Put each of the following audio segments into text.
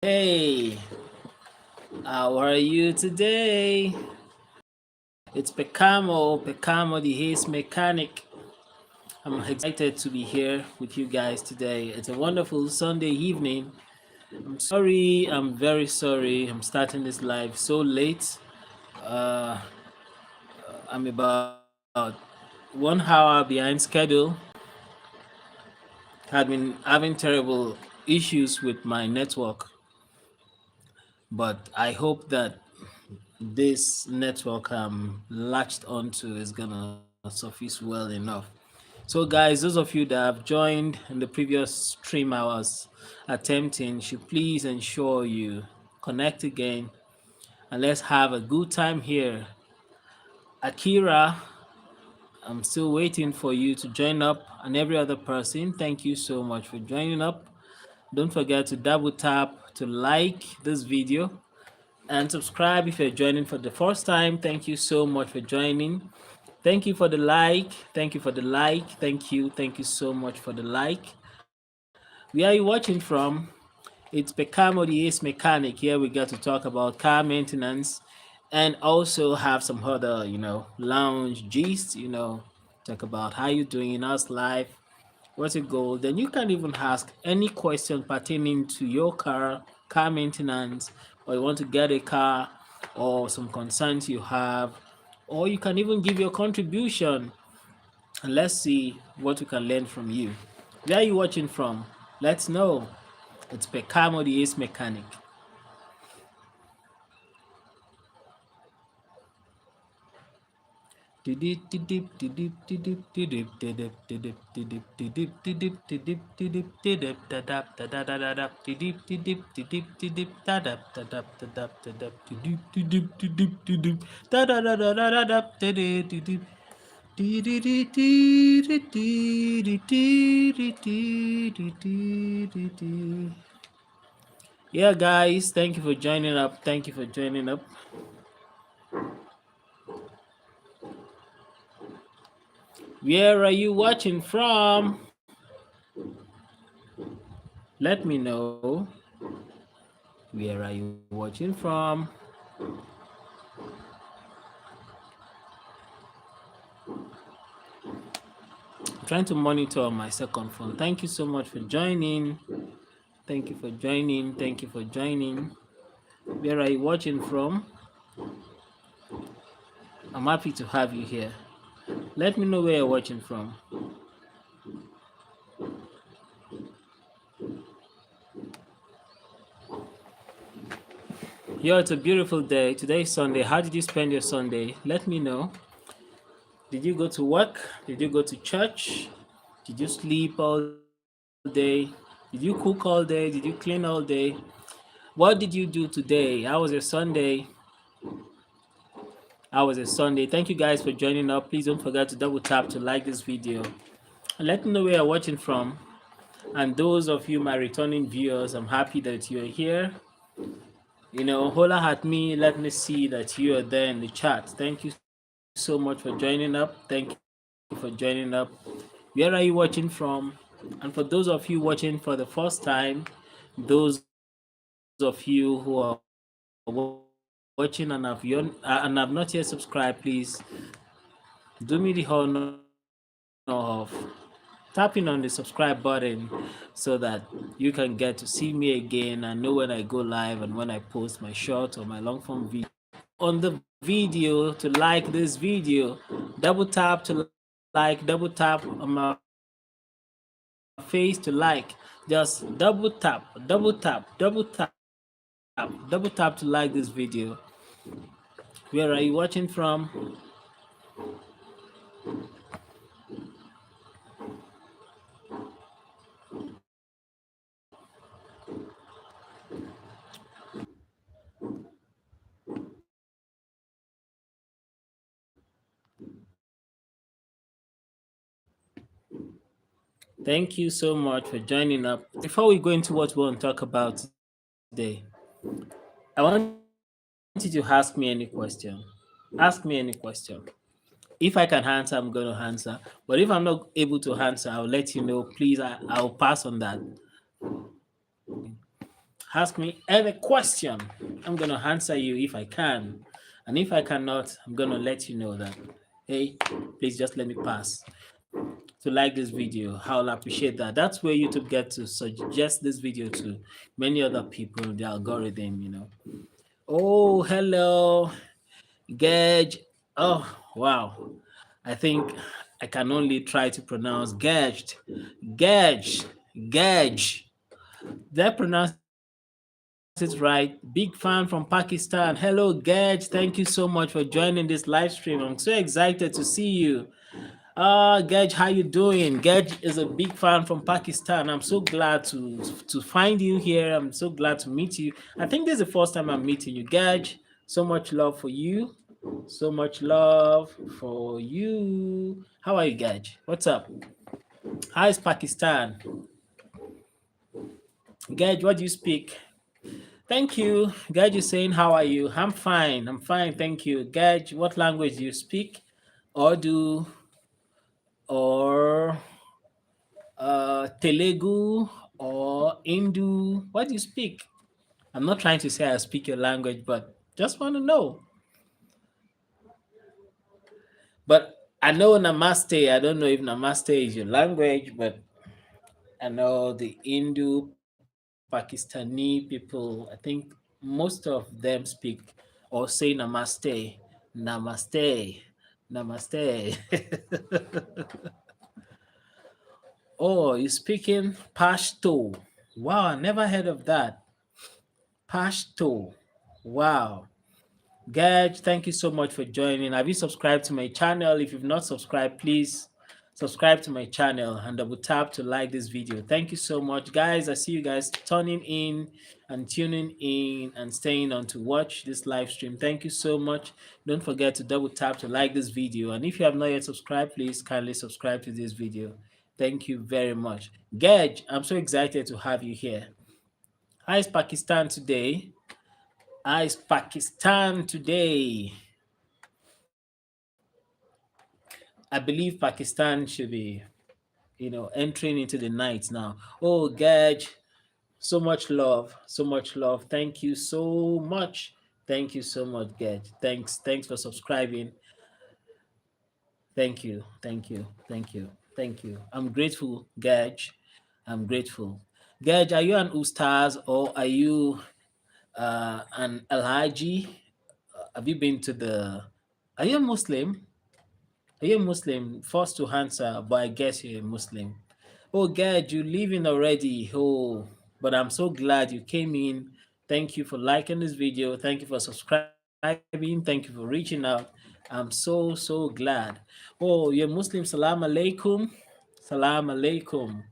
Hey, how are you today? It's Pecamo the Haze Mechanic. I'm excited to be here with you guys today. It's a wonderful Sunday evening. I'm very sorry, I'm starting this live so late. Uh, I'm about 1 hour behind schedule. Had been having terrible issues with my network, but I hope that this network I'm latched onto is gonna surface well enough. So, guys, those of you that have joined in the previous stream I was attempting, should please ensure you connect again and let's have a good time here. Akira, I'm still waiting for you to join up, and every other person, thank you so much for joining up. Don't forget to double tap to like this video and subscribe if you're joining for the first time. Thank you so much for joining. Thank you for the like. Thank you for the like. Thank you so much for the like. Where are you watching from? It's Pecamo the Ace Mechanic. Here we get to talk about car maintenance and also have some other, lounge gist, talk about how you're doing, how's life, what's your goal. Then you can even ask any question pertaining to your car maintenance, or you want to get a car, or some concerns you have, or you can even give your contribution and let's see what we can learn from you. Where are you watching from? Let's know. It's Pecamo the Ace Mechanic. Yeah, guys, thank you for joining up. Thank you for joining up. Where are you watching from? Let me know. Where are you watching from? I'm trying to monitor on my second phone. Thank you so much for joining. Thank you for joining. Thank you for joining. Where are you watching from? I'm happy to have you here. Let me know where you're watching from. Yo, it's a beautiful day. Today is Sunday. How did you spend your Sunday? Let me know. Did you go to work? Did you go to church? Did you sleep all day? Did you cook all day? Did you clean all day? What did you do today? How was your Sunday? How was your Sunday? Thank you guys for joining up. Please don't forget to double tap to like this video. And let me know where you're watching from. And those of you, my returning viewers, I'm happy that you're here. Hola at me. Let me see that you are there in the chat. Thank you so much for joining up. Thank you for joining up. Where are you watching from? And for those of you watching for the first time, those of you who are watching and have not yet subscribed, please do me the honor of tapping on the subscribe button so that you can get to see me again and know when I go live and when I post my short or my long form video. Double tap on the video to like this video. Double tap to like, double tap on my face to like. Just double tap, double tap to like this video. Where are you watching from? Thank you so much for joining up. Before we go into what we want to talk about today, I want you to ask me any question. Ask me any question. If I can answer, I'm going to answer. But if I'm not able to answer, I'll let you know. Please, I'll pass on that. How ask me any question. I'm gonna answer you if I can, and if I cannot, I'm gonna let you know that, hey, please just let me pass. To like this video, I'll appreciate that. That's where YouTube get to suggest this video to many other people, the algorithm. Oh, hello, Gage. Oh, wow. I think I can only try to pronounce Gage. Gage. Gage. Did I pronounce it right? Big fan from Pakistan. Hello, Gage. Thank you so much for joining this live stream. I'm so excited to see you. Gage, how you doing? Gage is a big fan from Pakistan. I'm so glad to find you here. I'm so glad to meet you. I think this is the first time I'm meeting you, Gage. So much love for you. So much love for you. How are you, Gage? What's up? How is Pakistan? Gage, what do you speak? Thank you. Gage is saying, how are you? I'm fine. I'm fine. Thank you. Gage, what language do you speak? Urdu or Telugu or Hindu? What do you speak? I'm not trying to say I speak your language, but just want to know. But I know Namaste. I don't know if Namaste is your language, but I know the Hindu, Pakistani people, I think most of them speak or say Namaste. Namaste. Namaste. Oh, you're speaking Pashto. Wow, I never heard of that. Pashto. Wow. Gage, thank you so much for joining. Have you subscribed to my channel? If you've not subscribed, please subscribe to my channel and double tap to like this video. Thank you so much, guys. I see you guys turning in and tuning in and staying on to watch this live stream. Thank you so much. Don't forget to double tap to like this video. And if you have not yet subscribed, please kindly subscribe to this video. Thank you very much. Gage, I'm so excited to have you here. How is Pakistan today? How is Pakistan today? I believe Pakistan should be, entering into the night now. Oh, Gage, so much love, so much love. Thank you so much. Thank you so much, Gage. Thanks for subscribing. Thank you, thank you, thank you, thank you. I'm grateful, Gage. I'm grateful. Gage, are you an Ustaz or are you an Alhaji? Have you been to the? Are you a Muslim? Are you a Muslim? Forced to answer, but I guess you're a Muslim. Oh, God, you leaving already. Oh, but I'm so glad you came in. Thank you for liking this video. Thank you for subscribing. Thank you for reaching out. I'm so glad. Oh, you're Muslim. Salam alaikum. Salam alaikum.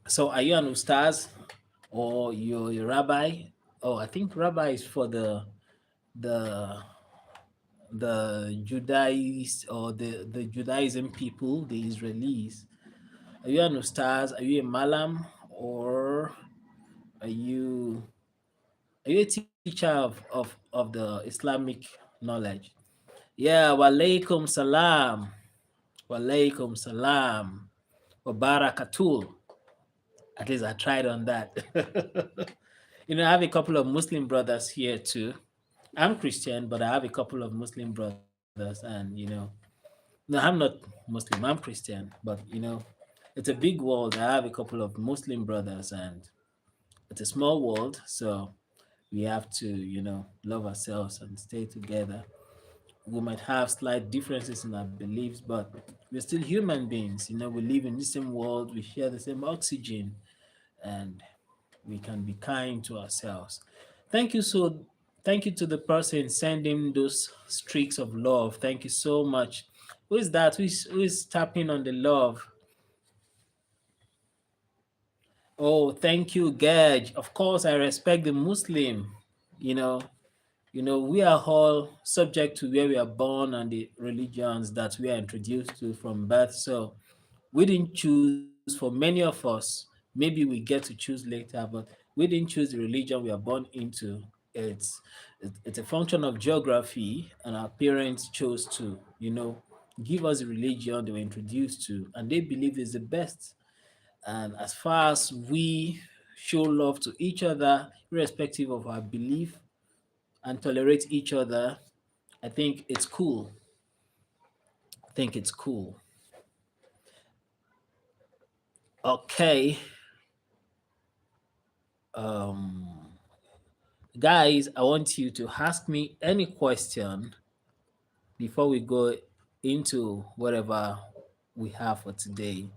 So, are you an ustaz or you're a rabbi? Oh, I think rabbi is for the Judaïs or the Judaism people, the Israelis. Are you an ustaz? Are you a malam? Or are you are you a teacher of the Islamic knowledge? Yeah, walaikum salam. Walaikum salam. Wa barakatul. At least I tried on that. I have a couple of Muslim brothers here too. I'm Christian, but I have a couple of Muslim brothers, and no, I'm not Muslim. I'm Christian, but it's a big world. I have a couple of Muslim brothers, and it's a small world, so we have to, love ourselves and stay together. We might have slight differences in our beliefs, but we're still human beings. We live in the same world, we share the same oxygen, and we can be kind to ourselves. Thank you so thank you to the person sending those streaks of love. Thank you so much. Who is that? Who is tapping on the love? Oh, thank you, Gage. Of course, I respect the Muslim. You know, we are all subject to where we are born and the religions that we are introduced to from birth. So we didn't choose for many of us. Maybe we get to choose later, but we didn't choose the religion we are born into. It's a function of geography, and our parents chose to, give us the religion they were introduced to, and they believe is the best. And as far as we, show love to each other, irrespective of our belief, and tolerate each other, I think it's cool. I think it's cool. Okay. Um, guys, I want you to ask me any question before we go into whatever we have for today.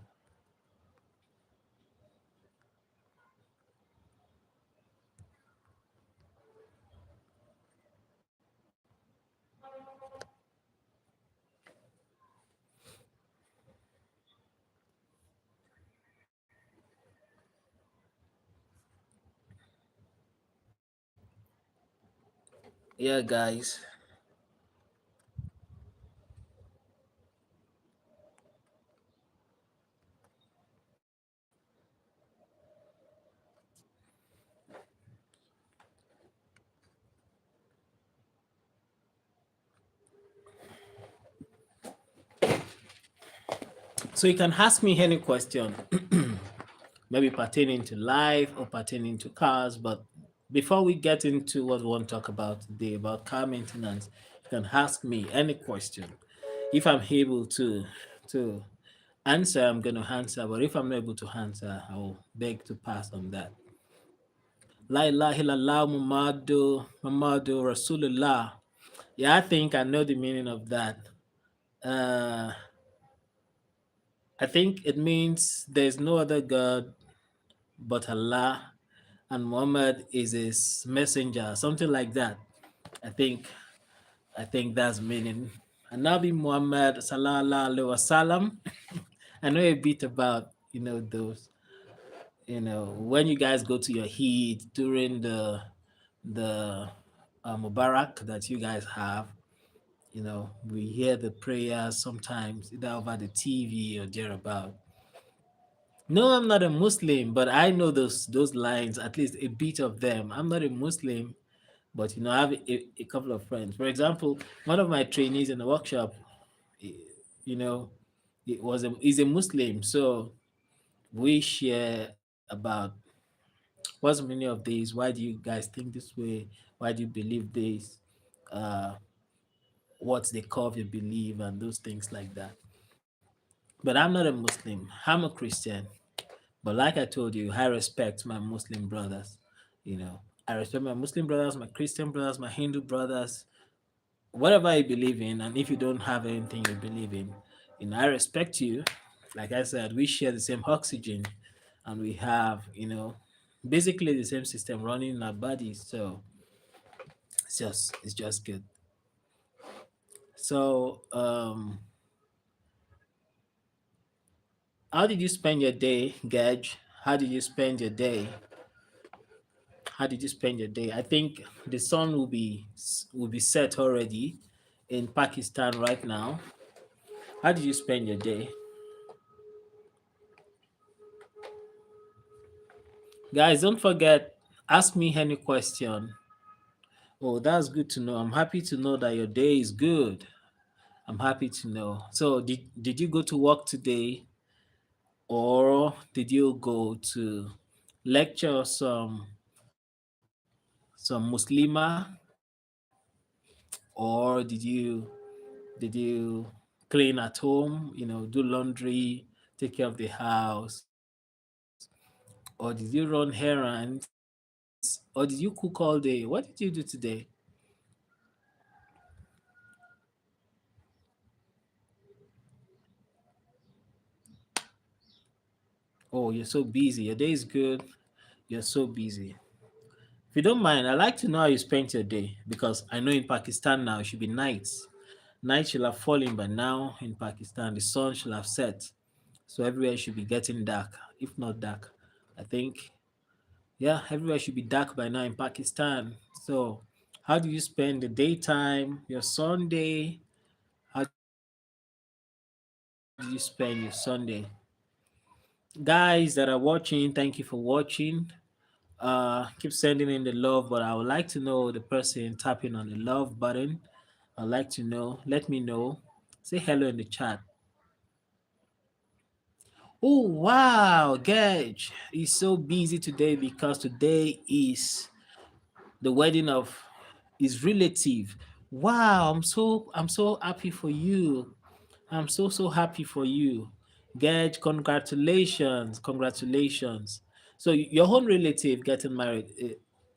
Yeah, guys. So you can ask me any question, maybe pertaining to life or pertaining to cars. But before we get into what we want to talk about today about car maintenance, you can ask me any question. If I'm able to answer, I'm going to answer. But if I'm not able to answer, I will beg to pass on that. La ilaha illallah Muhammadu Rasulullah. Yeah, I think I know the meaning of that. Uh, I think it means there's no other God but Allah, and Muhammad is his messenger, something like that. I think I think that's meaning. And Nabi Muhammad sallallahu alaihi wasallam. I know a bit about those. When you guys go to your Eid during the Mubarak that you guys have. We hear the prayers sometimes either over the TV or thereabout. No, I'm not a Muslim, but I know those lines, at least a bit of them. I'm not a Muslim, but I have a couple of friends. For example, one of my trainees in the workshop, eh, you know, he's a Muslim, so we share about what's the meaning of this, why do you guys think this way, why do you believe this, uh, what's the core of your belief, and those things like that. But I'm not a Muslim. I'm a Christian. But like I told you, I respect my Muslim brothers. I respect my Muslim brothers, my Christian brothers, my Hindu brothers, whatever you believe in. And if you don't have anything you believe in, I respect you. Like I said, we share the same oxygen and we have, basically the same system running in our bodies. So it's just good. So, how did you spend your day, Gage? How did you spend your day? How did you spend your day? I think the sun will be set already in Pakistan right now. How did you spend your day? Guys, don't forget, ask me any question. Oh, that's good to know. I'm happy to know that your day is good. I'm happy to know. So, did you go to work today, or did you go to lecture some Muslima, or did you clean at home, do laundry, take care of the house, or did you run errands, or did you cook all day? What did you do today? Oh, you're so busy. Your day is good. You're so busy. If you don't mind, I'd like to know how you spent your day because I know in Pakistan now it should be nights. Night should have fallen by now in Pakistan. The sun should have set. So everywhere should be getting dark, if not dark. I think, yeah, everywhere should be dark by now in Pakistan. So, how do you spend the daytime, your Sunday? How do you spend your Sunday? Guys that are watching, thank you for watching. Keep sending in the love, but I would like to know the person tapping on the love button. I'd like to know. Let me know. Say hello in the chat. Oh wow, Gage is so busy today because today is the wedding of his relative. Wow, I'm so happy for you. I'm so happy for you. Gage, congratulations. Congratulations. So your own relative getting married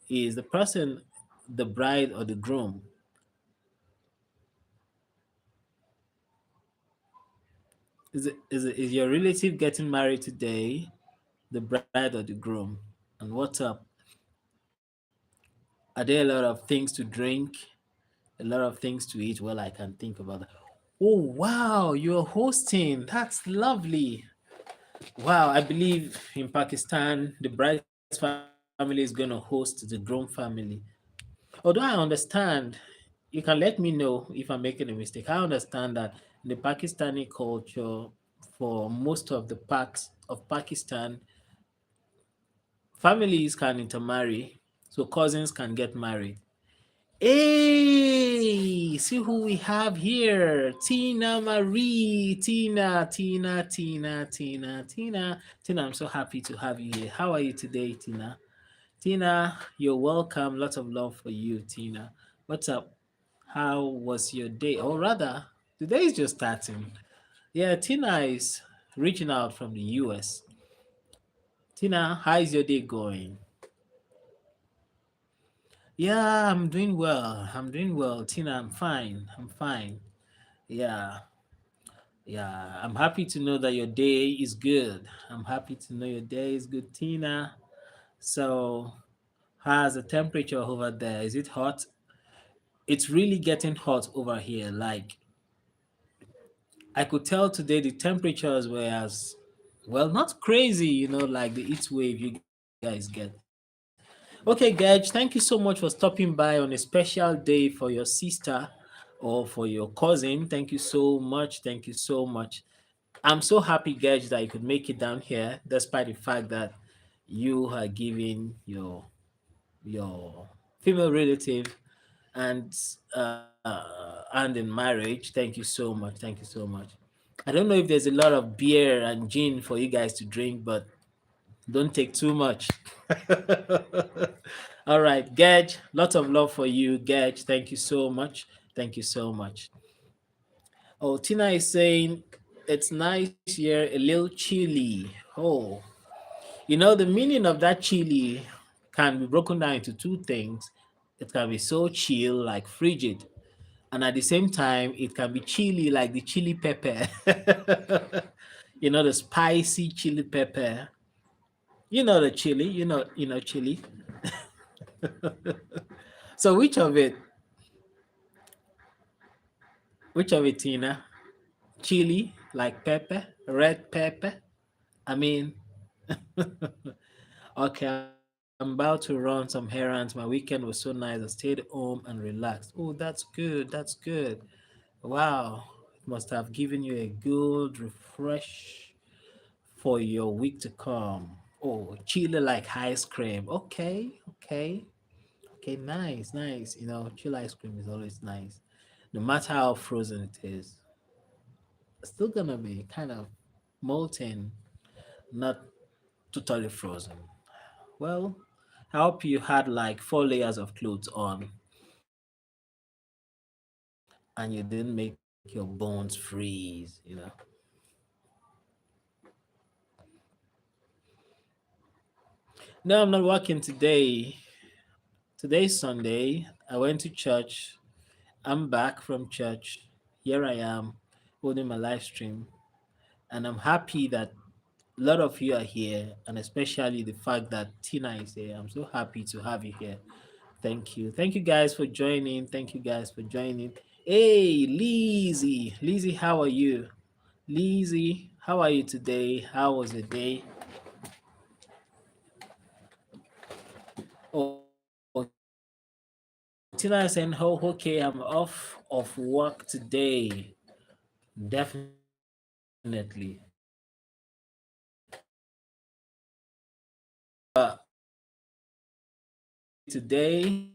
is the person, the bride or the groom? Is your relative getting married today, the bride or the groom? And what's up? Are there a lot of things to drink? A lot of things to eat? Well, I can think about that. Oh wow, you're hosting. That's lovely. Wow, I believe in Pakistan, the bride's family is going to host the groom family. Although I understand, you can let me know if I'm making a mistake. I understand that in the Pakistani culture, for most of the parts of Pakistan, families can intermarry, so cousins can get married. Hey, see who we have here. Tina Marie. Tina, I'm so happy to have you here. How are you today, Tina? Tina, you're welcome. Lots of love for you, Tina. What's up? How was your day? Or rather, the day is just starting. Yeah, Tina is reaching out from the US. Tina, how is your day going? Yeah, I'm doing well. I'm doing well. Tina, I'm fine. I'm fine. Yeah, yeah. I'm happy to know that your day is good. I'm happy to know your day is good, Tina. So, how's the temperature over there? Is it hot? It's really getting hot over here. Like, I could tell today the temperatures were as well, not crazy, like the heat wave you guys get. Okay, Gage, thank you so much for stopping by on a special day for your sister or for your cousin. Thank you so much. Thank you so much. I'm so happy, Gage, that you could make it down here, despite the fact that you are giving your female relative and and in marriage. Thank you so much. Thank you so much. I don't know if there's a lot of beer and gin for you guys to drink, but don't take too much. All right, Gage, lots of love for you, Gage. Thank you so much. Thank you so much. Oh, Tina is saying it's nice here, a little chilly. Oh, the meaning of that chilly can be broken down into two things. It can be so chill, like frigid, and at the same time, it can be chilly, like the chili pepper. The spicy chili pepper. The chili. Chili. So which of it, Tina? Chili, like pepper, red pepper. I mean, okay, I'm about to run some errands. My weekend was so nice. I stayed home and relaxed. Oh, that's good. That's good. Wow. It must have given you a good refresh for your week to come. Oh, chili like ice cream. Okay, okay. Okay, nice, nice. Chili ice cream is always nice. No matter how frozen it is, it's still gonna be kind of molten, not totally frozen. Well, I hope you had like 4 layers of clothes on and you didn't make your bones freeze. No, I'm not working today. Today's Sunday. I went to church. I'm back from church. Here I am holding my live stream. And I'm happy that a lot of you are here, and especially the fact that Tina is here. I'm so happy to have you here. Thank you. Thank you guys for joining. Thank you guys for joining. Hey, Lizzie. Lizzie, how are you? Lizzie, how are you today? How was the day? Oh, Tina is saying, oh, okay, I'm off of work today. Definitely. Today,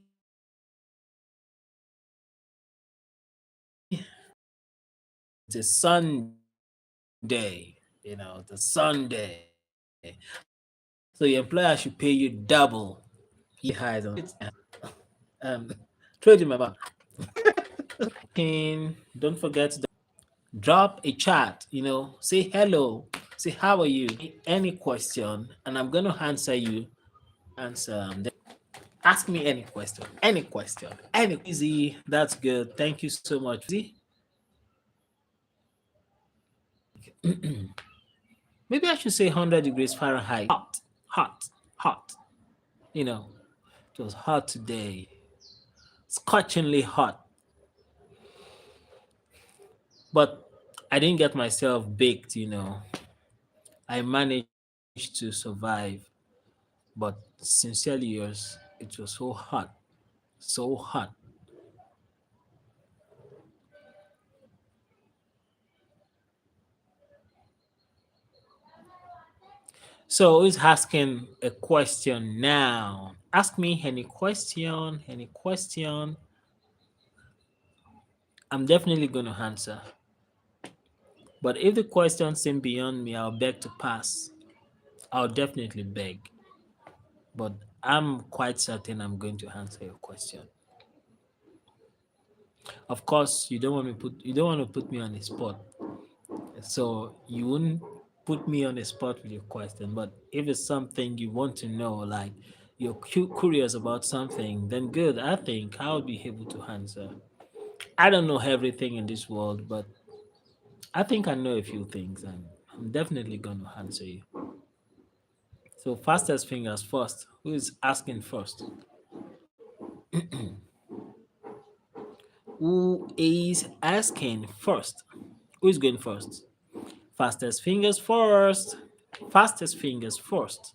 it's a Sunday. the Sunday. So your employer should pay you double. He highs on um trade in my mouth. Don't forget to drop a chat, say hello, say how are you, any question, and I'm gonna answer you. Answer. Ask me any question, any easy. That's good. Thank you so much. See, maybe I should say 100 degrees Fahrenheit. Hot, hot, hot. You know, it was hot today, scorchingly hot, but I didn't get myself baked. I managed to survive, but sincerely yours, it was so hot, so hot. So who's asking a question now? Ask me any question, any question. I'm definitely going to answer. But if the question seem beyond me, I'll beg to pass. I'll definitely beg. But I'm quite certain I'm going to answer your question. Of course, you don't want to put me on the spot. So you wouldn't put me on the spot with your question. But if it's something you want to know, like you're curious about something, then good. I think I'll be able to answer. I don't know everything in this world, but I think I know a few things, and I'm definitely going to answer you. So, fastest fingers first. Who is asking first? Who is asking first? Who is going first? Fastest fingers first. Fastest fingers first.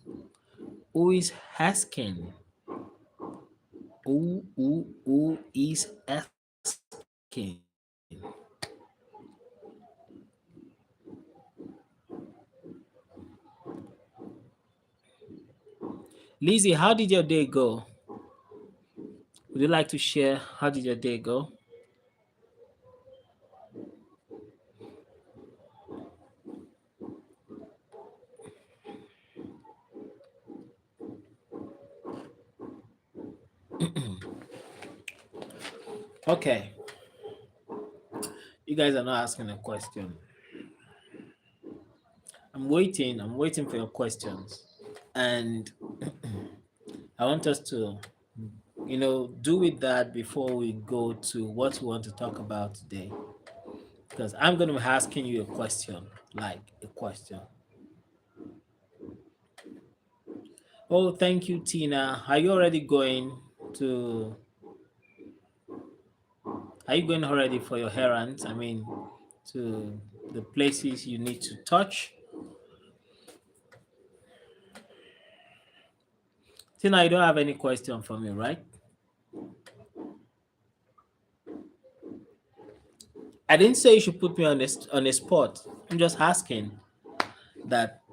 Who is asking? Who is asking? Lizzie, how did your day go? Would you like to share how did your day go? Okay, you guys are not asking a question. I'm waiting. I'm waiting for your questions. And I want us to, do with that before we go to what we want to talk about today. Because I'm going to be asking you a question, like a question. Oh, thank you, Tina. To, are you going already for your errands? I mean, to the places you need to touch? Tina, you don't have any question for me, right? I didn't say you should put me on a spot. I'm just asking that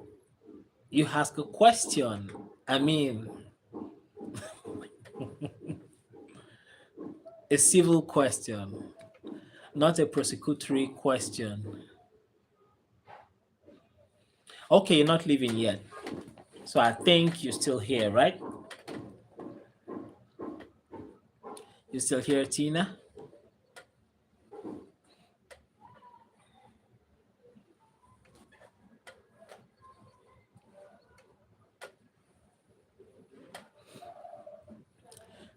you ask a question. I mean, a civil question, not a prosecutory question. Okay, you're not leaving yet. So I think you're still here, right? You're still here, Tina?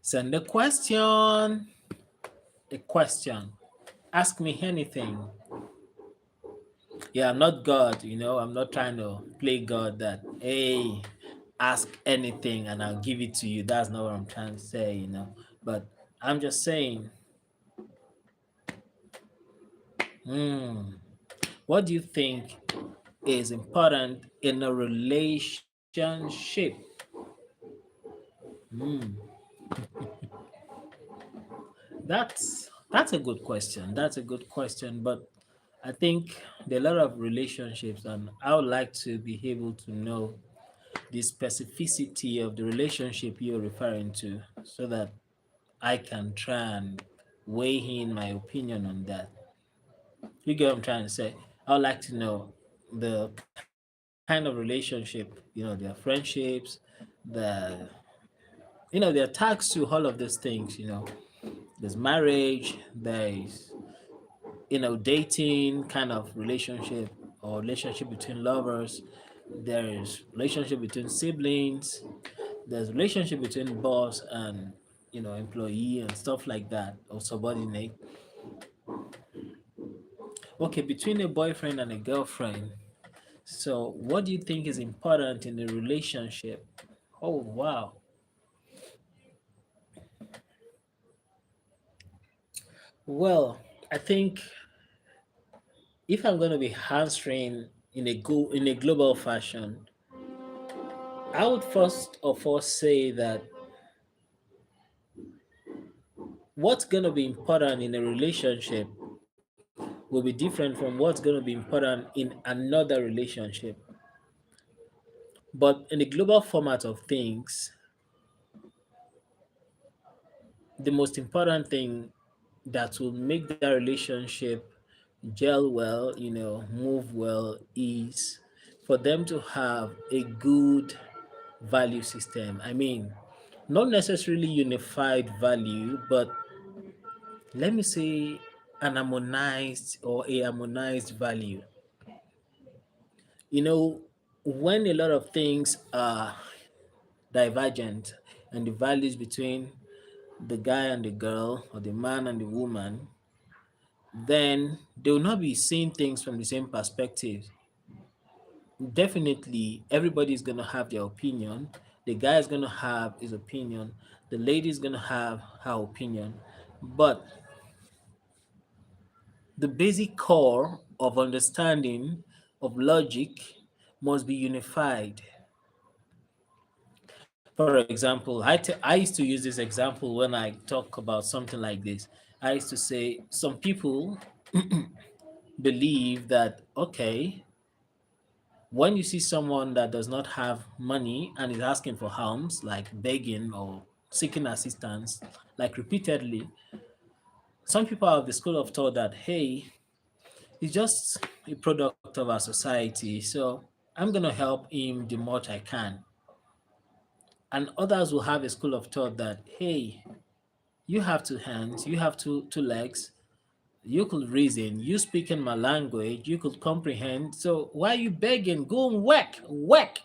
Send a question. A question. Ask me anything. Yeah, I'm not God, I'm not trying to play God that, hey, ask anything and I'll give it to you. That's not what I'm trying to say. But I'm just saying, hmm, what do you think is important in a relationship? Hmm, that's a good question. That's a good question. But I think there are a lot of relationships, and I would like to be able to know the specificity of the relationship you're referring to so that I can try and weigh in my opinion on that. You get what I'm trying to say? I would like to know. the kind of relationship, their friendships, the they're tags to all of these things. There's marriage, there's dating kind of relationship or relationship between lovers, there's relationship between siblings, there's relationship between boss and employee and stuff like that, or subordinate. Okay, between a boyfriend and a girlfriend. So, what do you think is important in a relationship? Oh, wow. Well, I think if I'm going to be answering in a global fashion, I would first of all say that what's going to be important in a relationship will be different from what's going to be important in another relationship. But in the global format of things, the most important thing that will make that relationship gel well, move well, is for them to have a good value system. I mean, not necessarily unified value, but let me say an harmonized or a harmonized value. You know, when a lot of things are divergent and the values between the guy and the girl or the man and the woman, then they will not be seeing things from the same perspective. Definitely, everybody is going to have their opinion. The guy is going to have his opinion. The lady is going to have her opinion. But the basic core of understanding of logic must be unified. For example, I used to use this example when I talk about something like this. I used to say some people believe that, okay, when you see someone that does not have money and is asking for alms, like begging or seeking assistance, like repeatedly, some people have the school of thought that, hey, he's just a product of our society, so I'm going to help him the much I can. And others will have a school of thought that, hey, you have two hands, you have two legs, you could reason, you speak in my language, you could comprehend. So why are you begging? Go and work, work.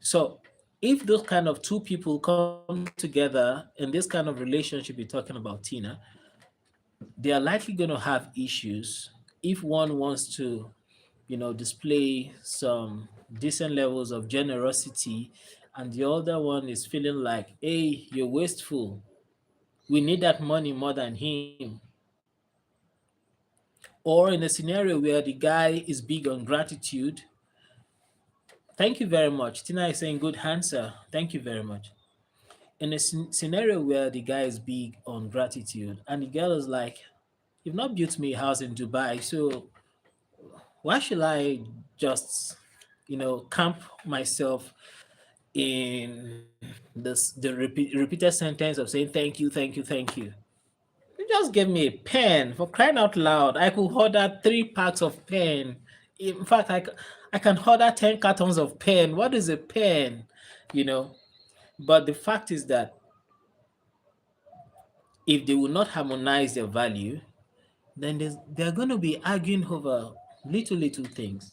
So if those kind of two people come together in this kind of relationship you're talking about, Tina, they are likely going to have issues if one wants to, display some decent levels of generosity and the other one is feeling like, hey, you're wasteful. We need that money more than him. Or in a scenario where the guy is big on gratitude. Thank you very much. Tina is saying good answer. Thank you very much. In a scenario where the guy is big on gratitude and the girl is like, you've not built me a house in Dubai, so why should I just, camp myself in the repeated sentence of saying thank you, thank you, thank you? You just gave me a pen for crying out loud. I could order 3 packs of pen. In fact, I can order 10 cartons of pen. What is a pen? You know, but the fact is that if they will not harmonize their value, then they're going to be arguing over little things.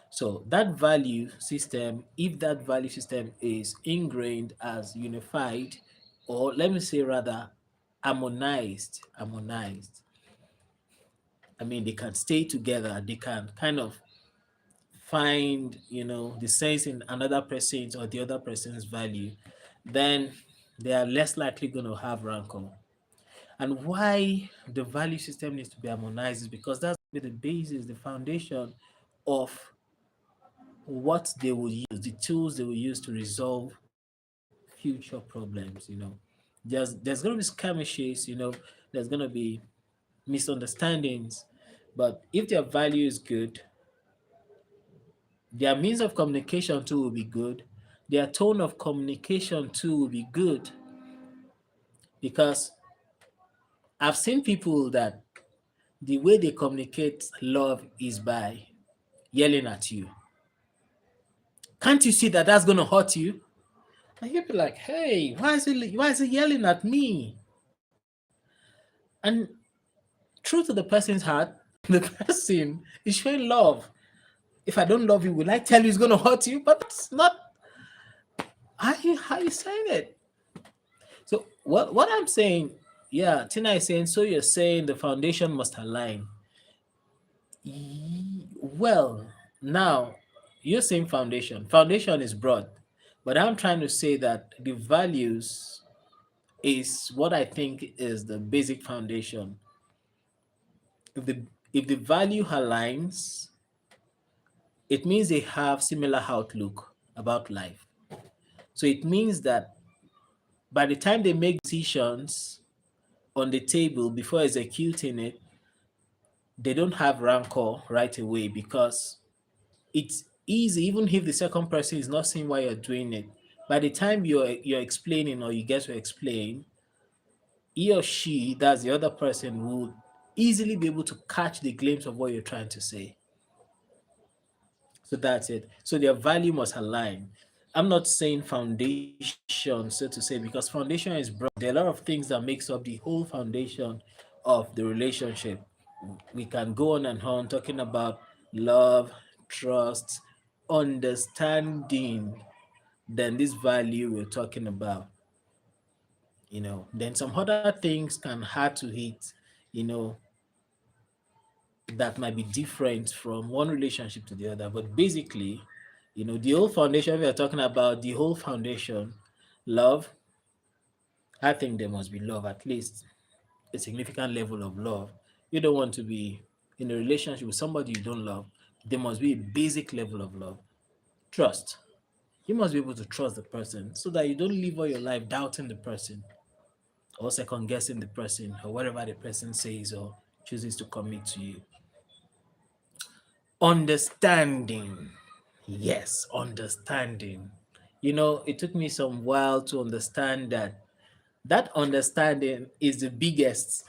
So that value system, if that value system is ingrained as unified, or let me say rather harmonized, I mean, they can stay together. They can kind of find, the sense in another person's or the other person's value. Then they are less likely going to have rancor. And why the value system needs to be harmonized is because that's the basis, the foundation of what they will use, the tools they will use to resolve future problems. There's going to be skirmishes, there's going to be misunderstandings, but if their value is good, their means of communication too will be good. Their tone of communication too will be good because I've seen people that the way they communicate love is by yelling at you. Can't you see that that's going to hurt you? And you'll be like, hey, why is he yelling at me? And true to the person's heart, the person is showing love. If I don't love you, will I tell you it's going to hurt you? But that's not how you saying it. So what I'm saying, yeah, Tina is saying, so you're saying the foundation must align. Well, now you're saying foundation. Foundation is broad, but I'm trying to say that the values is what I think is the basic foundation. If the value aligns, it means they have similar outlook about life. So it means that by the time they make decisions on the table before executing it, they don't have rancor right away because it's easy, even if the second person is not seeing why you're doing it. By the time you're explaining or you get to explain, he or she, that's the other person, will easily be able to catch the glimpse of what you're trying to say. So that's it. So their value must align. I'm not saying foundation, so to say, because foundation is broad. There are a lot of things that makes up the whole foundation of the relationship. We can go on and on talking about love, trust, understanding, then this value we're talking about, then some other things can hard to hit, you know, that might be different from one relationship to the other. But basically, the whole foundation we are talking about, the whole foundation, love, I think there must be love, at least a significant level of love. You don't want to be in a relationship with somebody you don't love. There must be a basic level of love. Trust. You must be able to trust the person so that you don't live all your life doubting the person or second guessing the person or whatever the person says or chooses to commit to you. Understanding. Yes, understanding. It took me some while to understand that understanding is the biggest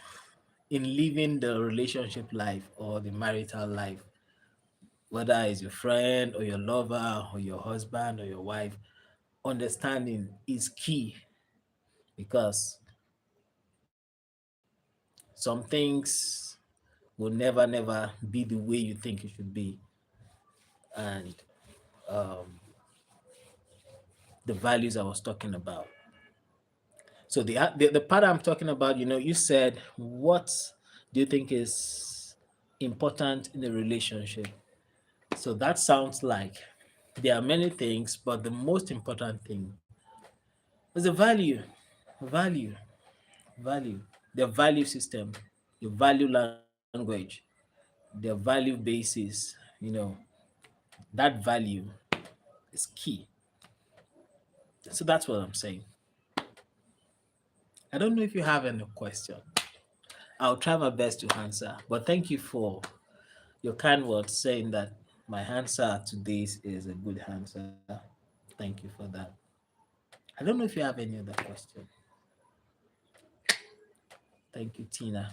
in living the relationship life or the marital life, whether it's your friend or your lover or your husband or your wife. Understanding is key because some things will never be the way you think it should be. And um, the values I was talking about. So the part I'm talking about, you said, what do you think is important in a relationship? So that sounds like there are many things, but the most important thing is the value, value, the value system, the value language, the value basis. That value is key. So that's what I'm saying. I don't know if you have any question. I'll try my best to answer, but thank you for your kind words saying that my answer to this is a good answer. Thank you for that. I don't know if you have any other question. Thank you, Tina.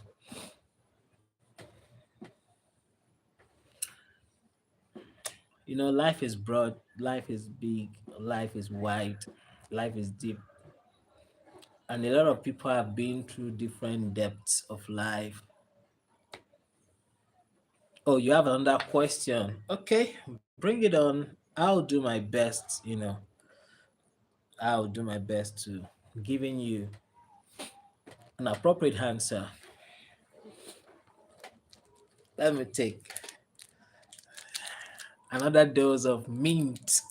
Life is broad, life is big, life is wide, life is deep. And a lot of people have been through different depths of life. Oh, you have another question. Okay, bring it on. I'll do my best, I'll do my best to giving you an appropriate answer. Let me take another dose of mint.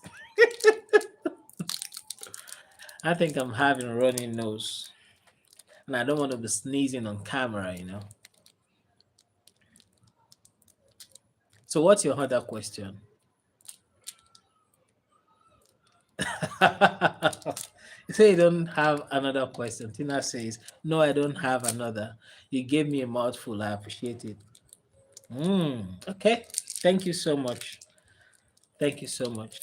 I think I'm having a runny nose. And I don't want to be sneezing on camera. So what's your other question? You say you don't have another question. Tina says, no, I don't have another. You gave me a mouthful. I appreciate it. Okay. Thank you so much. Thank you so much.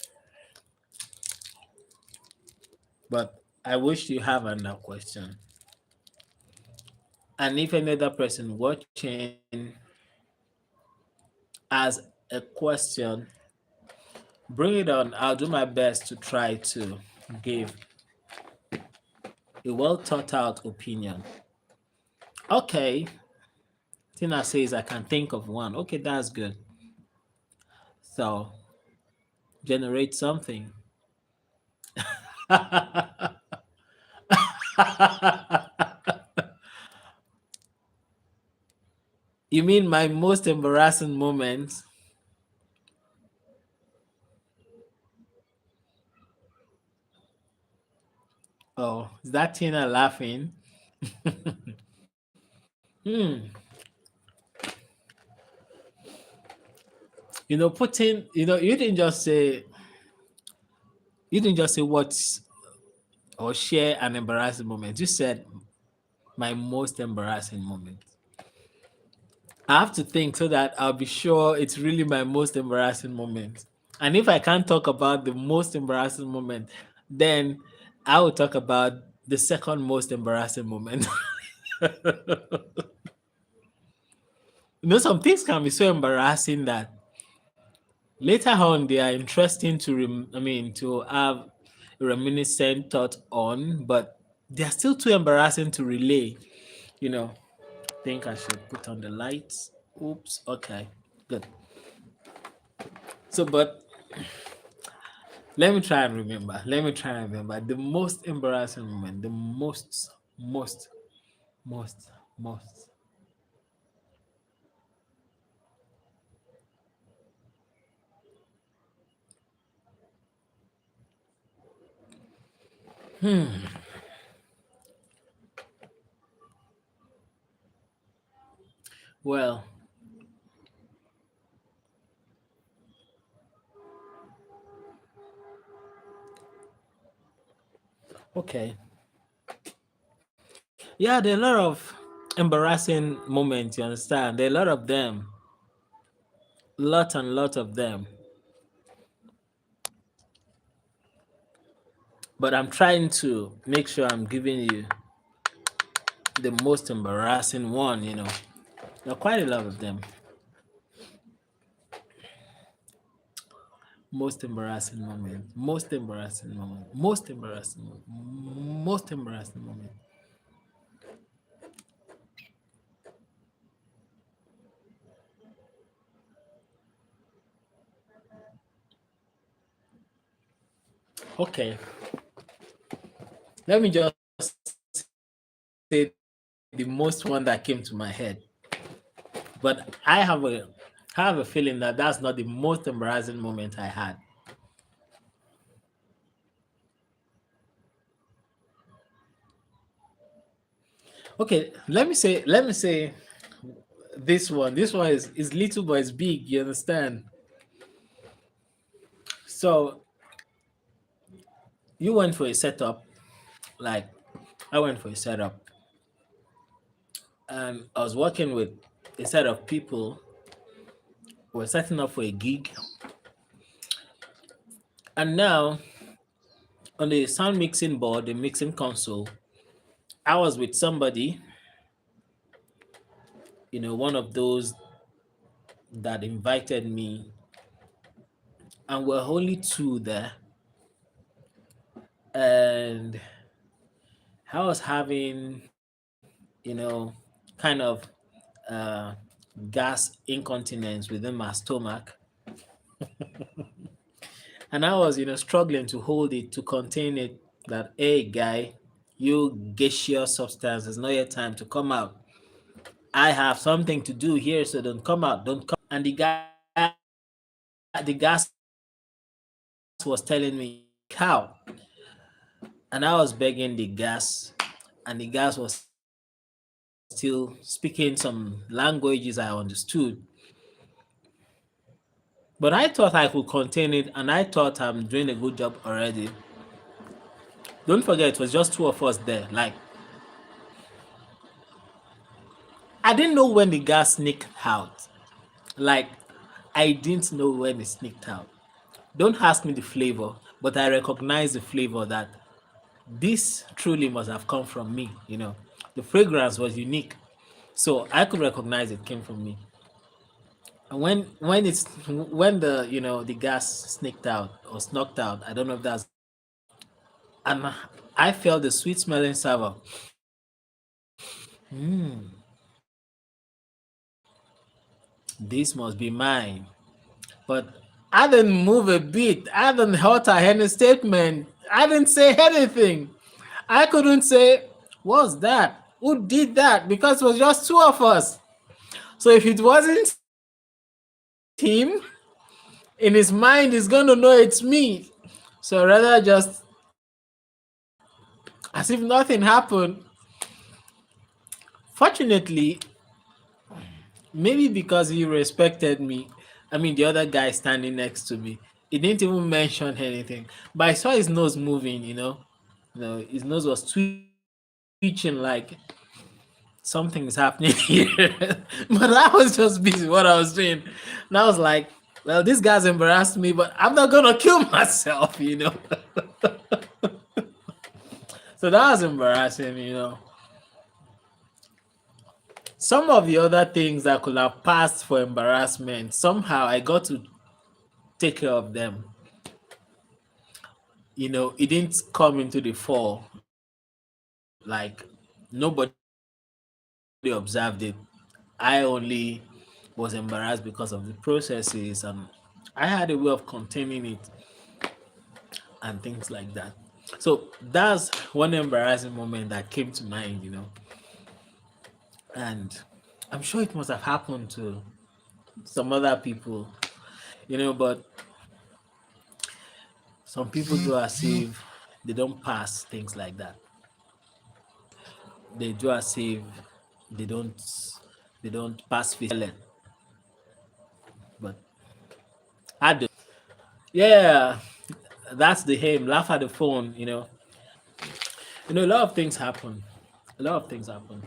But I wish you have another question. And if any other person watching as a question. Bring it on. I'll do my best to try to give a well thought out opinion. Okay, Tina says I can think of one. Okay, that's good. So generate something. You mean my most embarrassing moment? Oh, is that Tina laughing? Hmm. Putting, you didn't just say what's or share an embarrassing moment. You said my most embarrassing moment. I have to think so that I'll be sure it's really my most embarrassing moment. And if I can't talk about the most embarrassing moment, then I will talk about the second most embarrassing moment. Some things can be so embarrassing that later on they are interesting to, to have a reminiscent thought on, but they are still too embarrassing to relay. You know, think I should put on the lights. Oops. Okay. Good. So, but let me try and remember. Let me try and remember the most embarrassing moment. The most, most. Well, okay. Yeah, there are a lot of embarrassing moments. You understand? There are a lot of them. Lot and lot of them. But I'm trying to make sure I'm giving you the most embarrassing one. There are quite a lot of them. Most embarrassing moment. Most embarrassing moment. Most embarrassing moment. Most embarrassing moment. Okay. Let me just say the most one that came to my head. But I have a feeling that that's not the most embarrassing moment I had. Okay, let me say this one. This one is little but it's big, you understand? So you went for a setup, like I went for a setup, and I was working with a set of people who were setting up for a gig. And now on the sound mixing board, the mixing console, I was with somebody, one of those that invited me, and we're only two there. And I was having, you know, kind of uh, gas incontinence within my stomach. And I was, struggling to hold it, to contain it. That, hey, guy, you gaseous substance, it's not your time to come out. I have something to do here, so don't come out. Don't come. And the gas was telling me, cow. And I was begging the gas, and the gas was still speaking some languages I understood. But I thought I could contain it, and I thought I'm doing a good job already. Don't forget, it was just two of us there. Like, I didn't know when the gas sneaked out. Like, I didn't know when it sneaked out. Don't ask me the flavor, but I recognize the flavor that this truly must have come from me. The fragrance was unique. So I could recognize it came from me. when the the gas sneaked out or snuck out. I don't know if that's the right word. And I felt the sweet smelling savour. This must be mine. But I didn't move a bit. I didn't utter any statement. I didn't say anything. I couldn't say, what's that? Who did that? Because it was just two of us. So if it wasn't him, in his mind, he's going to know it's me. So rather just as if nothing happened. Fortunately, maybe because he respected me, I mean, the other guy standing next to me, he didn't even mention anything. But I saw his nose moving, his nose was twitching like something is happening here. But I was just busy what I was doing. And I was like, well, this guy's embarrassed me, but I'm not gonna kill myself. So that was embarrassing. Some of the other things that could have passed for embarrassment, somehow I got to take care of them. It didn't come into the fore. Like nobody observed it. I only was embarrassed because of the processes, and I had a way of containing it and things like that. So that's one embarrassing moment that came to mind. And I'm sure it must have happened to some other people, but some people do as if they don't pass things like that. They do as if they don't they don't pass physical, but I do. Yeah, that's the aim. Laugh at the phone. A lot of things happen. A lot of things happen.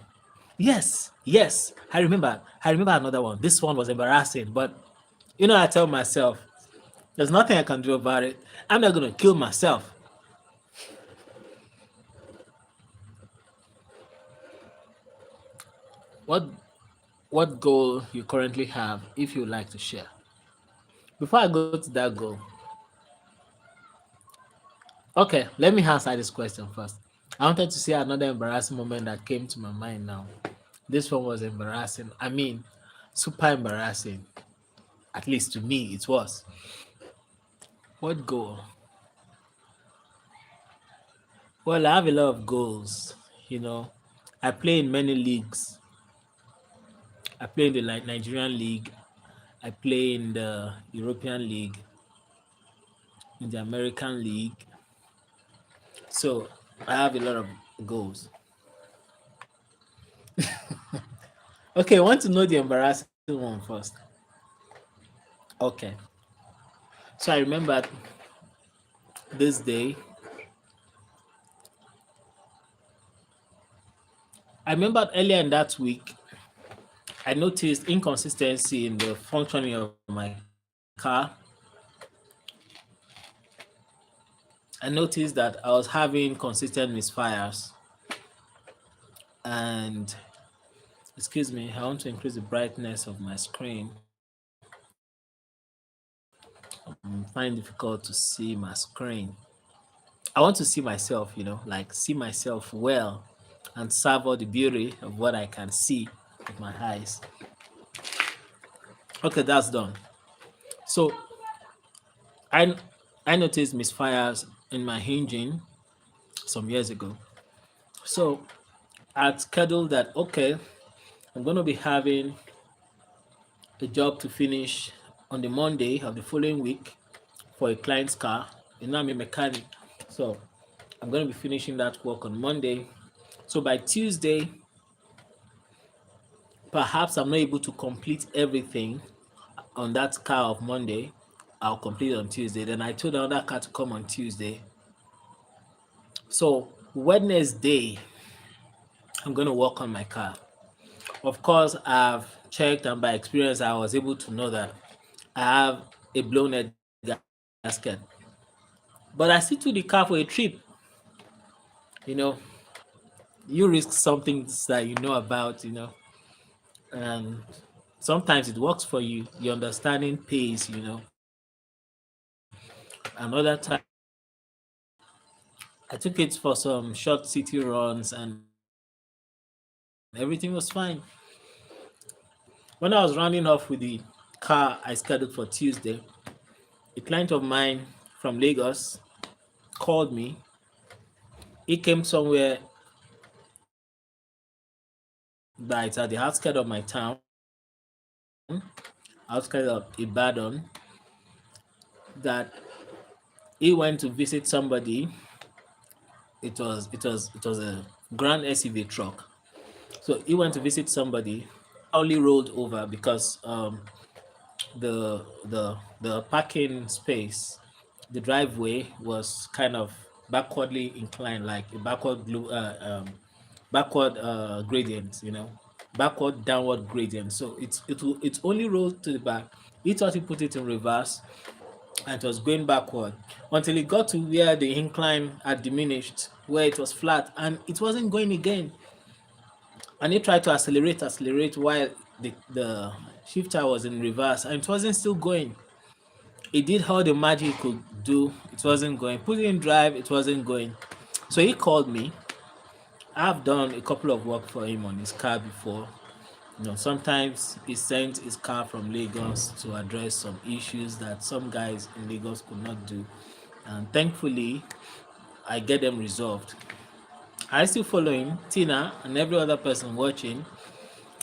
Yes, yes. I remember. I remember another one. This one was embarrassing, but I tell myself, there's nothing I can do about it. I'm not gonna kill myself. What what goal you currently have, if you would like to share? Before I go to that goal, okay, let me answer this question first. I wanted to say another embarrassing moment that came to my mind now. This one was embarrassing. I mean, super embarrassing. At least to me, it was. What goal? Well, I have a lot of goals. You know, I play in many leagues. I play in the Nigerian league. I play in the European league, in the American league. So I have a lot of goals. Okay, I want to know the embarrassing one first. Okay. So I remember this day. I remember earlier in that week, I noticed inconsistency in the functioning of my car. I noticed that I was having consistent misfires. And excuse me, I want to increase the brightness of my screen. I'm finding difficult to see my screen. I want to see myself, like see myself well and savor the beauty of what I can see with my eyes. Okay, that's done. So I I noticed misfires in my engine some years ago. So I'd scheduled that okay, I'm gonna be having a job to finish on the Monday of the following week for a client's car. I'm a mechanic. So I'm gonna be finishing that work on Monday. So by Tuesday, perhaps I'm not able to complete everything on that car of Monday. I'll complete it on Tuesday. Then I told another car to come on Tuesday. So Wednesday, I'm going to work on my car. Of course, I've checked, and by experience, I was able to know that I have a blown head gasket. But I still took the car for a trip. You know, you risk something that you know about, and Sometimes it works for you. Your understanding pays, you know. Another time, I took it for some short city runs and everything was fine. When I was rounding off with the car I scheduled for Tuesday, a client of mine from Lagos called me. He came somewhere that it's at the outskirts of my town, outskirts of Ibadan, that he went to visit somebody. It was a grand SUV truck. So he went to visit somebody. Only rolled over because the parking space, the driveway was kind of backwardly inclined, like a backward gradient, you know, backward downward gradient. So it's only rolled to the back. He thought he put it in reverse and it was going backward until it got to where the incline had diminished, where it was flat and it wasn't going again. And he tried to accelerate while the shifter was in reverse and it wasn't still going. It did all the magic it could do, it wasn't going. Put it in drive, it wasn't going. So he called me. I've done a couple of work for him on his car before. You know, sometimes he sent his car from Lagos to address some issues that some guys in Lagos could not do. And thankfully, I get them resolved. I still follow him, Tina, and every other person watching.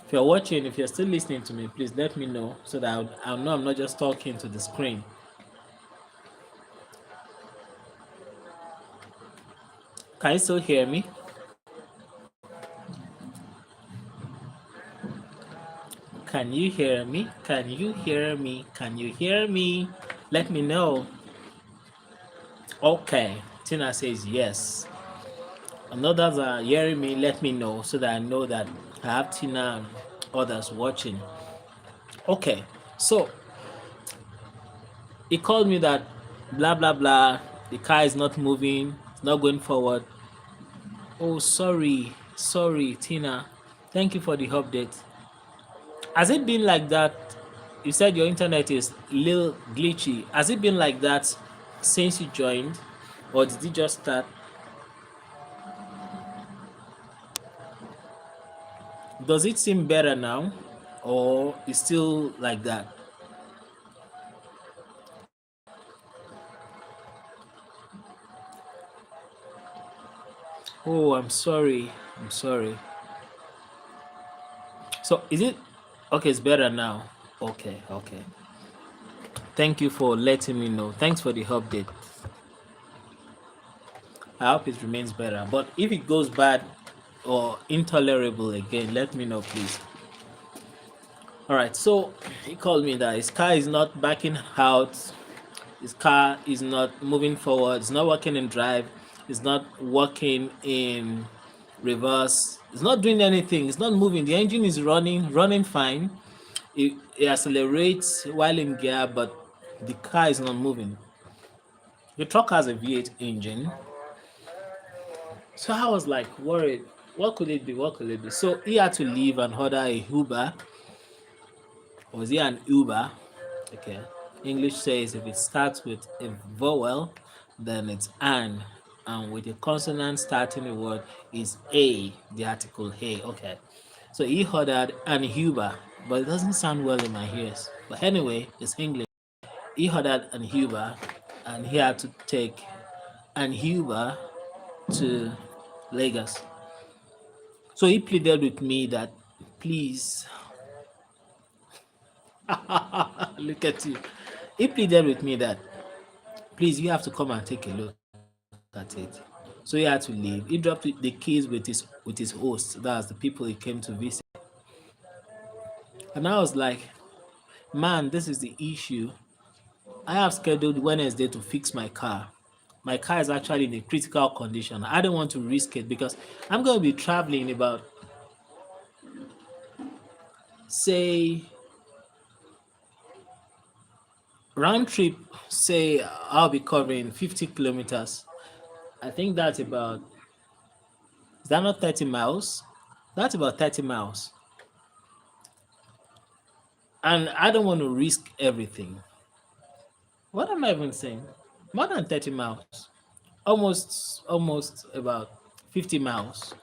If you're watching, if you're still listening to me, please let me know so that I'll know I'm not just talking to the screen. Can you still hear me? Can you hear me? Can you hear me? Can you hear me? Let me know. Okay. Tina says yes. And others are hearing me, let me know so that I know that I have Tina and others watching. Okay. So he called me that blah blah blah. The car is not moving, it's not going forward. Oh, sorry, Tina. Thank you for the update. Has it been like that? You said your internet is a little glitchy. Has it been like that since you joined, or did it just start? Does it seem better now, or is still like that? Oh, I'm sorry. I'm sorry. So is it okay? It's better now. Okay, okay. Thank you for letting me know. Thanks for the update. I hope it remains better. But if it goes bad or intolerable again, let me know, please. All right. So he called me that his car is not backing out. His car is not moving forward. It's not working in drive. It's not working in reverse. It's not doing anything. It's not moving. The engine is running fine. It accelerates while in gear, but the car is not moving. The truck has a V8 engine. So I was like worried. What could it be? What could it be? So he had to leave and order a Uber. Was he an Uber? Okay. English says if it starts with a vowel, then it's an. And with a consonant starting a word is a, the article hey. Okay. So he ordered an Uber, but it doesn't sound well in my ears. But anyway, it's English. He ordered an Uber and he had to take an Uber to Lagos. So he pleaded with me that please look at you. He pleaded with me that please you have to come and take a look at it. So he had to leave. He dropped the keys with his host, that's the people he came to visit. And I was like, man, this is the issue. I have scheduled Wednesday to fix my car. My car is actually in a critical condition. I don't want to risk it because I'm going to be traveling about, say, round trip, say, I'll be covering 50 kilometers. I think that's about, is that not 30 miles? That's about 30 miles. and I don't want to risk everything. What am I even saying? More than 30 miles, almost about 50 miles.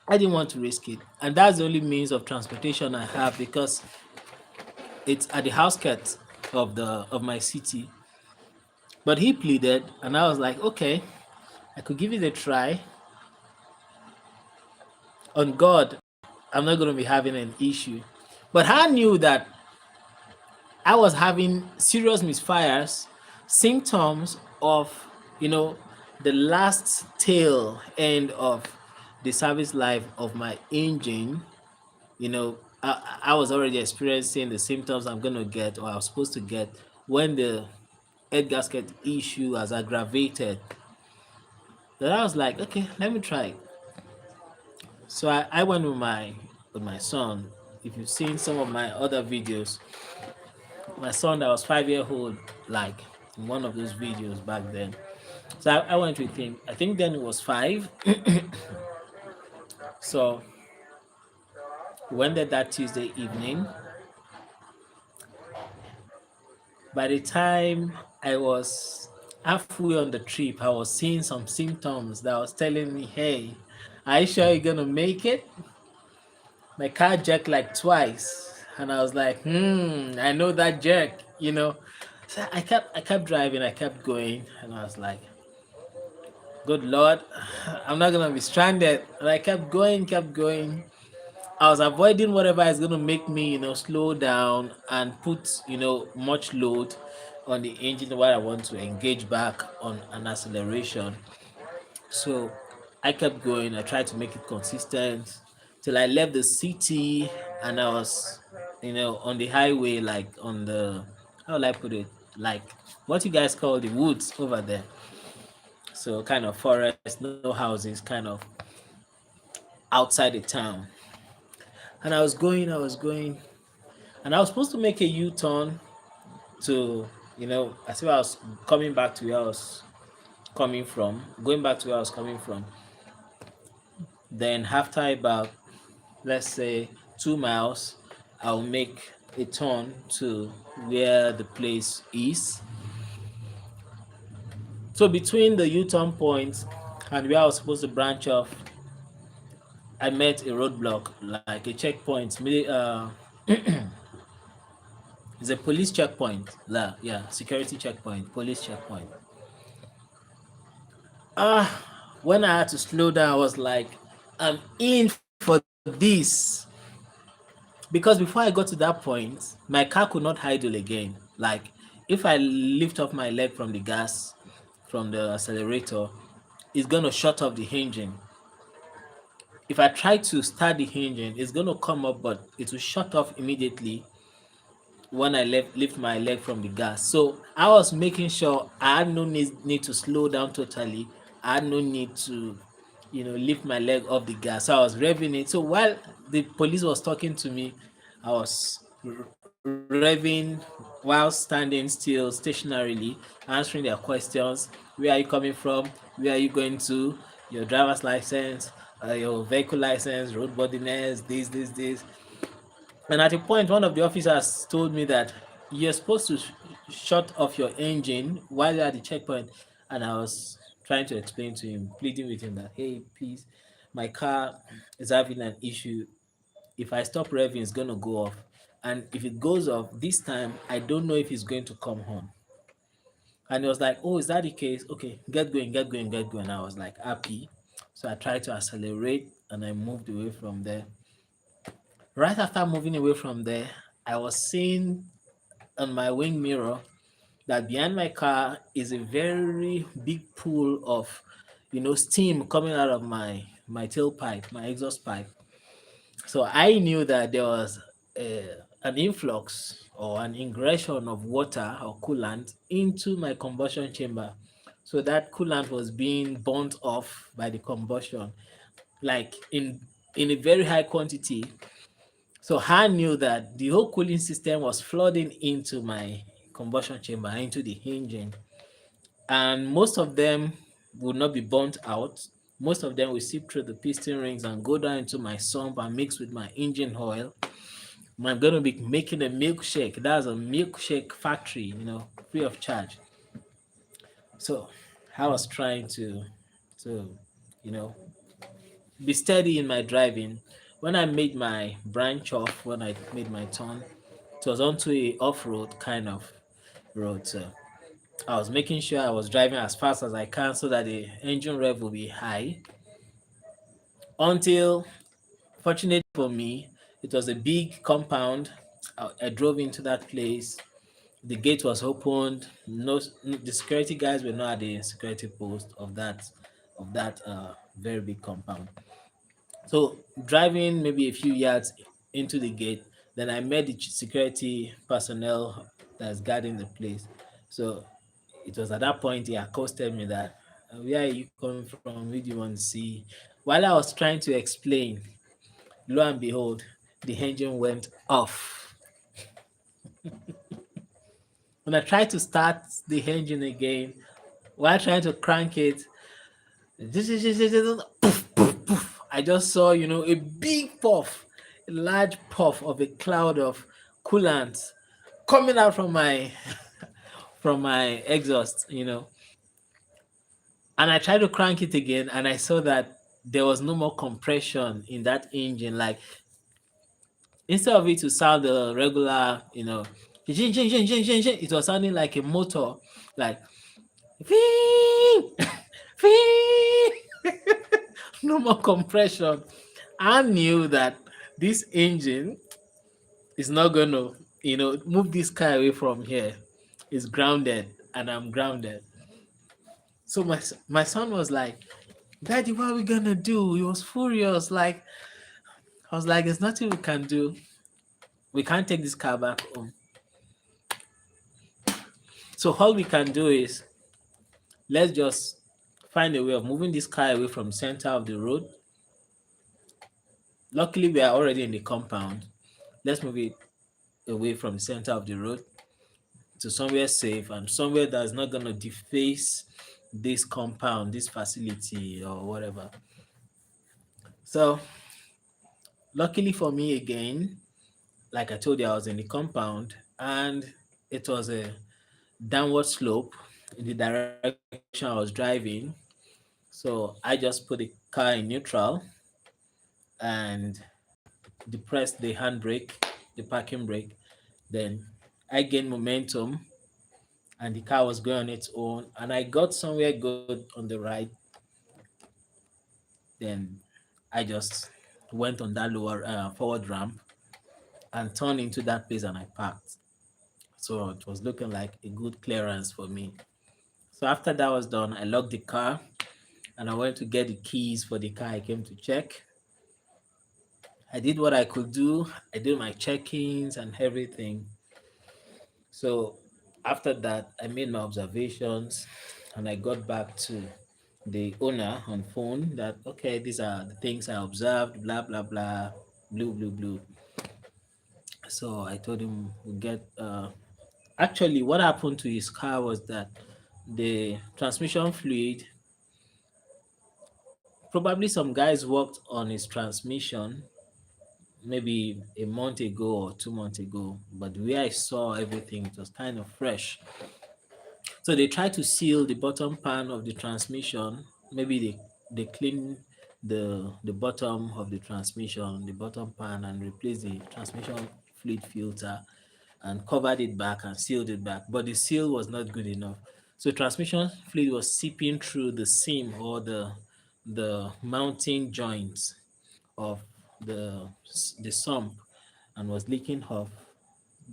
I didn't want to risk it, and that's the only means of transportation I have because it's at the outskirts of my city. But he pleaded, and I was like, okay, I could give it a try. On God, I'm not going to be having an issue. But I knew that I was having serious misfires, symptoms of, you know, the last tail end of the service life of my engine. I was already experiencing the symptoms I'm going to get or I was supposed to get when the head gasket issue has aggravated. Then I was like, okay, let me try. So I went with my son. If you've seen some of my other videos, my son that was 5 year old, like in one of those videos back then. So I went with him. I think then it was 5. So we went there that Tuesday evening. By the time I was halfway on the trip, I was seeing some symptoms that was telling me, hey, are you sure you're gonna make it? My car jerked like twice. And I was like, I know that jerk. So I kept driving, I kept going, and I was like, good Lord, I'm not gonna be stranded. And I kept going, kept going. I was avoiding whatever is gonna make me, slow down and put, much load on the engine while I want to engage back on an acceleration. So I kept going. I tried to make it consistent till I left the city and I was, on the highway, like on the, how will I put it? Like what you guys call the woods over there. So kind of forest, no houses, kind of outside the town. And I was going, and I was supposed to make a U-turn to, as if I was coming back to where I was coming from, going back to where I was coming from. Then after about, let's say, 2 miles, I'll make a turn to where the place is. So between the U-turn point and where I was supposed to branch off, I met a roadblock, like a checkpoint. It's a police checkpoint. Yeah, security checkpoint, police checkpoint. When I had to slow down, I was like, I'm in for this. Because before I got to that point, my car could not idle again. Like, if I lift off my leg from the gas, from the accelerator, it's going to shut off the engine. If I try to start the engine, it's going to come up, but it will shut off immediately when I lift my leg from the gas. So I was making sure I had no need to slow down totally. I had no need to, lift my leg off the gas. So I was revving it. So while the police was talking to me, I was revving while standing still stationarily, answering their questions. Where are you coming from? Where are you going to? Your driver's license, your vehicle license, roadworthiness, this. And at a point, one of the officers told me that you're supposed to shut off your engine while you're at the checkpoint. And I was trying to explain to him, pleading with him that, hey, please, my car is having an issue. If I stop revving, it's going to go off. And if it goes off this time, I don't know if it's going to come home. And he was like, oh, is that the case? Okay, get going, get going, get going. I was like, happy. So I tried to accelerate and I moved away from there. Right after moving away from there, I was seeing on my wing mirror that behind my car is a very big pool of, steam coming out of my tailpipe, my exhaust pipe. So I knew that there was an influx or an ingression of water or coolant into my combustion chamber. So that coolant was being burnt off by the combustion, like in a very high quantity. So I knew that the whole cooling system was flooding into my combustion chamber, into the engine, and most of them would not be burnt out. Most of them will seep through the piston rings and go down into my sump and mix with my engine oil. I'm going to be making a milkshake. That's a milkshake factory, free of charge. So I was trying to, you know, be steady in my driving. When I made my branch off, when I made my turn, it was onto a off-road kind of road. So I was making sure I was driving as fast as I can so that the engine rev will be high. Until, fortunate for me, it was a big compound. I drove into that place. The gate was opened. No, the security guys were not at the security post of that very big compound. So driving maybe a few yards into the gate, then I met the security personnel that's guarding the place. So it was at that point he accosted me that, where are you coming from? Who do you want to see? While I was trying to explain, lo and behold, the engine went off. When I tried to start the engine again, while trying to crank it, poof, poof, poof. I just saw, a big puff, a large puff of a cloud of coolant coming out from my from my exhaust. And I tried to crank it again, and I saw that there was no more compression in that engine. Like, instead of it to sound the regular, it was sounding like a motor, like no more compression. I knew that this engine is not going to, move this car away from here. It's grounded, and I'm grounded. So my son was like, "Daddy, what are we gonna do?" He was furious. Like, I was like, "There's nothing we can do. We can't take this car back home. So all we can do is, let's just find a way of moving this car away from the center of the road. Luckily, we are already in the compound. Let's move it away from the center of the road to somewhere safe and somewhere that's not going to deface this compound, this facility, or whatever." So, luckily for me again, like I told you, I was in the compound, and it was a downward slope in the direction I was driving. So I just put the car in neutral and depressed the handbrake, the parking brake. Then I gained momentum, and the car was going on its own. And I got somewhere good on the right. Then I just went on that lower forward ramp and turned into that place, and I parked. So it was looking like a good clearance for me. So after that was done, I locked the car and I went to get the keys for the car I came to check. I did what I could do. I did my check-ins and everything. So after that, I made my observations and I got back to the owner on phone that, okay, these are the things I observed, blah blah blah, blue blue blue. So I told him we get actually what happened to his car was that the transmission fluid, probably some guys worked on his transmission maybe a month ago or 2 months ago, but the way I saw everything, it was kind of fresh. So they tried to seal the bottom pan of the transmission. Maybe they clean the bottom of the transmission, the bottom pan, and replace the transmission fluid filter and covered it back and sealed it back. But the seal was not good enough. So transmission fluid was seeping through the seam or the mounting joints of the sump and was leaking off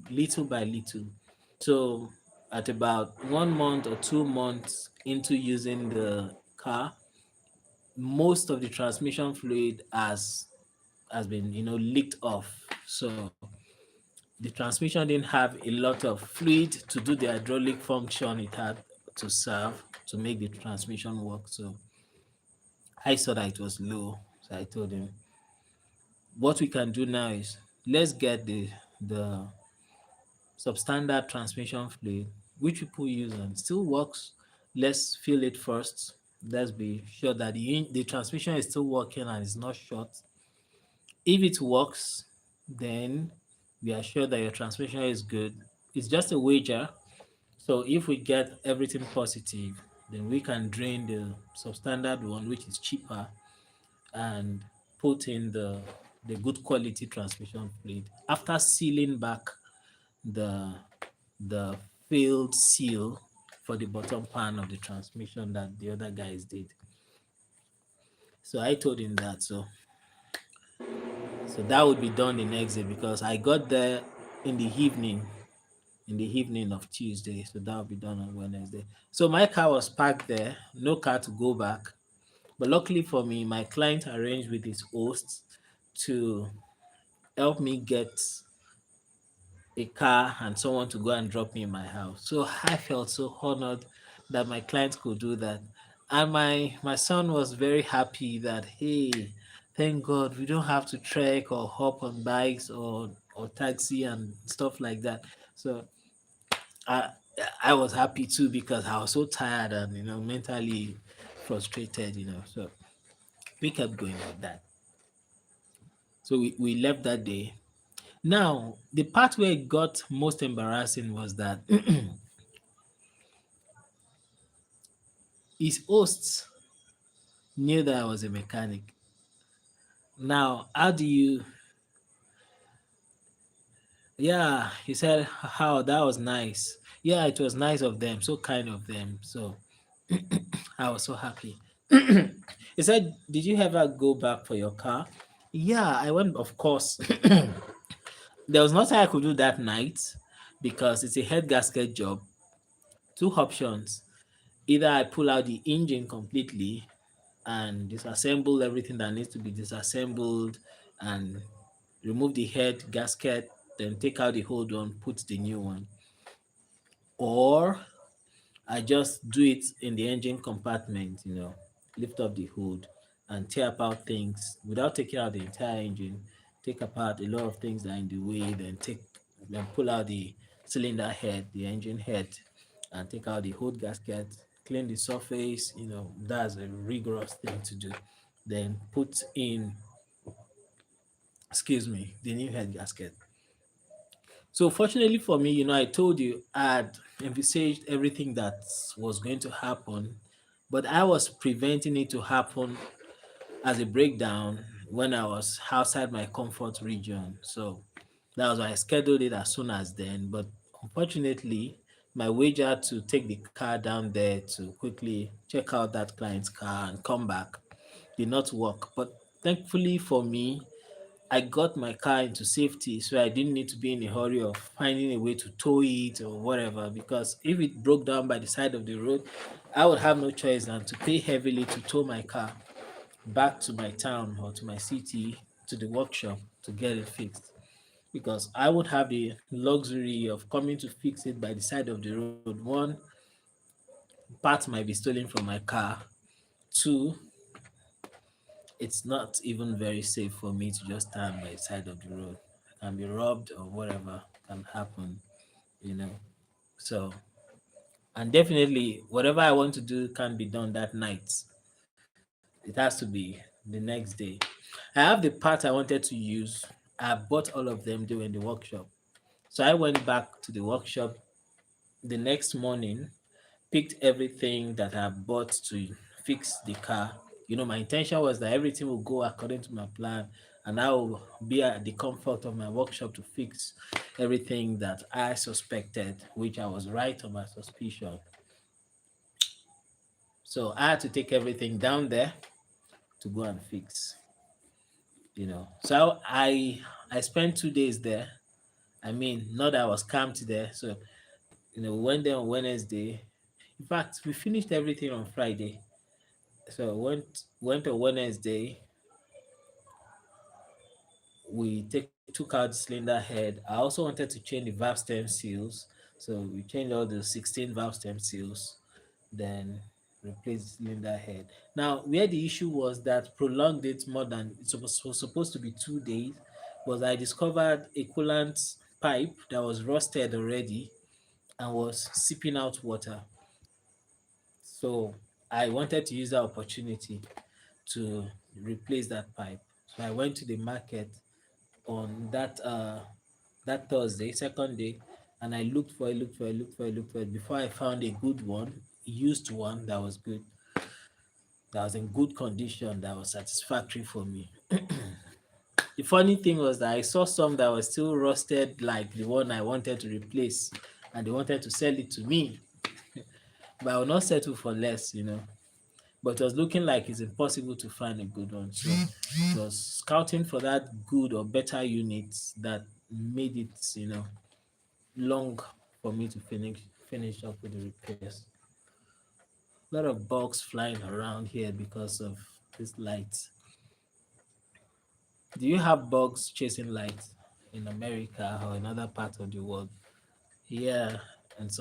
little by little. So at about 1 month or 2 months into using the car, most of the transmission fluid has been leaked off. So the transmission didn't have a lot of fluid to do the hydraulic function it had to serve to make the transmission work. So I saw that it was low. So I told him, what we can do now is, let's get the substandard transmission fluid, which people use and still works. Let's fill it first. Let's be sure that the transmission is still working and is not short. If it works, then we are sure that your transmission is good. It's just a wager. So if we get everything positive, then we can drain the substandard one, which is cheaper, and put in the good quality transmission fluid. After sealing back the the failed seal for the bottom pan of the transmission that the other guys did. So I told him that. So that would be done the next day because I got there in the evening, of Tuesday. So that will be done on Wednesday. So my car was parked there, no car to go back. But luckily for me, my client arranged with his host to help me get a car and someone to go and drop me in my house. So I felt so honored that my client could do that. And my son was very happy that, hey, thank God we don't have to trek or hop on bikes or taxi and stuff like that. So I I was happy too because I was so tired and mentally frustrated. So we kept going like that. So we left that day. Now the part where it got most embarrassing was that his hosts knew that I was a mechanic. Now, how do you? Yeah, he said, how that was nice. Yeah, it was nice of them, so kind of them. So I was so happy. He said, did you ever go back for your car? Yeah, I went, of course. There was nothing I could do that night because it's a head gasket job. Two options. Either I pull out the engine completely and disassemble everything that needs to be disassembled and remove the head gasket, then take out the old one, put the new one. Or I just do it in the engine compartment, lift up the hood and tear apart things without taking out the entire engine, take apart a lot of things that are in the way, then pull out the cylinder head, the engine head, and take out the hood gasket, clean the surface, that's a rigorous thing to do. Then put in, the new head gasket. So fortunately for me, I told you I had envisaged everything that was going to happen, but I was preventing it to happen as a breakdown when I was outside my comfort region. So that was why I scheduled it as soon as then. But unfortunately, my wager to take the car down there to quickly check out that client's car and come back did not work. But thankfully for me, I got my car into safety, so I didn't need to be in a hurry of finding a way to tow it or whatever. Because if it broke down by the side of the road, I would have no choice than to pay heavily to tow my car back to my town or to my city to the workshop to get it fixed. Because I would have the luxury of coming to fix it by the side of the road. One, parts might be stolen from my car. Two, it's not even very safe for me to just stand by the side of the road. I can be robbed or whatever can happen, you know. So, and definitely, whatever I want to do can't be done that night. It has to be the next day. I have the part I wanted to use. I bought all of them during the workshop. So I went back to the workshop the next morning, picked everything that I bought to fix the car. My intention was that everything will go according to my plan and I will be at the comfort of my workshop to fix everything that I suspected, which I was right on my suspicion. So I had to take everything down there to go and fix. So I spent 2 days there. I mean, not that I was camped there. So, we went there on Wednesday. In fact, we finished everything on Friday. So went on Wednesday. We took out the cylinder head. I also wanted to change the valve stem seals. So we changed all the 16 valve stem seals, then replaced the cylinder head. Now, where the issue was that prolonged it more than was supposed to be 2 days, was I discovered a coolant pipe that was rusted already and was seeping out water. So I wanted to use that opportunity to replace that pipe. So I went to the market on that that Thursday, second day, and I looked for it before I found a good one, used one that was good, that was in good condition, that was satisfactory for me. The funny thing was that I saw some that was still rusted, like the one I wanted to replace, and they wanted to sell it to me, but I will not settle for less. But it was looking like it's impossible to find a good one. So it was scouting for that good or better units that made it long for me to finish up with the repairs. A lot of bugs flying around here because of this light. Do you have bugs chasing lights in America or in other parts of the world? Yeah, and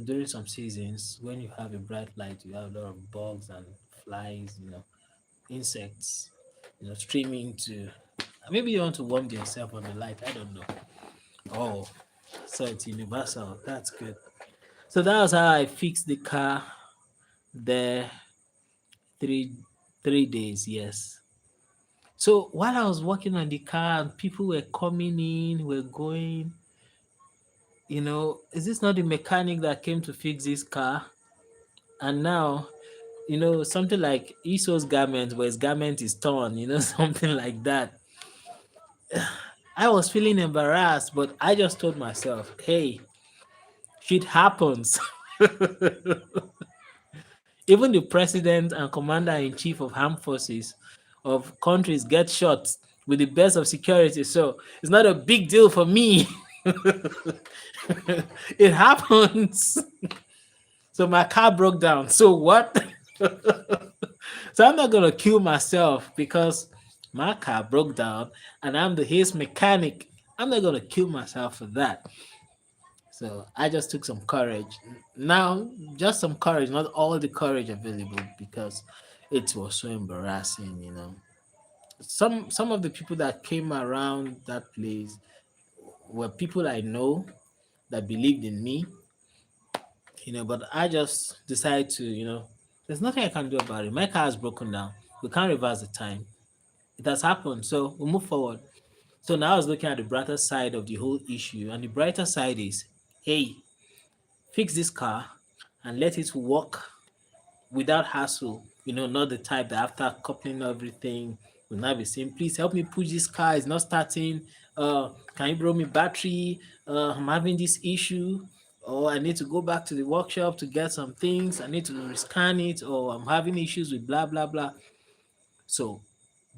during some seasons, when you have a bright light, you have a lot of bugs and flies, insects, streaming to. Maybe you want to warm yourself on the light. I don't know. Oh, so it's universal. That's good. So that was how I fixed the car there. Three 3 days, yes. So while I was working on the car and people were coming in, were going, is this not the mechanic that came to fix this car? And now, something like Esau's garment, where his garment is torn, something like that. I was feeling embarrassed, but I just told myself, hey, shit happens. Even the president and commander in chief of armed forces of countries get shot with the best of security. So it's not a big deal for me. It happens. So my car broke down. So what? So I'm not gonna kill myself because my car broke down and I'm his mechanic. I'm not gonna kill myself for that. So I just took some courage. Now, just some courage, not all the courage available because it was so embarrassing. Some of the people that came around that place were people I know that believed in me, but I just decided to, there's nothing I can do about it. My car is broken down. We can't reverse the time. It has happened. So we move forward. So now I was looking at the brighter side of the whole issue. And the brighter side is, hey, fix this car and let it work without hassle. Not the type that after coupling everything will now be saying, please help me push this car, it's not starting. Can you borrow me battery? I'm having this issue. Or I need to go back to the workshop to get some things. I need to rescan it, or I'm having issues with blah blah blah. So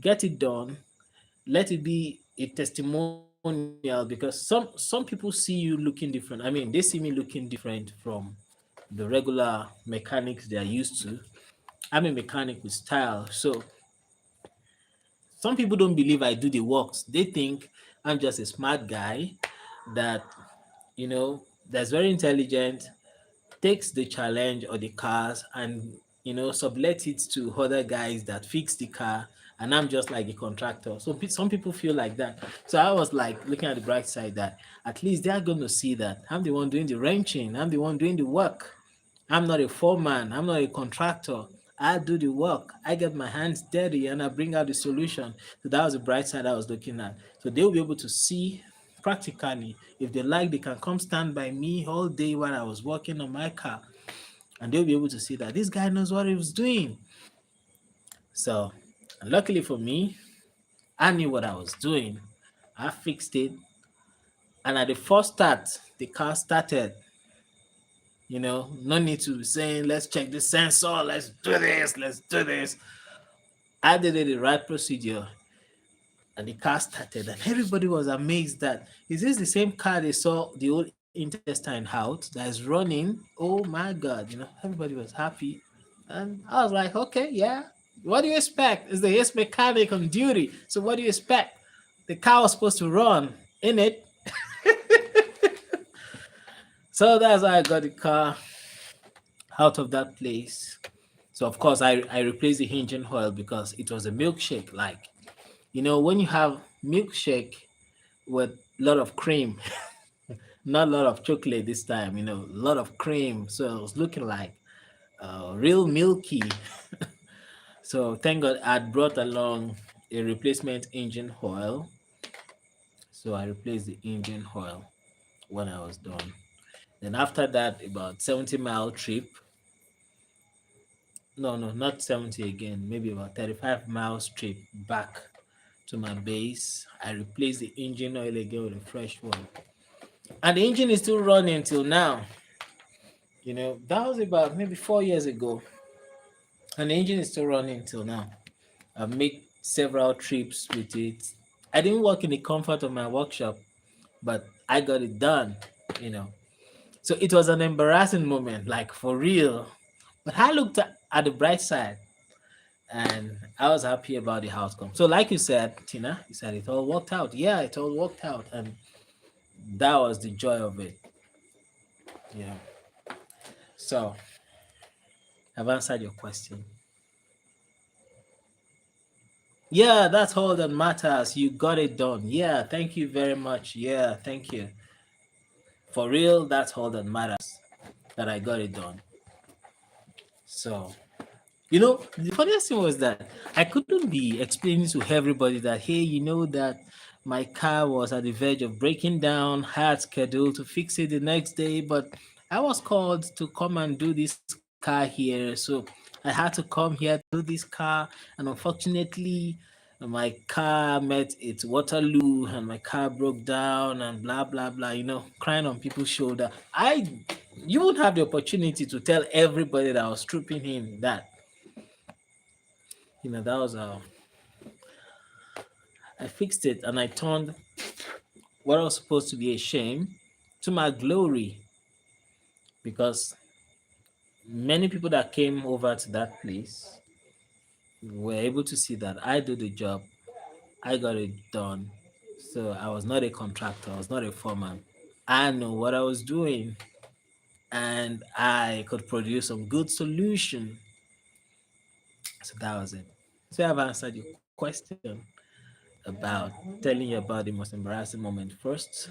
get it done. Let it be a testimonial because some people see you looking different. I mean, they see me looking different from the regular mechanics they are used to. I'm a mechanic with style. So some people don't believe I do the works. They think I'm just a smart guy that, that's very intelligent, takes the challenge or the cars and, sublet it to other guys that fix the car. And I'm just like a contractor. So some people feel like that. So I was like looking at the bright side that at least they are going to see that I'm the one doing the wrenching. I'm the one doing the work. I'm not a foreman. I'm not a contractor. I do the work. I get my hands dirty and I bring out the solution. So that was the bright side I was looking at. So they'll be able to see practically. If they like, they can come stand by me all day while I was working on my car. And they'll be able to see that this guy knows what he was doing. So, and luckily for me, I knew what I was doing. I fixed it. And at the first start, the car started. No need to be saying, let's check the sensor, let's do this. I did it the right procedure and the car started and everybody was amazed that is this the same car they saw the old intestine out that is running? Oh my god, everybody was happy. And I was like, okay, yeah. What do you expect? It's the ace mechanic on duty. So what do you expect? The car was supposed to run in it. So that's how I got the car out of that place. So of course I replaced the engine oil because it was a milkshake. Like, when you have milkshake with a lot of cream, not a lot of chocolate this time, a lot of cream. So it was looking like real milky. So thank God I'd brought along a replacement engine oil. So I replaced the engine oil when I was done. Then after that, about 70-mile trip. No, no, not 70 again. Maybe about 35 miles trip back to my base. I replaced the engine oil again with a fresh one. And the engine is still running till now. That was about maybe 4 years ago. And the engine is still running till now. I've made several trips with it. I didn't work in the comfort of my workshop, but I got it done, you know. So it was an embarrassing moment, like for real. But I looked at the bright side and I was happy about the outcome. So, like you said, Tina, you said it all worked out. Yeah, it all worked out. And that was the joy of it. Yeah. So, I've answered your question. Yeah, that's all that matters. You got it done. Yeah, thank you very much. Yeah, thank you. For real, that's all that matters. That I got it done. So, the funniest thing was that I couldn't be explaining to everybody that, hey, that my car was at the verge of breaking down, had scheduled to fix it the next day, but I was called to come and do this car here. So I had to come here to do this car. And unfortunately, my car met its Waterloo and my car broke down and blah, blah, blah, crying on people's shoulder. You would have the opportunity to tell everybody that I was trooping in that that was how I fixed it and I turned what was supposed to be a shame to my glory because many people that came over to that place were able to see that I do the job, I got it done. So I was not a contractor, I was not a foreman. I know what I was doing and I could produce some good solution. So that was it. So I've answered your question about telling you about the most embarrassing moment first.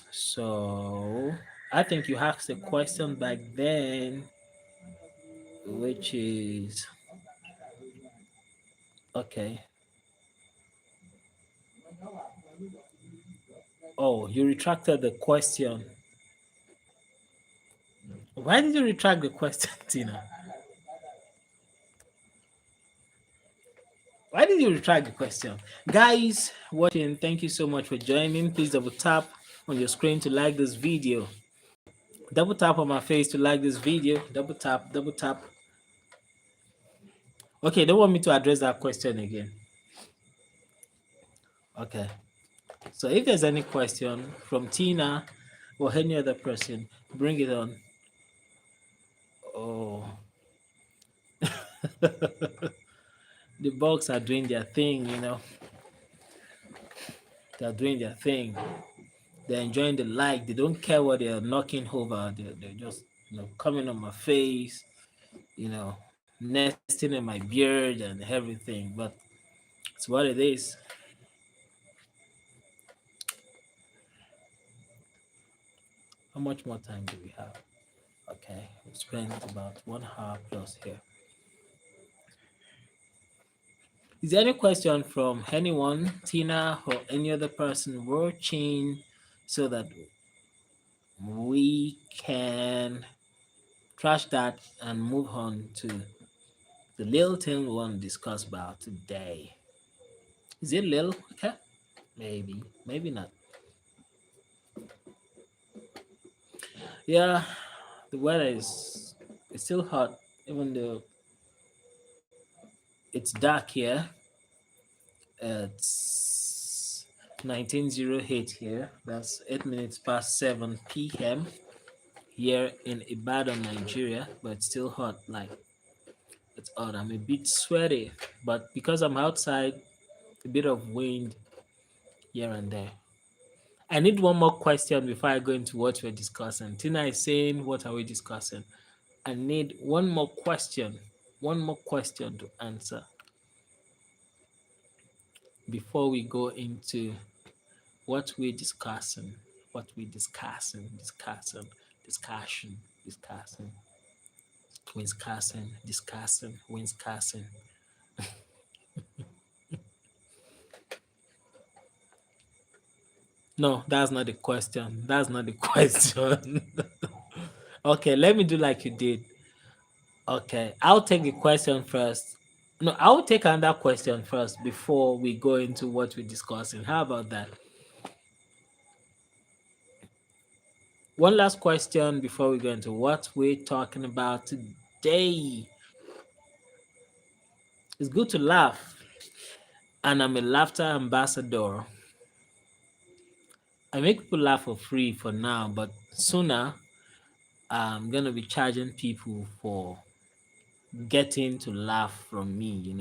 So I think you asked a question back then, which is okay. Oh, you retracted the question. Why did you retract the question, Tina? Why did you retract the question? Guys watching, thank you so much for joining. Please double tap on your screen to like this video. Double tap on my face to like this video. Double tap, double tap. Okay, don't want me to address that question again. Okay. So if there's any question from Tina or any other person, bring it on. Oh, the bugs are doing their thing. They're doing their thing. They're enjoying the light. They don't care what they're knocking over. They're just, coming on my face, nesting in my beard and everything. But it's what it is. How much more time do we have? Okay, we spent about 1 hour plus here. Is there any question from anyone, Tina, or any other person watching, so that we can trash that and move on to the little thing we want to discuss about today? Is it little? Okay, maybe, maybe not. Yeah, the weather is it's still hot, even though it's dark here. It's 1908 here. That's 8 minutes past 7 p.m. here in Ibadan, Nigeria, but it's still hot. Like it's hot. I'm a bit sweaty, but because I'm outside, a bit of wind here and there. I need one more question before I go into what we're discussing. Tina is saying, "What are we discussing?" I need one more question to answer before we go into what we're discussing, discussion, discussing, Wisconsin. No, that's not the question. That's not the question. Okay, let me do like you did. Okay, I'll take the question first. No, I'll take another question first before we go into what we're discussing. How about that? One last question before we go into what we're talking about today. It's good to laugh, and I'm a laughter ambassador. I make people laugh for free for now, but sooner I'm gonna be charging people for getting to laugh from me.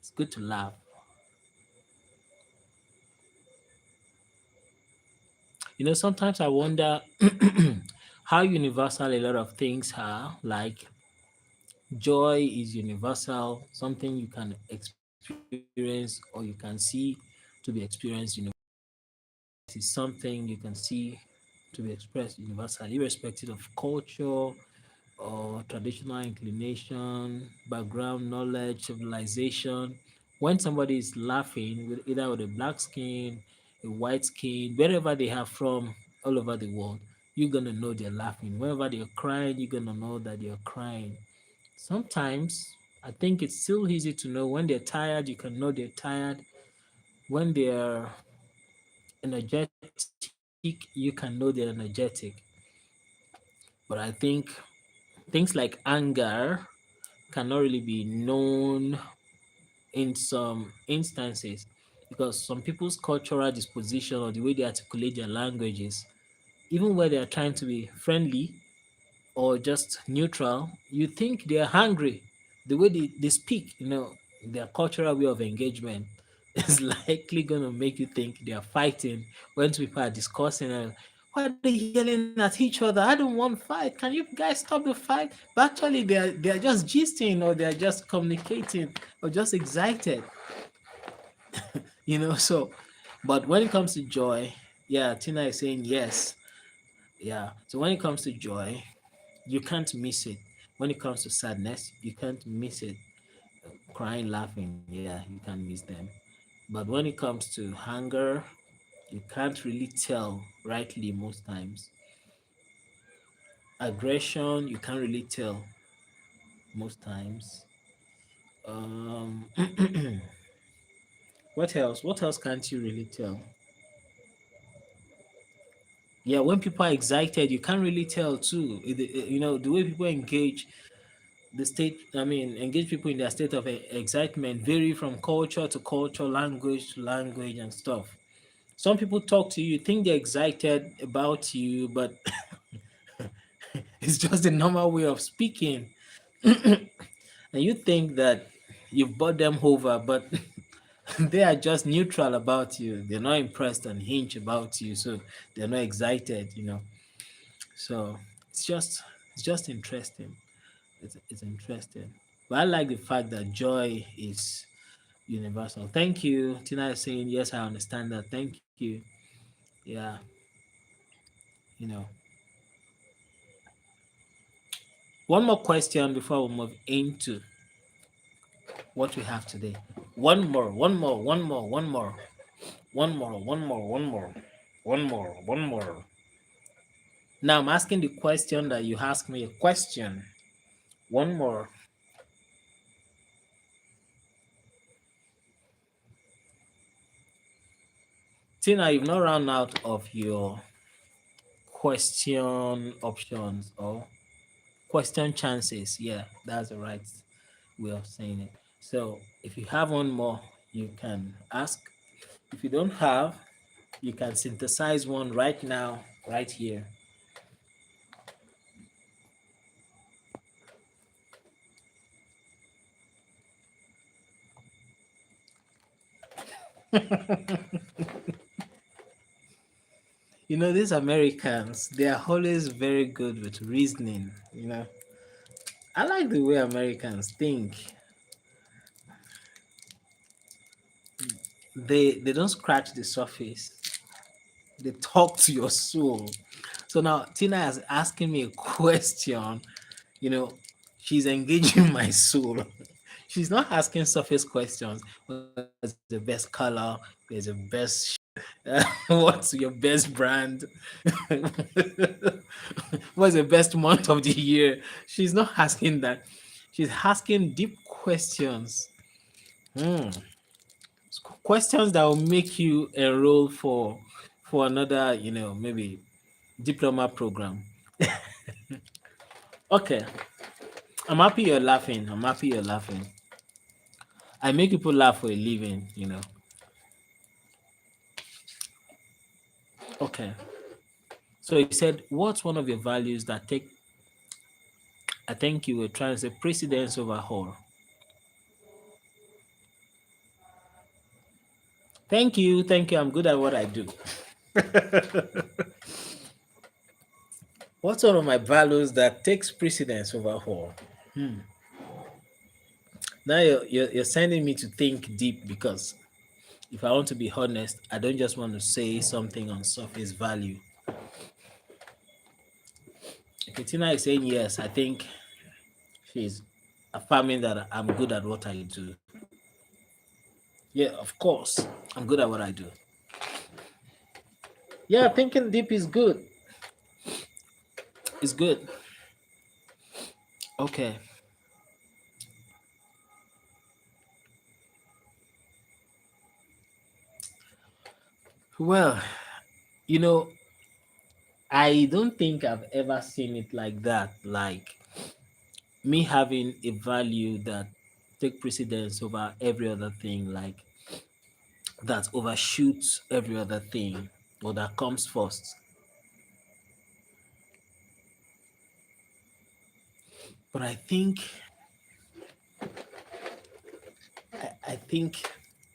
It's good to laugh. Sometimes I wonder how universal a lot of things are. Like joy is universal, something you can experience or you can see to be experienced universally. Is something you can see to be expressed universally, irrespective of culture or traditional inclination, background knowledge, civilization. When somebody is laughing, either with a black skin, a white skin, wherever they are from, all over the world, you're gonna know they're laughing. Whenever they're crying, you're gonna know that they're crying. Sometimes I think it's still easy to know when they're tired, you can know they're tired. When they're energetic, you can know they're energetic. But I think things like anger cannot really be known in some instances because some people's cultural disposition or the way they articulate their languages, even where they are trying to be friendly or just neutral, you think they are hungry. The way they speak, their cultural way of engagement is likely going to make you think they are fighting when two people are discussing. Why are they yelling at each other? I don't want fight. Can you guys stop the fight? But actually, they are just gisting or they are just communicating or just excited. So, but when it comes to joy, yeah, Tina is saying yes. Yeah. So when it comes to joy, you can't miss it. When it comes to sadness, you can't miss it. Crying, laughing, yeah, you can't miss them. But when it comes to hunger, you can't really tell rightly most times. Aggression, you can't really tell most times. Um, what else? What else can't you really tell? Yeah, when people are excited, you can't really tell too. The way people engage, engage people in their state of excitement vary from culture to culture, language to language, and stuff. Some people talk to you, think they're excited about you, but it's just a normal way of speaking. And you think that you've brought them over, but they are just neutral about you. They're not impressed and hinge about you, so they're not excited. So it's just interesting. It's interesting. But I like the fact that joy is universal. Thank you. Tina is saying yes, I understand that. Thank you. Yeah, you know. One more question before we move into what we have today. One more, one more, one more, one more, one more, one more, one more, one more, one more. Now I'm asking the question that you asked me a question. One more. Tina, you've not run out of your question options or question chances. Yeah, that's the right way of saying it. So if you have one more, you can ask. If you don't have, you can synthesize one right now, right here. These Americans, they are always very good with reasoning. I like the way Americans think. They don't scratch the surface. They talk to your soul. So now Tina is asking me a question, you know, she's engaging my soul. She's not asking surface questions. What's the best color? Where's the best what's your best brand? What's the best month of the year? She's not asking that. She's asking deep questions. Hmm. Questions that will make you enroll for another, maybe diploma program. Okay. I'm happy you're laughing. I'm happy you're laughing. I make people laugh for a living. Okay. So he said, what's one of your values that take, I think you were trying to say precedence over whole. Thank you. Thank you. I'm good at what I do. What's one of my values that takes precedence over whole? Now you're sending me to think deep because if I want to be honest, I don't just want to say something on surface value. Katina is saying yes. I think she's affirming that I'm good at what I do. Yeah, of course, I'm good at what I do. Yeah, thinking deep is good. It's good. Okay. Well, you know, I don't think I've ever seen it like that. Like me having a value that take precedence over every other thing, like that overshoots every other thing or that comes first. But I think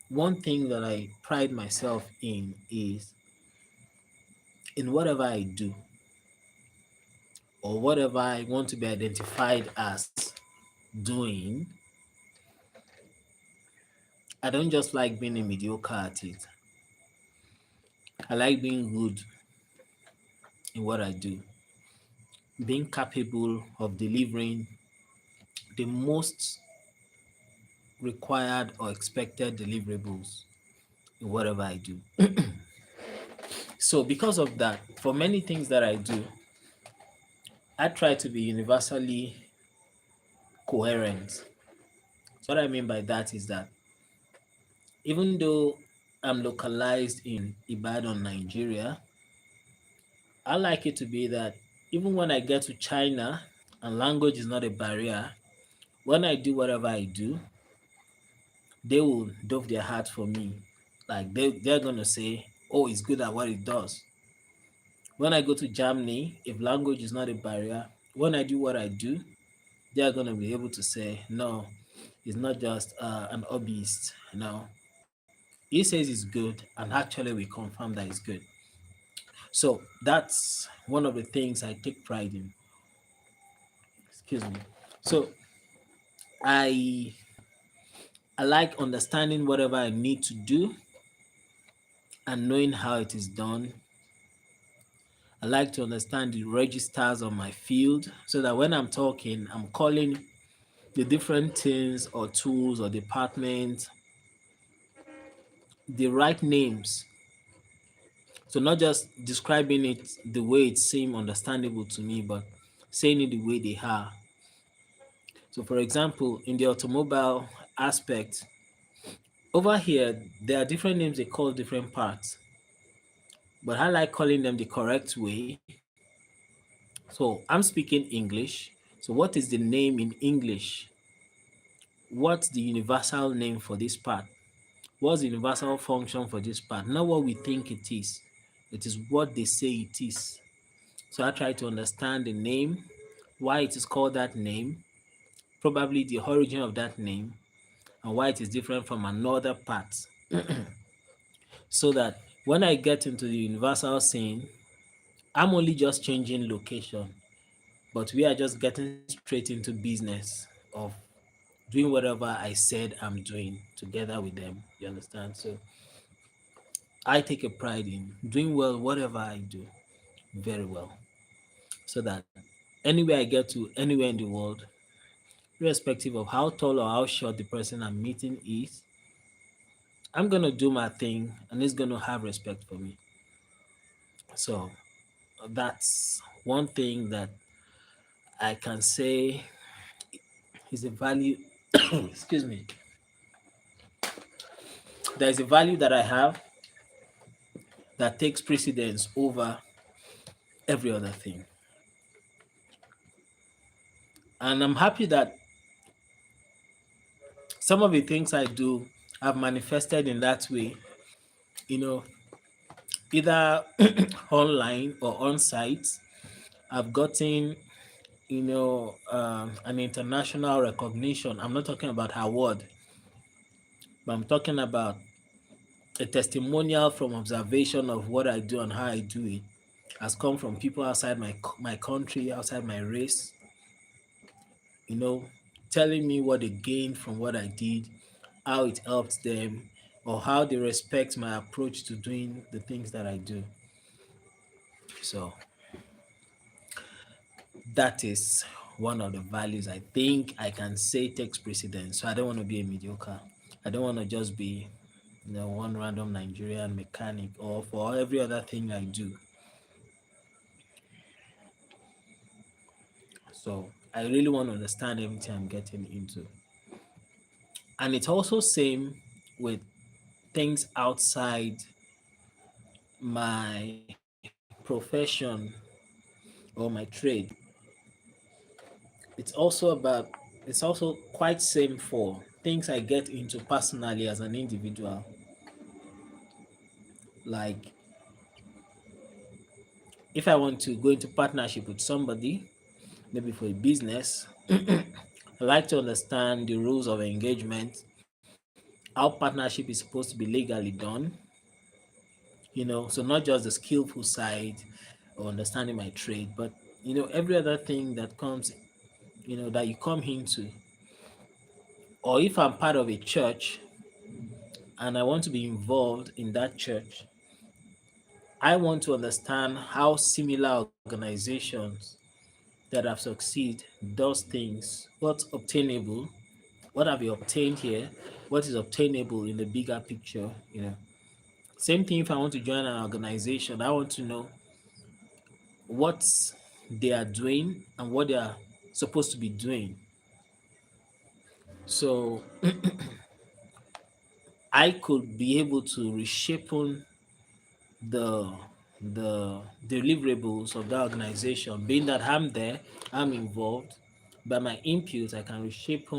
one thing that I pride myself in is in whatever I do or whatever I want to be identified as doing, I don't just like being a mediocre at it. I like being good in what I do, being capable of delivering the most required or expected deliverables in whatever I do. So, because of that, for many things that I do, I try to be universally coherent. So, what I mean by that is that even though I'm localized in Ibadan, Nigeria, I like it to be that even when I get to China and language is not a barrier, when I do whatever I do, they will dove their heart for me. Like they're gonna say, oh, it's good at what it does. When I go to Germany, if language is not a barrier, when I do what I do, they are gonna be able to say, no, it's not just an hobbyist. No, he says it's good, and actually we confirm that it's good. So that's one of the things I take pride in. Excuse me. So I I like understanding whatever I need to do and knowing how it is done. I like to understand the registers on my field so that when I'm talking, I'm calling the different things or tools or departments the right names. So not just describing it the way it seemed understandable to me, but saying it the way they are. So for example, in the automobile aspect, over here there are different names they call different parts. But I like calling them the correct way. So I'm speaking English. So what is the name in English? What's the universal name for this part? What's the universal function for this part? Not what we think it is. It is what they say it is. So I try to understand the name, why it is called that name, probably the origin of that name, and why it is different from another part. So that when I get into the universal scene, I'm only just changing location, but we are just getting straight into business of doing whatever I said I'm doing together with them. You understand? So I take a pride in doing well whatever I do very well, so that anywhere I get to, anywhere in the world, irrespective of how tall or how short the person I'm meeting is. I'm gonna do my thing, and he's gonna have respect for me. So that's one thing that I can say is a value. Excuse me. There is a value that I have that takes precedence over every other thing, and I'm happy that some of the things I do have manifested in that way. You know, either online or on site. I've gotten an international recognition. I'm not talking about award, but I'm talking about a testimonial from observation of what I do and how I do it has come from people outside my country, outside my race, you know, telling me what they gained from what I did, how it helped them, or how they respect my approach to doing the things that I do. So that is one of the values I think I can say takes precedence. So I don't want to be a mediocre. I don't want to just be one random Nigerian mechanic or for every other thing I do. So I really want to understand everything I'm getting into. And it's also same with things outside my profession or my trade. It's also quite same for things I get into personally as an individual. Like if I want to go into partnership with somebody, maybe for a business, I like to understand the rules of engagement, how partnership is supposed to be legally done, so not just the skillful side or understanding my trade, but every other thing that comes, that you come into. Or if I'm part of a church and I want to be involved in that church, I want to understand how similar organizations that have succeeded does things, what's obtainable, what have you obtained here, what is obtainable in the bigger picture. Same thing if I want to join an organization, I want to know what they are doing and what they are supposed to be doing. So I could be able to reshape the the deliverables of that organization, being that I'm there, I'm involved. By my input, I can reshape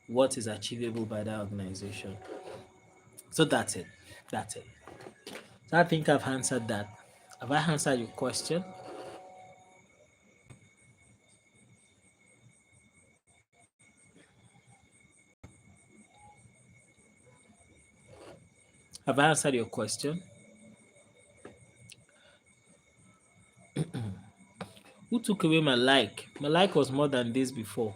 what is achievable by that organization. So that's it. That's it. So I think I've answered that. Have I answered your question? Have I answered your question? Who took away my like? My like was more than this before.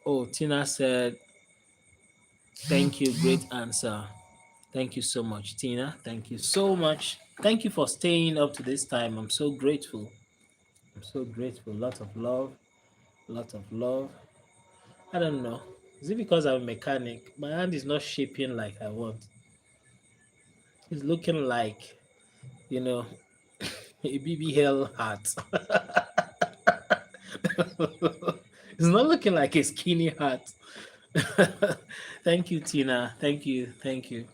Oh, Tina said, thank you. Great answer. Thank you so much, Tina. Thank you so much. Thank you for staying up to this time. I'm so grateful. I'm so grateful. Lot of love. Lot of love. I don't know. Is it because I'm a mechanic? My hand is not shaping like I want. It's looking like, you know, a BBL hat. It's not looking like a skinny hat. Thank you, Tina. Thank you. Thank you.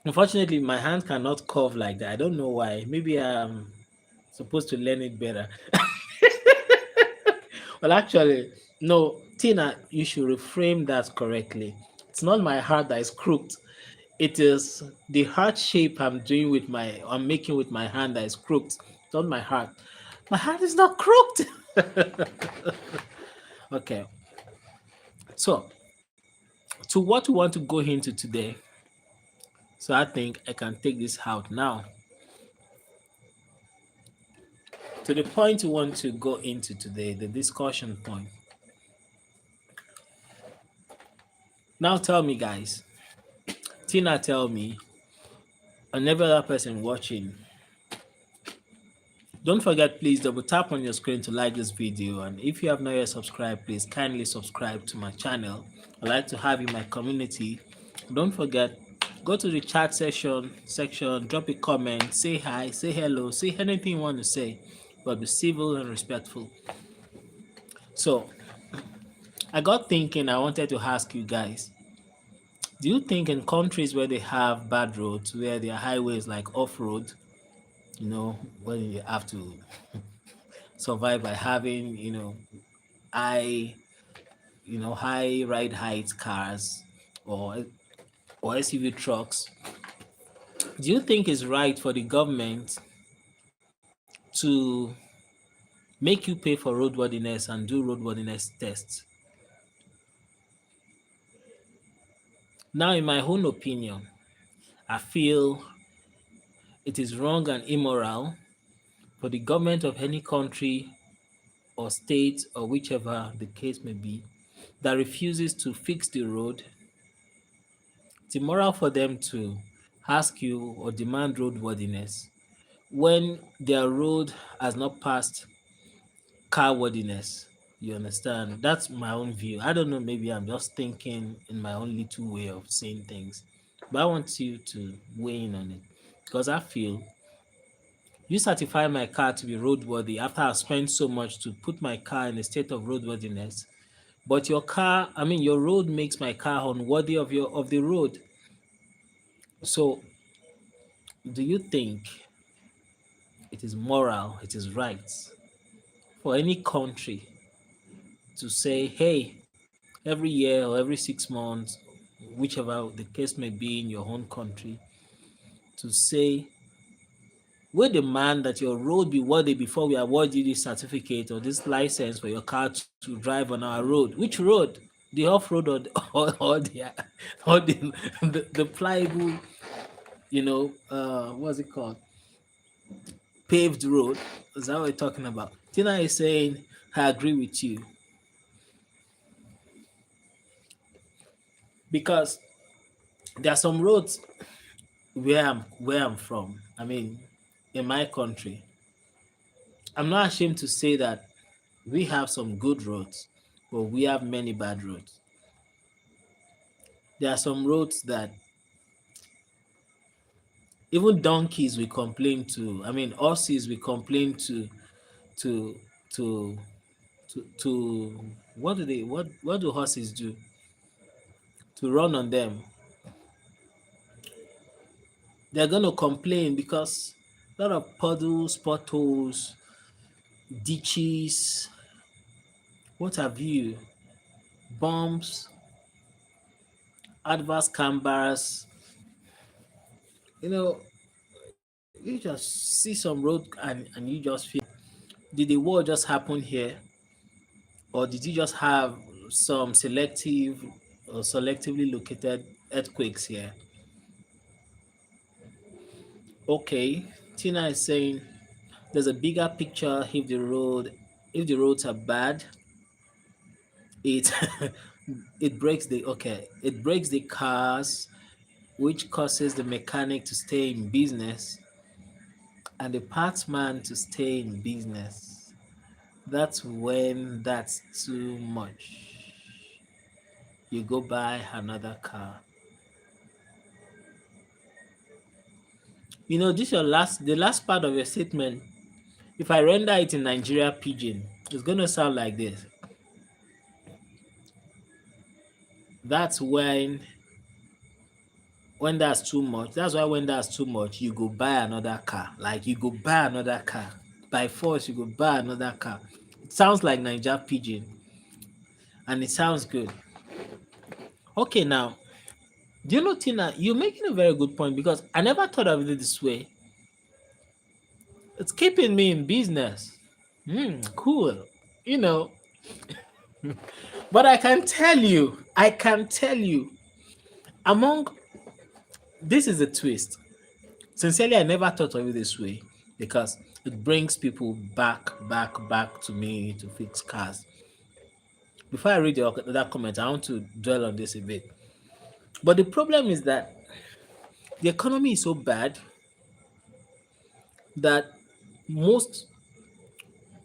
Unfortunately, my hand cannot curve like that. I don't know why. Maybe I'm supposed to learn it better. Well, actually, no, Tina, you should reframe that correctly. It's not my heart that is crooked. It is the heart shape I'm making with my hand that is crooked. It's not my heart. My heart is not crooked. Okay. So, to what we want to go into today. So I think I can take this out now. To the point we want to go into today, the discussion point. Now tell me, guys, Tina, tell me, and every other person watching, Don't forget, please double tap on your screen to like this video. And if you have not yet subscribed, please kindly subscribe to my channel. I'd like to have you in my community. Don't forget, go to the chat section, drop a comment, say hi, say hello, say anything you want to say, but be civil and respectful. So I got thinking, I wanted to ask you guys, do you think in countries where they have bad roads, where their highways like off-road, when you have to survive by having, high, high ride height cars or SUV trucks, do you think it's right for the government to make you pay for roadworthiness and do roadworthiness tests? Now, in my own opinion, I feel it is wrong and immoral for the government of any country or state or whichever the case may be that refuses to fix the road. It's immoral for them to ask you or demand roadworthiness when their road has not passed car worthiness. You understand? That's my own view. I don't know, maybe I'm just thinking in my own little way of saying things. But I want you to weigh in on it. Because I feel you certify my car to be roadworthy after I've spent so much to put my car in a state of roadworthiness. But your road makes my car unworthy of the road. So do you think it is moral, it is right for any country to say, hey, every year or every 6 months, whichever the case may be in your own country, to say, we demand that your road be worthy before we award you this certificate or this license for your car to drive on our road. Which road? The off-road or the pliable, what's it called? Paved road. Is that what we're talking about? Tina is saying, I agree with you. Because there are some roads where I'm from. I mean, in my country, I'm not ashamed to say that we have some good roads, but we have many bad roads. There are some roads that even donkeys we complain to. I mean, horses we complain to to to what do horses do? To run on them. They're gonna complain because a lot of puddles, potholes, ditches, what have you, bumps, adverse cambers. You know, you just see some road and you just feel, did the war just happen here? Or did you just have some selective or selectively located earthquakes here? Okay, Tina is saying there's a bigger picture. If the roads are bad, it it breaks the cars, which causes the mechanic to stay in business and the parts man to stay in business. That's when that's too much. You go buy another car. This the last part of your statement. If I render it in Nigeria pidgin, it's gonna sound like this. That's when that's too much. That's why when that's too much, you go buy another car. Like you go buy another car. By force, you go buy another car. It sounds like Niger pidgin, and it sounds good. Okay, now, do you know, Tina, you're making a very good point because I never thought of it this way. It's keeping me in business. Cool. You know, but I can tell you, among this is a twist. Sincerely, I never thought of it this way because it brings people back to me to fix cars. Before I read that comment, I want to dwell on this a bit. But the problem is that the economy is so bad that most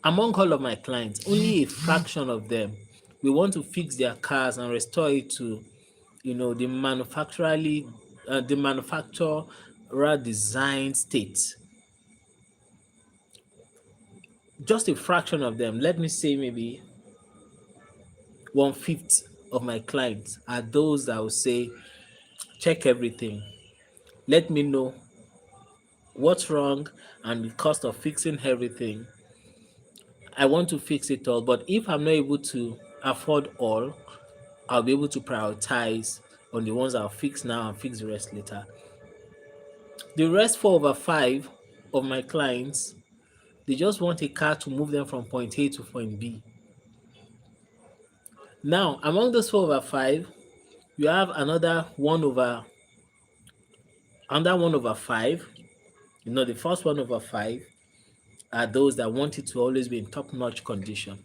Among all of my clients, only a fraction of them we want to fix their cars and restore it to, the the manufacturer design state. Just a fraction of them, let me say maybe 1/5 of my clients are those that will say, check everything, let me know what's wrong and the cost of fixing everything. I want to fix it all, but if I'm not able to afford all, I'll be able to prioritize on the ones I'll fix now and fix the rest later. The rest 4/5 of my clients, they just want a car to move them from point A to point B. Now, among those 4/5, you have another 1/5. The first 1/5 are those that want it to always be in top-notch condition.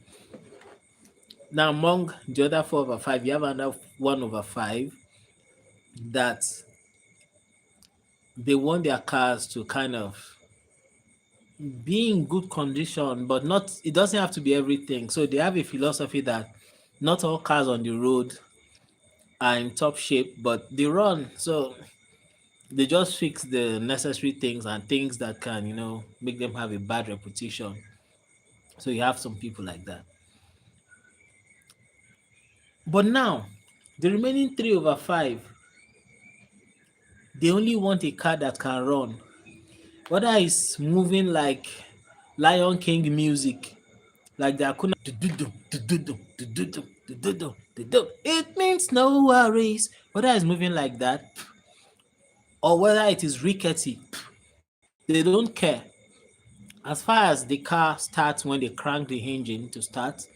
Now, among the other 4/5, you have another 1/5 that they want their cars to kind of be in good condition, but not, it doesn't have to be everything. So they have a philosophy that not all cars on the road are in top shape, but they run. So they just fix the necessary things and things that can, make them have a bad reputation. So you have some people like that. But now, the remaining 3/5, they only want a car that can run. Whether it's moving like Lion King music, like the Akuna, it means no worries. Whether it's moving like that or whether it is rickety, they don't care. As far as the car starts when they crank the engine to start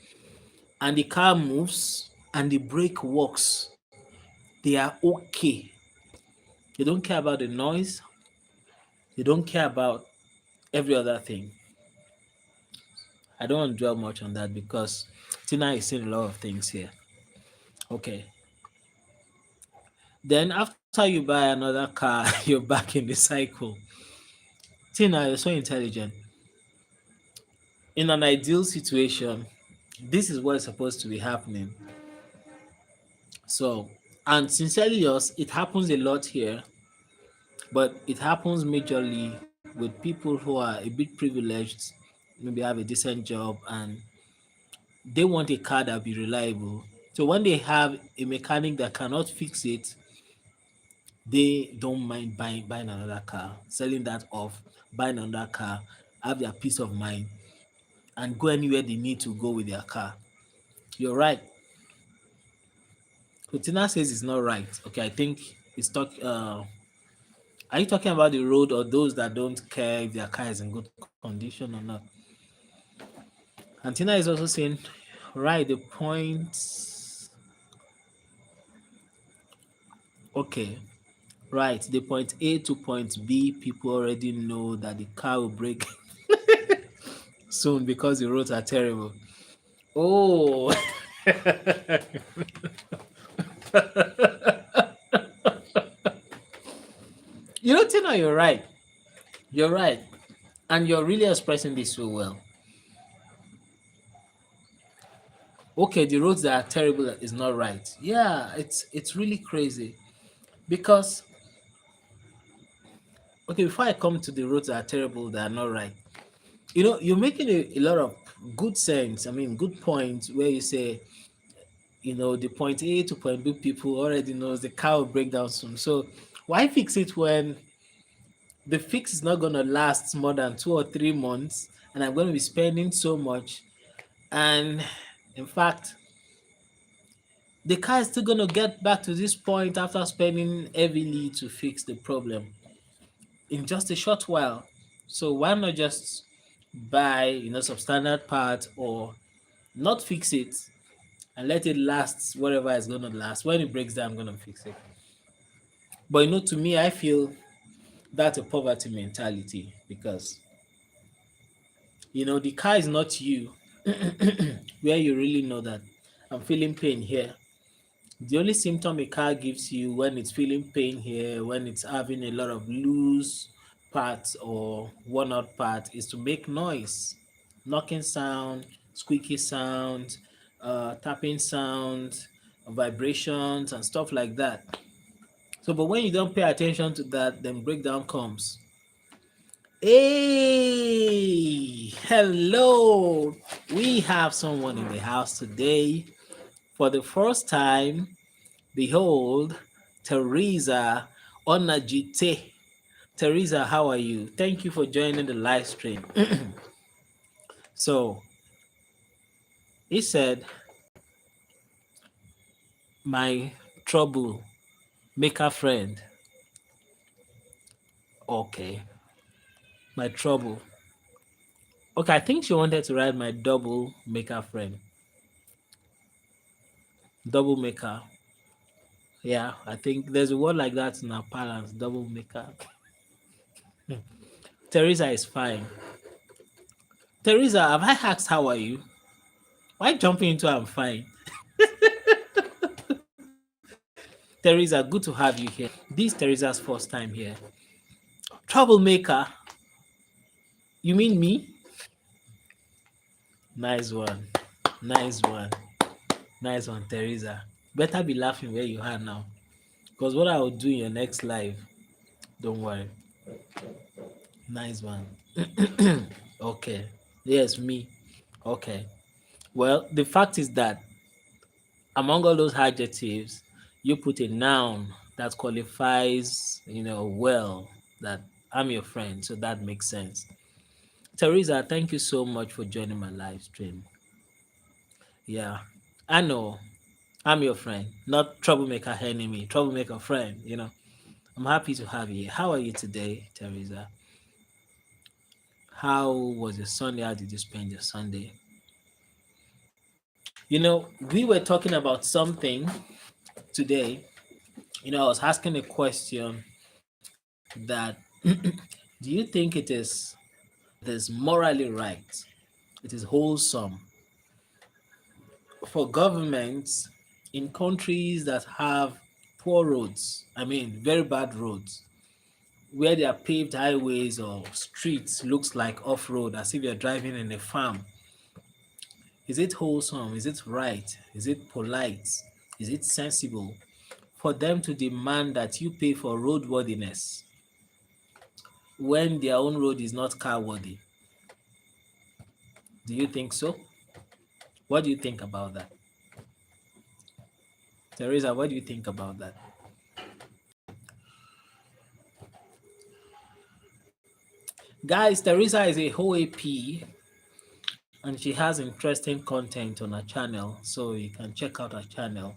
and the car moves and the brake works, they are okay. They don't care about the noise. They don't care about every other thing. I don't want to dwell much on that because Tina is saying a lot of things here. Okay. Then after you buy another car, you're back in the cycle. Tina, you're so intelligent. In an ideal situation, this is what is supposed to be happening. So, and sincerely yours, it happens a lot here, but it happens majorly with people who are a bit privileged, maybe have a decent job, and they want a car that be reliable. So when they have a mechanic that cannot fix it, they don't mind buying another car, selling that off, buying another car, have their peace of mind, and go anywhere they need to go with their car. You're right. Kutina says it's not right. Okay, I think it's talk. Are you talking about the road or those that don't care if their car is in good condition or not? And Tina is also saying, right, the point. Okay, right, the point A to point B, people already know that the car will break soon because the roads are terrible. Oh, Tina, you're right. You're right. And you're really expressing this so well. Okay, the roads that are terrible is not right. Yeah, it's really crazy because okay, before I come to the roads that are terrible that are not right, you're making a lot of good sense. I mean, good points where you say, the point A to point B people already knows the car will break down soon. So why fix it when the fix is not gonna last more than 2 or 3 months and I'm gonna be spending so much and in fact the car is still going to get back to this point after spending heavily to fix the problem in just a short while. So why not just buy, substandard parts or not fix it and let it last whatever it's going to last. When it breaks down, I'm going to fix it. But to me, I feel that's a poverty mentality because the car is not you. Where you really know that I'm feeling pain here. The only symptom a car gives you when it's feeling pain here, when it's having a lot of loose parts or worn out parts, is to make noise. knocking sound, squeaky sound, tapping sound, vibrations, and stuff like that. So, but when you don't pay attention to that, then breakdown comes. Hey, hello. We have someone in the house today. For the first time, behold, Teresa Onajite. Teresa, how are you? Thank you for joining the live stream. So, he said, my trouble maker friend. Okay, my trouble. Okay, I think she wanted to write my double maker friend. Double maker. Yeah, I think there's a word like that in our parlance, double maker. Teresa is fine. Teresa, have I asked how are you? Why jumping into I'm fine? Teresa, good to have you here. This is Teresa's first time here. Troublemaker. You mean me? Nice one. Nice one. Nice one, Teresa. Better be laughing where you are now. Because what I will do in your next live, don't worry. Nice one. Okay. Yes, me. Okay. Well, the fact is that among all those adjectives, you put a noun that qualifies, well, that I'm your friend. So that makes sense. Teresa, thank you so much for joining my live stream. Yeah, I know I'm your friend, not troublemaker enemy, troublemaker friend. I'm happy to have you. How are you today, Teresa? How was your Sunday? How did you spend your Sunday? We were talking about something today. I was asking a question that do you think it is morally right? It is wholesome for governments in countries that have poor roads, I mean very bad roads, where their paved highways or streets looks like off-road as if you're driving in a farm. Is it wholesome? Is it right? Is it polite? Is it sensible for them to demand that you pay for roadworthiness when their own road is not car worthy? Do you think so? What do you think about that? Teresa, what do you think about that? Guys, Teresa is a OAP and she has interesting content on her channel, so you can check out her channel.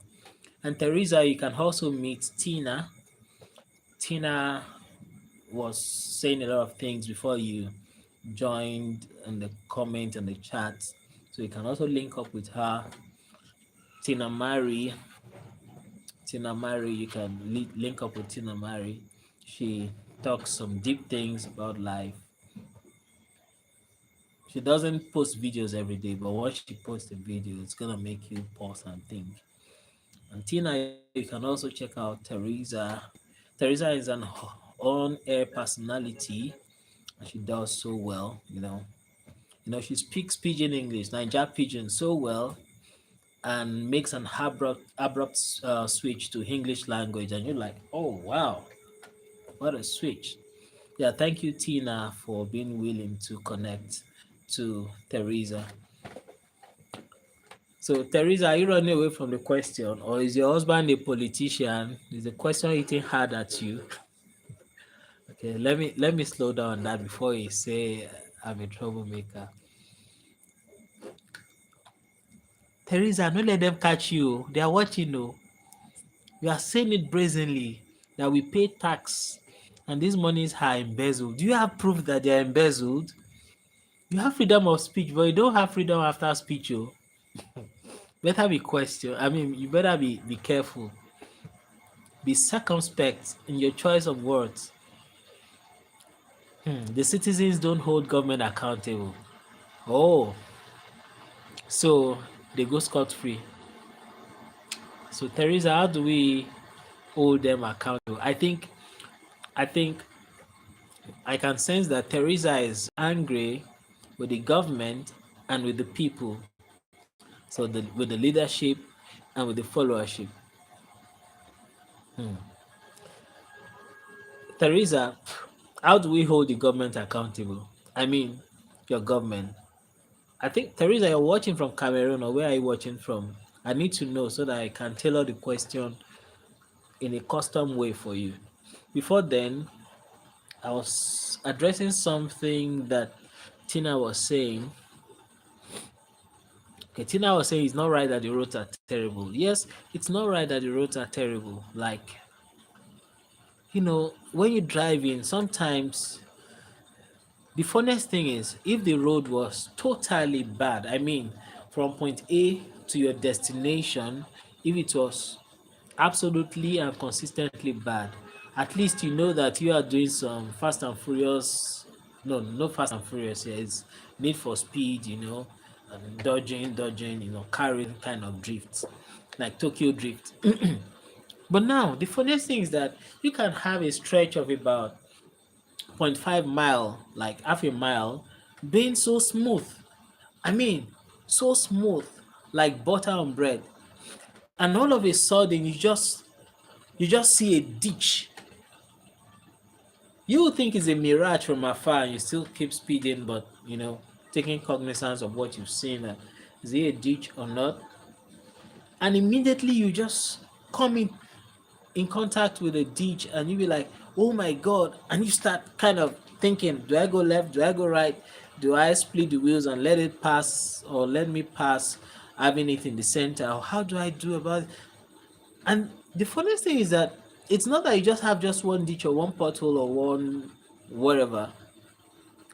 And Teresa, you can also meet Tina. Tina was saying a lot of things before you joined in the comment and the chat, so you can also link up with her. Tina Mary, you can link up with Tina Mary. She talks some deep things about life. She doesn't post videos every day, but once she posts a video, it's gonna make you pause and think. And Tina, you can also check out Teresa. Teresa is an on-air personality, and she does so well. She speaks Pidgin English, Niger Pidgin, so well, and makes an abrupt switch to English language, and you're like, oh wow, what a switch! Yeah, thank you, Tina, for being willing to connect to Teresa. So, Teresa, are you running away from the question, or is your husband a politician? Is the question hitting hard at you? Okay, let me slow down on that before you say I'm a troublemaker. Teresa, don't let them catch you. They are watching you. You are saying it brazenly that we pay tax and these monies are embezzled. Do you have proof that they are embezzled? You have freedom of speech, but you don't have freedom after speech. Oh. Better be question. I mean, you better be careful. Be circumspect in your choice of words. The citizens don't hold government accountable. Oh, so they go scot-free. So Teresa, how do we hold them accountable? I think I can sense that Teresa is angry with the government and with the people. So with the leadership and with the followership. Hmm. Teresa, how do we hold the government accountable? I mean, your government. I think, Teresa, you're watching from Cameroon, or where are you watching from? I need to know so that I can tailor the question in a custom way for you. Before then, I was addressing something that Tina was saying. Okay, Tina was saying it's not right that the roads are terrible. Yes, it's not right that the roads are terrible. Like, when you drive in, sometimes the funniest thing is if the road was totally bad, I mean, from point A to your destination, if it was absolutely and consistently bad, at least you know that you are doing some Fast and Furious. No, no Fast and Furious here. It's Need for Speed, and dodging, carrying kind of drift, like Tokyo Drift. But now, the funniest thing is that you can have a stretch of about 0.5 mile, like half a mile, being so smooth. I mean, so smooth, like butter on bread. And all of a sudden, you just see a ditch. You would think it's a mirage from afar, and you still keep speeding, but taking cognizance of what you've seen. Is it a ditch or not? And immediately you just come in contact with a ditch, and you be like, oh my god, and you start kind of thinking, do I go left, do I go right, do I split the wheels and let it pass, or let me pass having it in the center, or how do I do about it? And the funniest thing is that it's not that you just have just one ditch or one pothole or one whatever,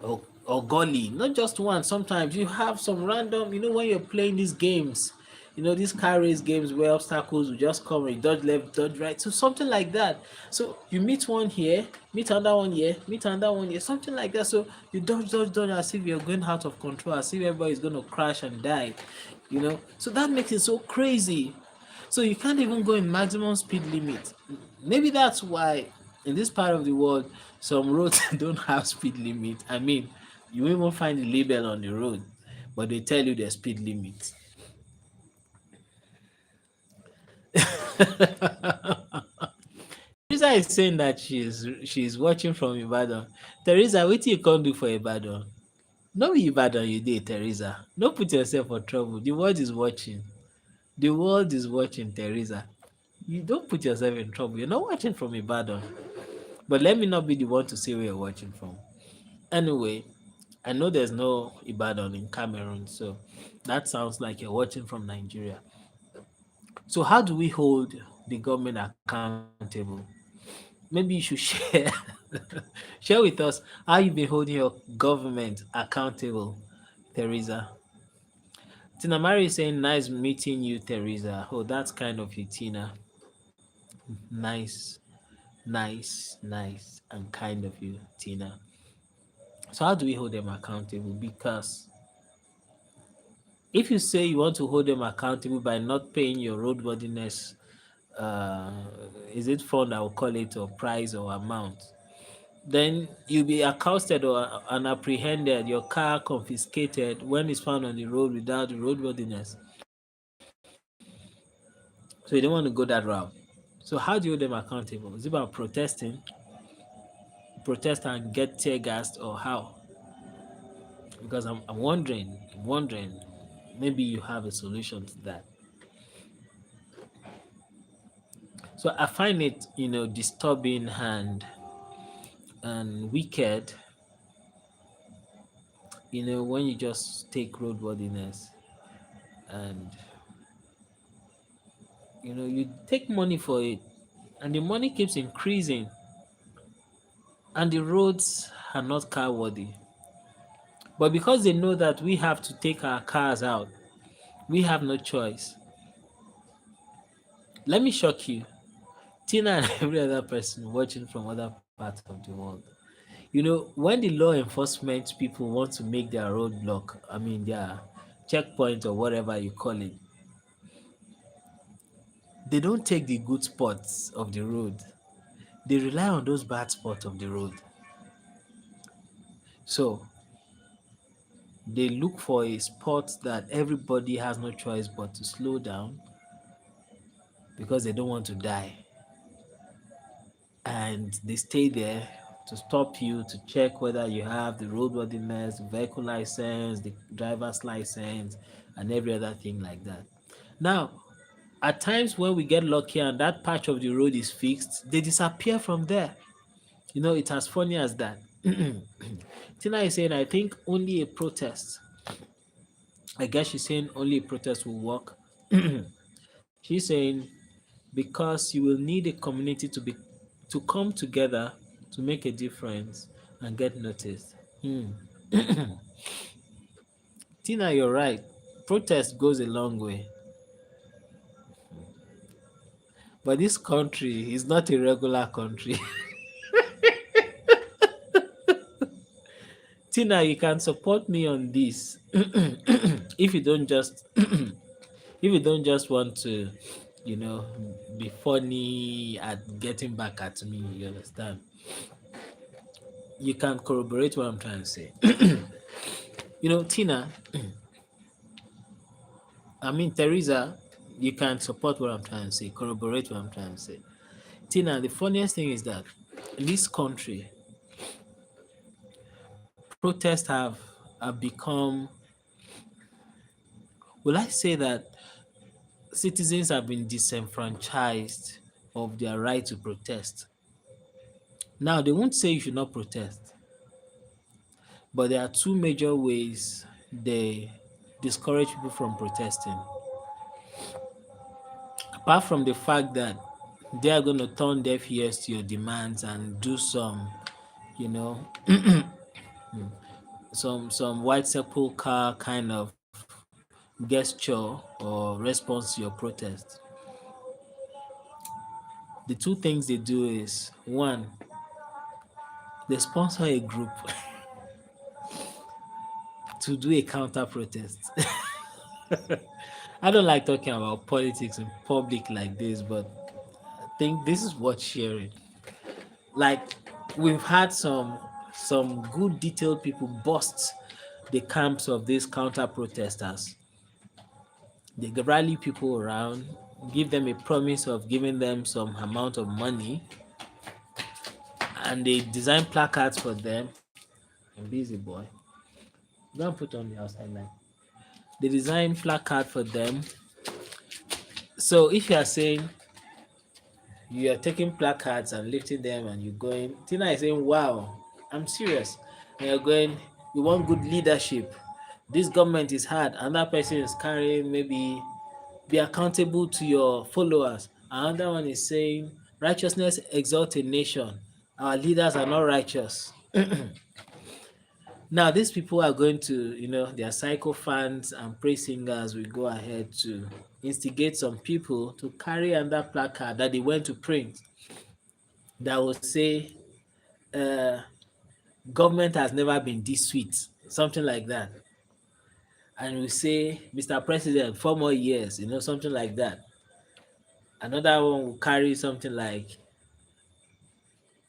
or gully, not just one. Sometimes you have some random, when you're playing these games, these car race games where obstacles will just come and you dodge left, dodge right, so something like that. So you meet one here, meet another one here, meet another one here, something like that. So you dodge, dodge, dodge, as if you're going out of control, as if everybody's going to crash and die. So that makes it so crazy. So you can't even go in maximum speed limit. Maybe that's why in this part of the world some roads don't have speed limit. I mean, you won't even find the label on the road, but they tell you the speed limit. Teresa is saying that she's watching from Ibadan. Teresa, what you can't do for Ibadan? No be Ibadan you dey, Teresa. Don't put yourself for trouble. The world is watching. The world is watching, Teresa. You don't put yourself in trouble. You're not watching from Ibadan. But let me not be the one to say where you're watching from. Anyway, I know there's no Ibadan in Cameroon, so that sounds like you're watching from Nigeria. So how do we hold the government accountable? Maybe you should share share with us how you've been holding your government accountable, Teresa. Tina Mary is saying nice meeting you, Teresa. Oh, that's kind of you, Tina. Nice, nice, and kind of you, Tina. So how do we hold them accountable? Because if you say you want to hold them accountable by not paying your roadworthiness, uh, is it fund I will call it, or price or amount, then you'll be accosted or and apprehended, your car confiscated when it's found on the road without the roadworthiness. So you don't want to go that route. So how do you hold them accountable? Is it about protest and get tear gassed, or how? Because I'm wondering, maybe you have a solution to that. So I find it, disturbing and wicked, when you just take roadworthiness and you take money for it, and the money keeps increasing, and the roads are not car worthy. But because they know that we have to take our cars out, we have no choice. Let me shock you, Tina and every other person watching from other parts of the world. When the law enforcement people want to make their roadblock, I mean their checkpoint or whatever you call it, they don't take the good spots of the road. They rely on those bad spots of the road. So they look for a spot that everybody has no choice but to slow down because they don't want to die. And they stay there to stop you to check whether you have the roadworthiness, vehicle license, the driver's license, and every other thing like that. Now, at times when we get lucky and that patch of the road is fixed, they disappear from there. You know, it's as funny as that. Tina is saying, I think only a protest. I guess she's saying only a protest will work. She's saying because you will need a community to come together to make a difference and get noticed. Hmm. Tina, you're right. Protest goes a long way. But this country is not a regular country. Tina, you can support me on this. if you don't just if you don't just want to, you know, be funny at getting back at me, you understand? You can corroborate what I'm trying to say. You know, Tina, I mean Teresa, you can support what I'm trying to say, corroborate what I'm trying to say. Tina, the funniest thing is that in this country, protests have become, will I say that citizens have been disenfranchised of their right to protest. Now, they won't say you should not protest, but there are two major ways they discourage people from protesting. Apart from the fact that they are going to turn deaf ears to your demands and do some, you know, some white sepulchre kind of gesture or response to your protest. The two things they do is one, they sponsor a group to do a counter protest. I don't like talking about politics in public like this, but I think this is worth sharing. Like we've had some good detailed people bust the camps of these counter protesters. They rally people around, give them a promise of giving them some amount of money, and they design placards for them. I'm busy, boy. Go and put on the outside light. They design placard for them. So if you are saying you are taking placards and lifting them and you're going, Tina is saying, wow, I'm serious. And you're going, you want good leadership. This government is hard. Another person is carrying maybe be accountable to your followers. Another one is saying righteousness exalt a nation. Our leaders are not righteous. Now these people are going to, you know, their psycho fans and praise singers will go ahead to instigate some people to carry under placard that they went to print that will say uh, government has never been this sweet, something like that. And we say, Mr. President, 4 more years, you know, something like that. Another one will carry something like,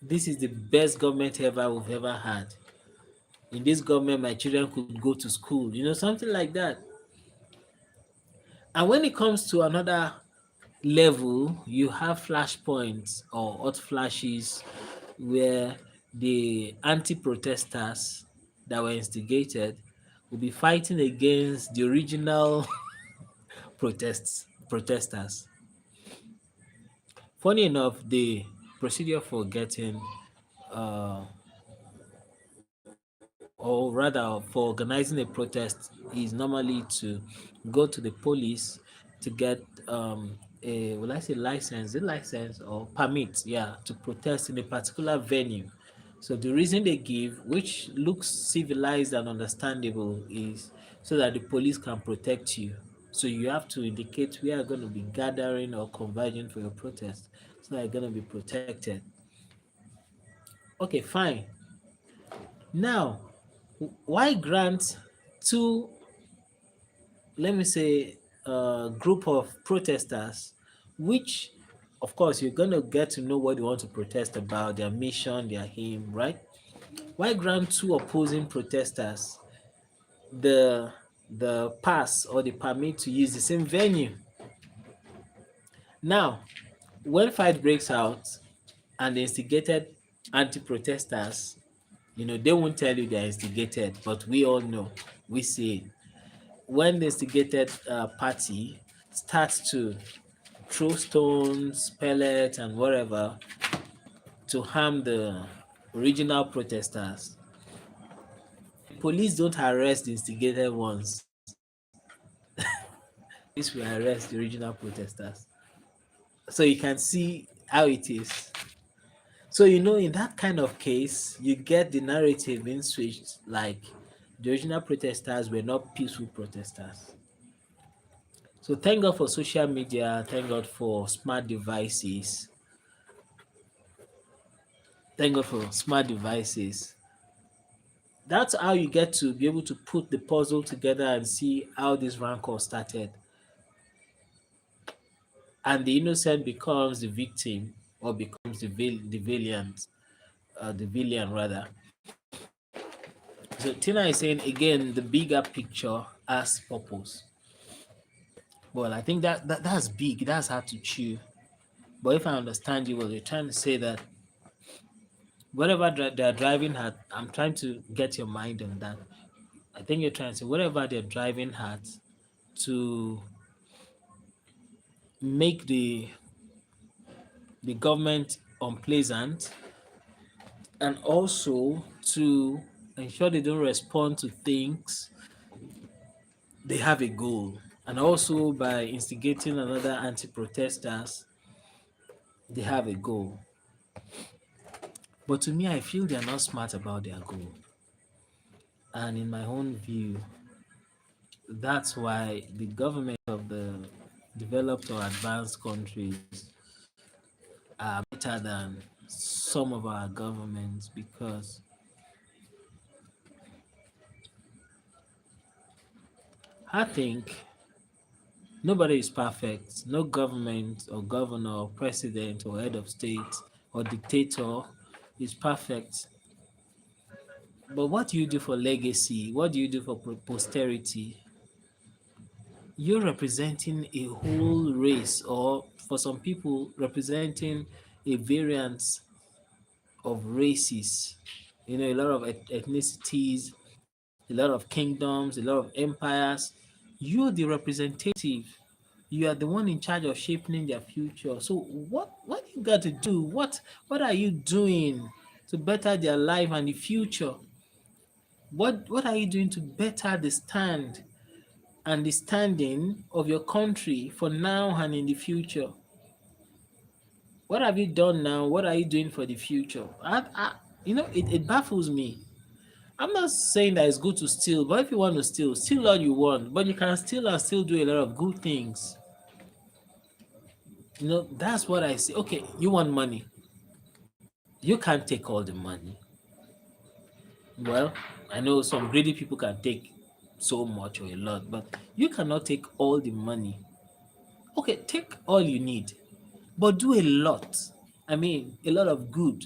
this is the best government ever we've ever had. In this government, my children could go to school, you know, something like that. And when it comes to another level, you have flashpoints or hot flashes where the anti-protesters that were instigated will be fighting against the original protesters. Funny enough, the procedure for getting uh, or rather for organizing a protest is normally to go to the police to get a, will I say license, a license or permit, yeah, to protest in a particular venue. So the reason they give, which looks civilized and understandable, is so that the police can protect you. So you have to indicate where you're going to be gathering or converging for your protest, so that you're going to be protected. Okay, fine. Now, why grant two, let me say, group of protesters, which, of course, you're going to get to know what they want to protest about, their mission, their aim, right? Why grant two opposing protesters the pass or the permit to use the same venue. Now, when fight breaks out and the instigated anti-protesters, they won't tell you they're instigated, but we all know, we see it. When the instigated party starts to throw stones, pellets, and whatever to harm the original protesters, police don't arrest the instigated ones. Police will arrest the original protesters. So you can see how it is. So, in that kind of case, you get the narrative being switched like the original protesters were not peaceful protesters. So, thank God for social media, thank God for smart devices, thank God for smart devices. That's how you get to be able to put the puzzle together and see how this rancor started. And the innocent becomes the victim or becomes the valiant, the villain rather. So Tina is saying again, the bigger picture has purpose. Well, I think that's big. That's hard to chew. But if I understand you, well, you're trying to say that whatever they're driving at, I'm trying to get your mind on that. I think you're trying to say whatever they're driving at to make the government unpleasant and also to ensure they don't respond to things, they have a goal. And also by instigating another anti-protesters, they have a goal. But to me, I feel they're not smart about their goal. And in my own view, that's why the government of the developed or advanced countries are better than some of our governments because I think nobody is perfect. No government or governor or president or head of state or dictator is perfect. But what do you do for legacy? What do you do for posterity? You're representing a whole race, or for some people, representing a variance of races. A lot of ethnicities, a lot of kingdoms, a lot of empires. You're the representative. You are the one in charge of shaping their future. So what you got to do? What are you doing to better their life and the future? What are you doing to better the stand and the standing of your country for now and in the future? What have you done now? What are you doing for the future? It baffles me. I'm not saying that it's good to steal, but if you want to steal all you want. But you can steal and still do a lot of good things. That's what I say. Okay, you want money. You can't take all the money. Well, I know some greedy people can take so much or a lot, but you cannot take all the money. Okay, take all you need, but do a lot. I mean, a lot of good.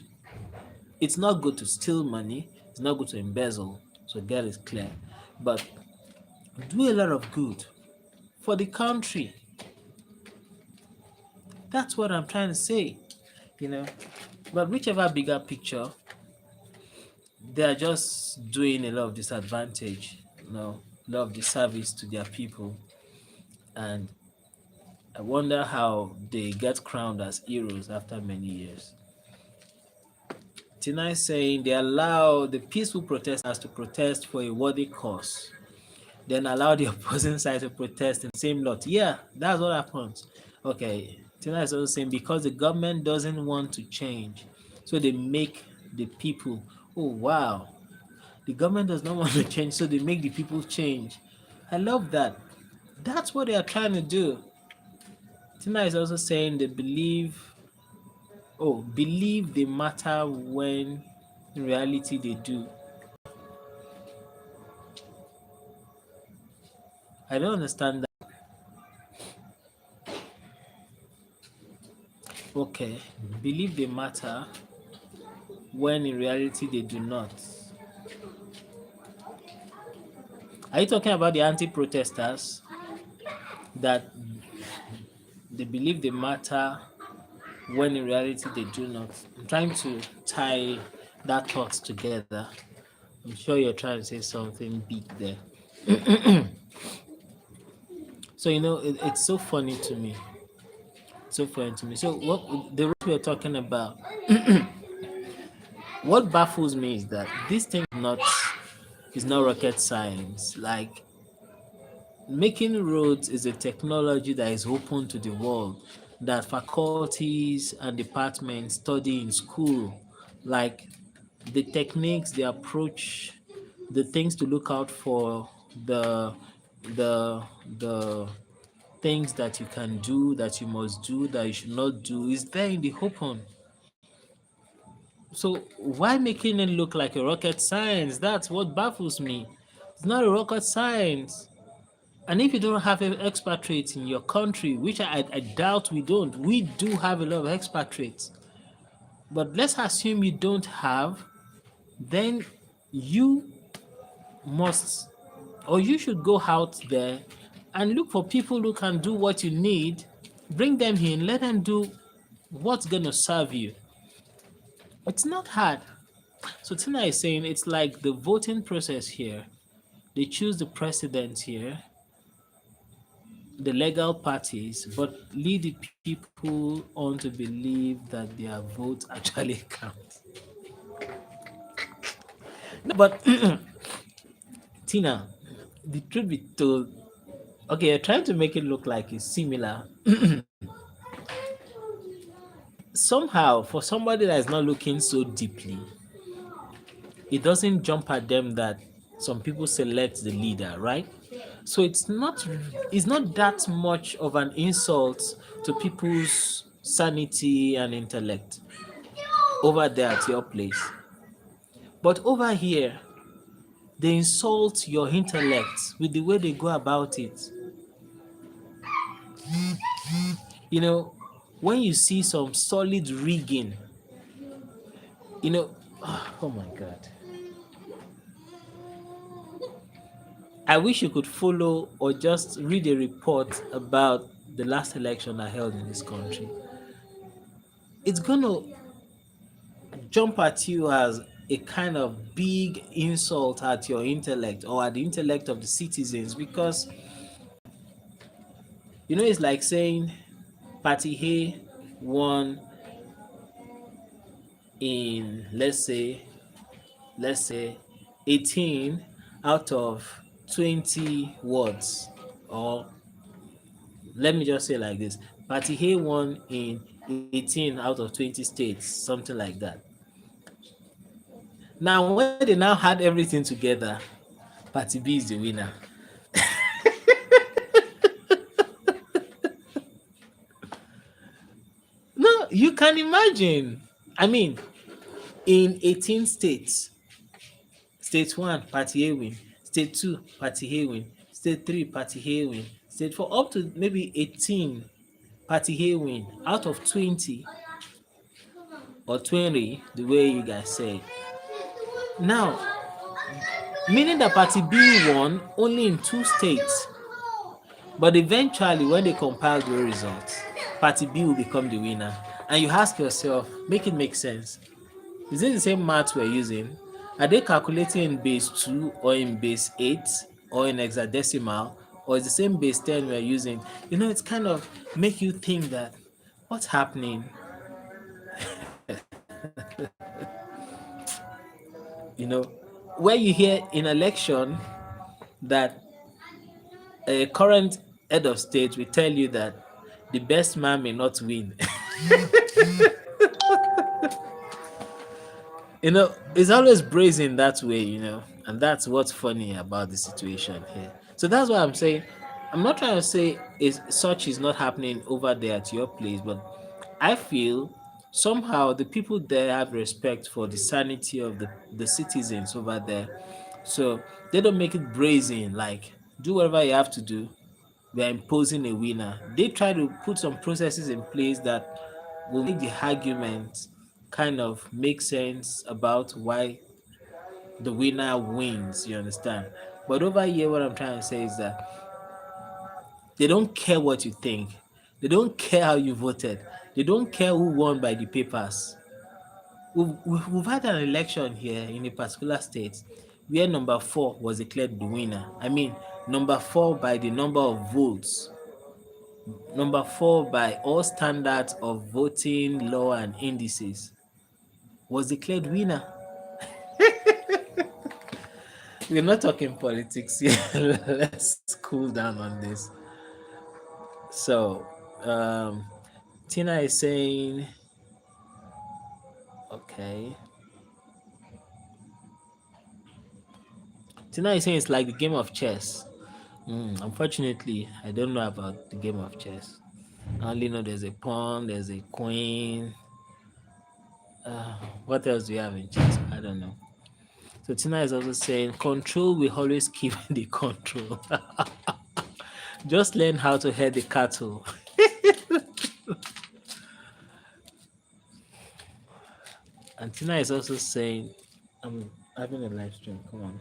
It's not good to steal money. It's not good to embezzle. So that is clear. But do a lot of good for the country. That's what I'm trying to say. You know. But whichever bigger picture, they are just doing a lot of disadvantage, a lot of disservice to their people. And I wonder how they get crowned as heroes after many years. Tina is saying they allow the peaceful protesters to protest for a worthy cause, then allow the opposing side to protest in the same lot. Yeah, that's what happens. Okay, Tina is also saying because the government doesn't want to change, so they make the people. Oh wow, the government does not want to change, so they make the people change. I love that. That's what they are trying to do. Tina is also saying they believe they matter when in reality they do. I don't understand that. Okay, believe they matter when in reality they do not. Are you talking about the anti-protesters that they believe they matter when in reality they do not? I'm trying to tie that thought together. I'm sure you're trying to say something big there. So it's so funny to me. So funny to me. So what the rest we are talking about, what baffles me is that this thing is not rocket science. Like, making roads is a technology that is open to the world, that faculties and departments study in school. Like, the techniques, the approach, the things to look out for, the the the things that you can do, that you must do, that you should not do, is there in the open. So why making it look like a rocket science? That's what baffles me. It's not a rocket science. And if you don't have expatriates in your country, which I doubt we don't, we do have a lot of expatriates. But let's assume you don't have, then you must, or you should go out there and look for people who can do what you need, bring them in, let them do what's going to serve you. It's not hard. So Tina is saying it's like the voting process here. They choose the president here, the legal parties, but lead the people on to believe that their vote actually counts. No, but Tina, the truth be told, okay, you're trying to make it look like it's similar. Somehow, for somebody that is not looking so deeply, it doesn't jump at them that some people select the leader, right? So it's not that much of an insult to people's sanity and intellect over there at your place. But over here, they insult your intellect with the way they go about it. You know, when you see some solid rigging, you know, oh my God. I wish you could follow or just read a report about the last election I held in this country. It's gonna jump at you as a kind of big insult at your intellect or at the intellect of the citizens, because it's like saying Party A won in, let's say 18 out of 20 wards, or let me just say like this: Party A won in 18 out of 20 states, something like that. Now, when they now had everything together, Party B is the winner. No, you can imagine. I mean, in 18 states, state 1, Party A win, state 2, Party A win, state 3, Party A win, state 4, up to maybe 18, Party A win out of 20 or 20, the way you guys say. Now, meaning that Party B won only in 2 states, but eventually when they compile the results, Party B will become the winner. And you ask yourself, make it make sense. Is it the same math we're using? Are they calculating in base 2 or in base 8 or in hexadecimal, or is the same base 10 we're using? It's kind of make you think that what's happening? you know where you hear in election that a current head of state will tell you that the best man may not win. It's always brazen that way, and that's what's funny about the situation here. So that's why I'm saying, I'm not trying to say such is not happening over there at your place, but I feel somehow the people there have respect for the sanity of the citizens over there. So they don't make it brazen, like do whatever you have to do. We are imposing a winner. They try to put some processes in place that will make the argument kind of make sense about why the winner wins. You understand? But over here, what I'm trying to say is that they don't care what you think. They don't care how you voted. They don't care who won by the papers. We've had an election here in a particular state where number four was declared the winner. I mean, number four by the number of votes, number four by all standards of voting law and indices was declared winner. We're not talking politics here. Let's cool down on this. So, um, Tina is saying, okay. Tina is saying it's like the game of chess. Unfortunately, I don't know about the game of chess. I only know there's a pawn, there's a queen. What else do you have in chess? I don't know. So Tina is also saying control will always keep the control. Just learn how to head the cattle. And Tina is also saying, I'm having a live stream. Come on.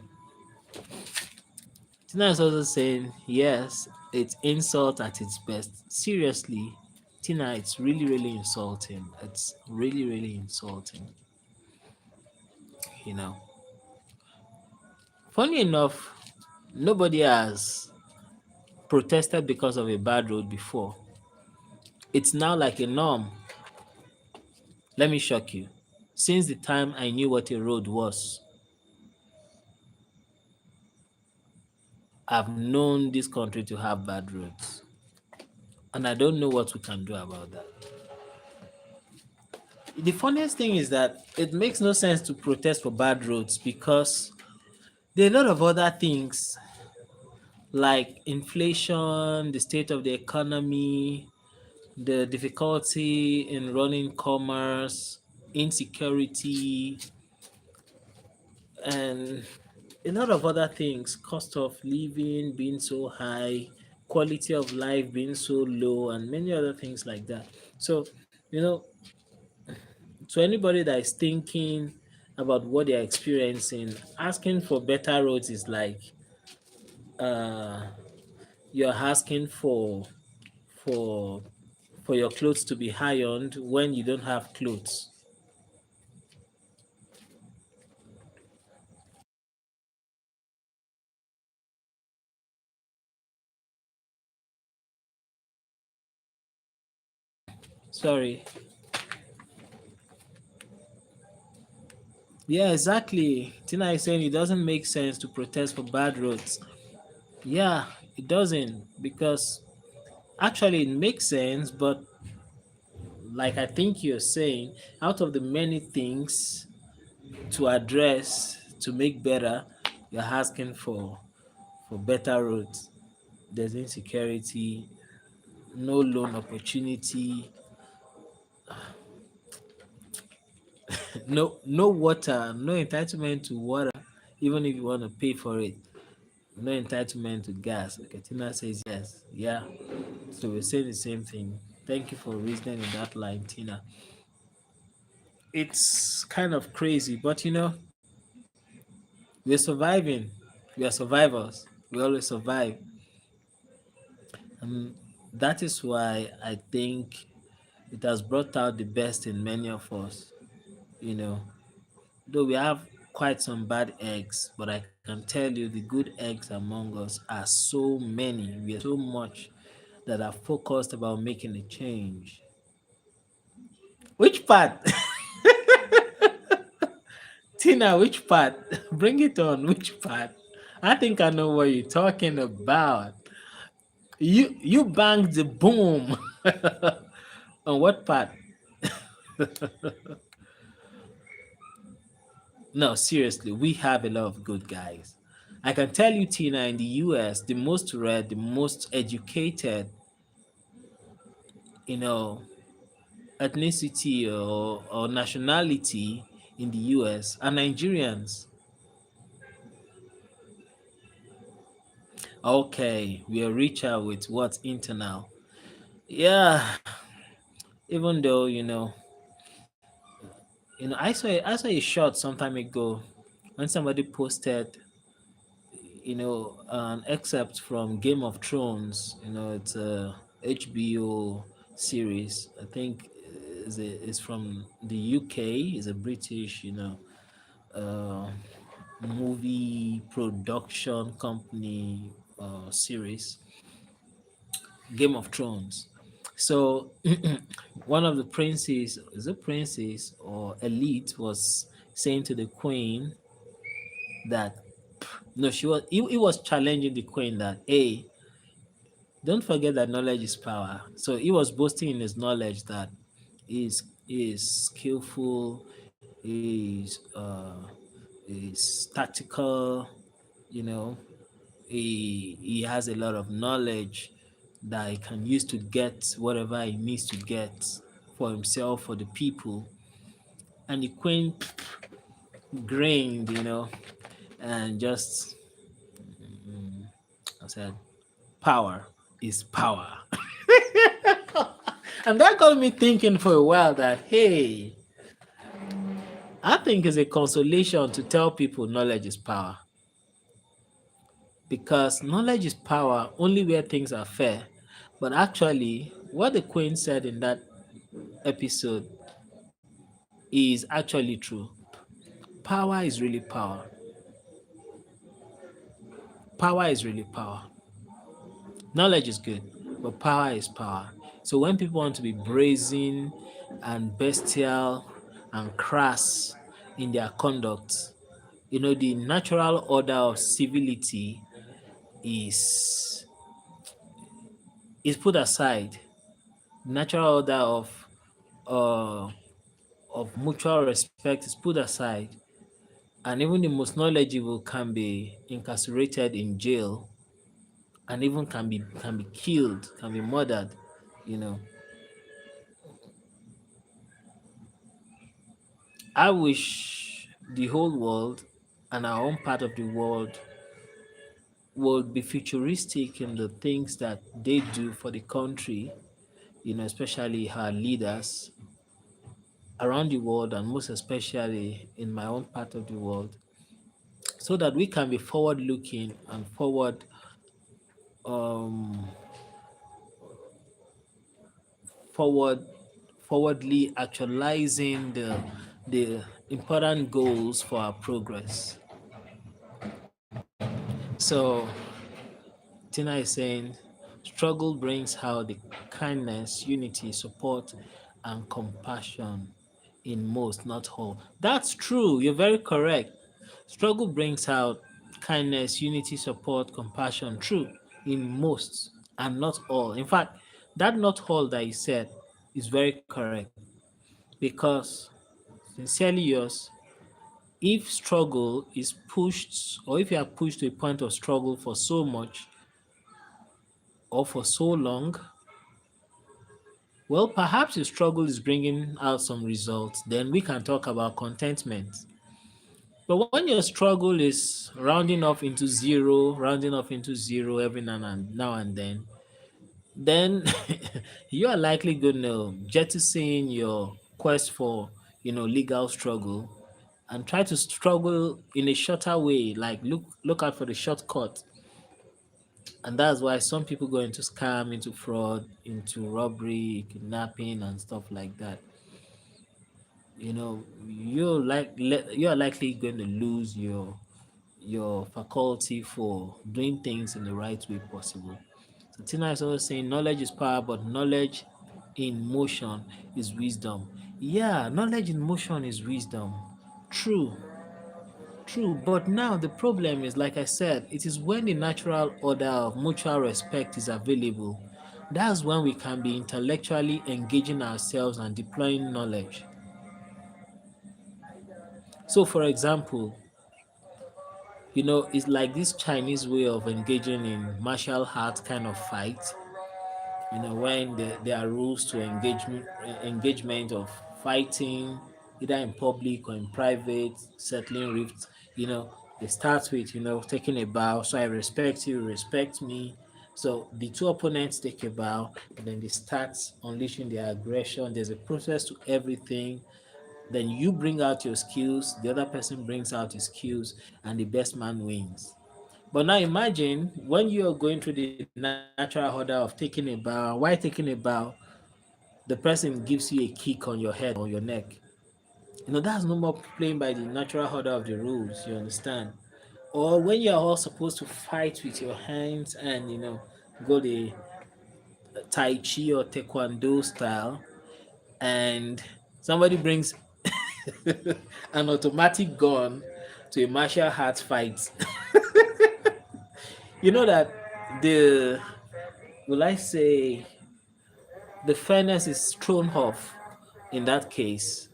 Tina is also saying, yes, it's insult at its best. Seriously, Tina, it's really, really insulting. It's really, really insulting. You know. Funny enough, nobody has protested because of a bad road before. It's now like a norm. Let me shock you. Since the time I knew what a road was, I've known this country to have bad roads. And I don't know what we can do about that. The funniest thing is that it makes no sense to protest for bad roads because there are a lot of other things like inflation, the state of the economy, the difficulty in running commerce, insecurity, and a lot of other things, cost of living being so high, quality of life being so low, and many other things like that. So, you know, to anybody that is thinking about what they're experiencing, asking for better roads is like uh, you're asking for for your clothes to be ironed when you don't have clothes. Sorry. Yeah, exactly. Tina is saying it doesn't make sense to protest for bad roads. Yeah, it doesn't because actually it makes sense, but like I think you're saying, out of the many things to address to make better, you're asking for better roads. There's insecurity, no loan opportunity, no water, no entitlement to water, even if you want to pay for it. No entitlement to gas. Okay, Tina says yes. Yeah. So we're saying the same thing. Thank you for reasoning in that line, Tina. It's kind of crazy, but we're surviving. We are survivors. We always survive. And that is why I think it has brought out the best in many of us. You know, though we have quite some bad eggs, but I can tell you the good eggs among us are so many. We are so much that are focused about making a change. Which part? Tina, which part? Bring it on. Which part? I think I know what you're talking about. You banged the boom. On what part? No, seriously, we have a lot of good guys. I can tell you, Tina, in the US, the most read, the most educated, you know, ethnicity or nationality in the US are Nigerians. Okay, we are richer with what's internal. Yeah, even though I saw a shot some time ago when somebody posted. an excerpt from Game of Thrones. It's a HBO series. I think is from the UK. Is a British, uh, movie production company series. Game of Thrones. So one of the princes, is a princess or elite, was saying to the queen that no, he was challenging the queen that, hey, don't forget that knowledge is power. So he was boasting in his knowledge that he is skillful, is tactical, you know, he has a lot of knowledge that he can use to get whatever he needs to get for himself, for the people. And the queen grinned, and just I said, power is power. And that got me thinking for a while that, hey, I think it's a consolation to tell people knowledge is power. Because knowledge is power only where things are fair. But actually, what the queen said in that episode is actually true. Power is really power. Power is really power. Knowledge is good, but power is power. So when people want to be brazen and bestial and crass in their conduct, the natural order of civility is is put aside. Natural order uh, of mutual respect is put aside, and even the most knowledgeable can be incarcerated in jail, and even can be killed, can be murdered. You know, I wish the whole world and our own part of the world would be futuristic in the things that they do for the country. Especially our leaders around the world, and most especially in my own part of the world, so that we can be forward looking and um forward forwardly actualizing the important goals for our progress. So Tina is saying struggle brings out the kindness, unity, support, and compassion in most, not all. That's true. You're very correct. Struggle brings out kindness, unity, support, compassion. True in most and not all. In fact, that not all that you said is very correct, because sincerely yours, if struggle is pushed, or if you are pushed to a point of struggle for so much or for so long, well, perhaps the struggle is bringing out some results. Then we can talk about contentment. But when your struggle is rounding off into zero every now and then you are likely going to jettison your quest for legal struggle and try to struggle in a shorter way. Like look out for the shortcut. And that's why some people go into scam, into fraud, into robbery, kidnapping, and stuff like that. You're likely going to lose your faculty for doing things in the right way possible. So Tina is always saying knowledge is power, but knowledge in motion is wisdom. Yeah, knowledge in motion is wisdom. True, true. But now the problem is, like I said, it is when the natural order of mutual respect is available. That's when we can be intellectually engaging ourselves and deploying knowledge. So, for example, it's like this Chinese way of engaging in martial arts kind of fight. When there are rules to engagement of fighting, either in public or in private, settling rifts. They start with taking a bow. So I respect you, respect me. So the two opponents take a bow, and then they start unleashing their aggression. There's a process to everything. Then you bring out your skills, the other person brings out his skills, and the best man wins. But now imagine when you are going through the natural order of taking a bow. While taking a bow, the person gives you a kick on your head or your neck. That's no more playing by the natural order of the rules. You understand? Or when you are all supposed to fight with your hands and go the Tai Chi or Taekwondo style, and somebody brings an automatic gun to a martial arts fight. You know that the will I say the fairness is thrown off in that case.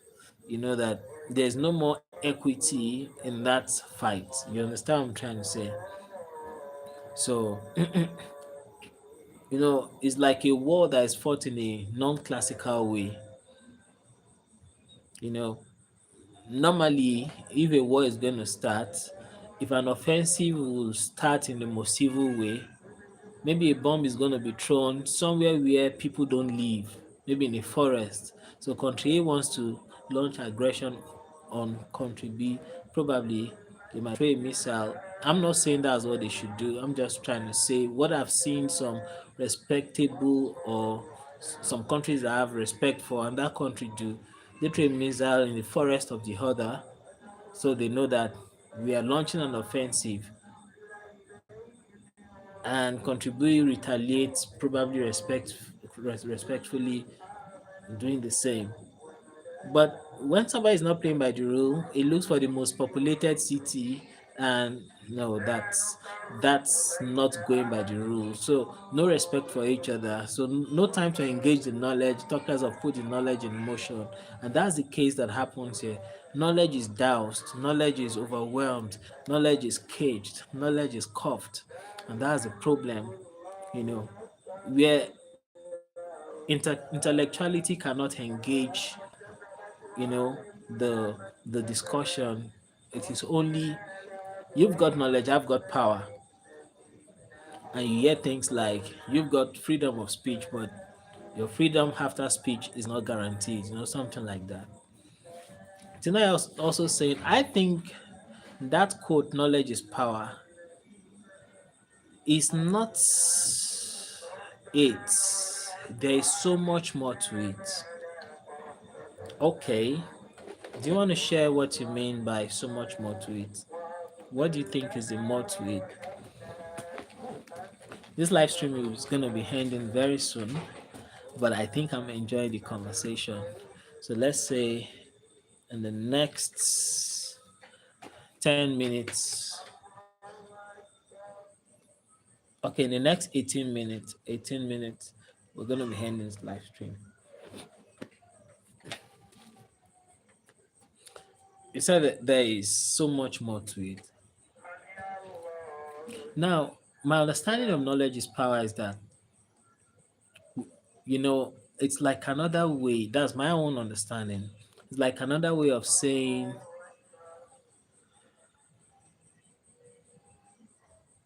That there's no more equity in that fight. You understand what I'm trying to say? So it's like a war that is fought in a non-classical way. you know Normally, if a war is going to start, if an offensive will start in the most civil way, maybe a bomb is going to be thrown somewhere where people don't live, maybe in a forest. So country A wants to launch aggression on country B. Probably they might throw a missile. I'm not saying that's what they should do. I'm just trying to say what I've seen some respectable or some countries that I have respect for and that country do. They throw a missile in the forest of the other, so they know that we are launching an offensive, and contribute retaliates, probably respectfully doing the same. But when somebody is not playing by the rule, it looks for the most populated city, and no, that's not going by the rule. So no respect for each other. So no time to engage the knowledge. Talkers of put the knowledge in motion, and that's the case that happens here. Knowledge is doused, knowledge is overwhelmed, knowledge is caged, knowledge is cuffed, and that's the problem. You know, where intellectuality cannot engage the discussion. It is only you've got knowledge, I've got power, and you hear things like you've got freedom of speech, but your freedom after speech is not guaranteed, something like that. Tonight I was also saying I think that quote, knowledge is power, is not it. There is so much more to it. Okay, do you want to share what you mean by so much more to it? What do you think is the more to it? This live stream is going to be ending very soon, but I think I'm enjoying the conversation. So let's say in the next 10 minutes, okay, in the next 18 minutes, we're going to be ending this live stream. You said that there is so much more to it. Now, my understanding of knowledge is power is that, it's like another way, that's my own understanding. It's like another way of saying,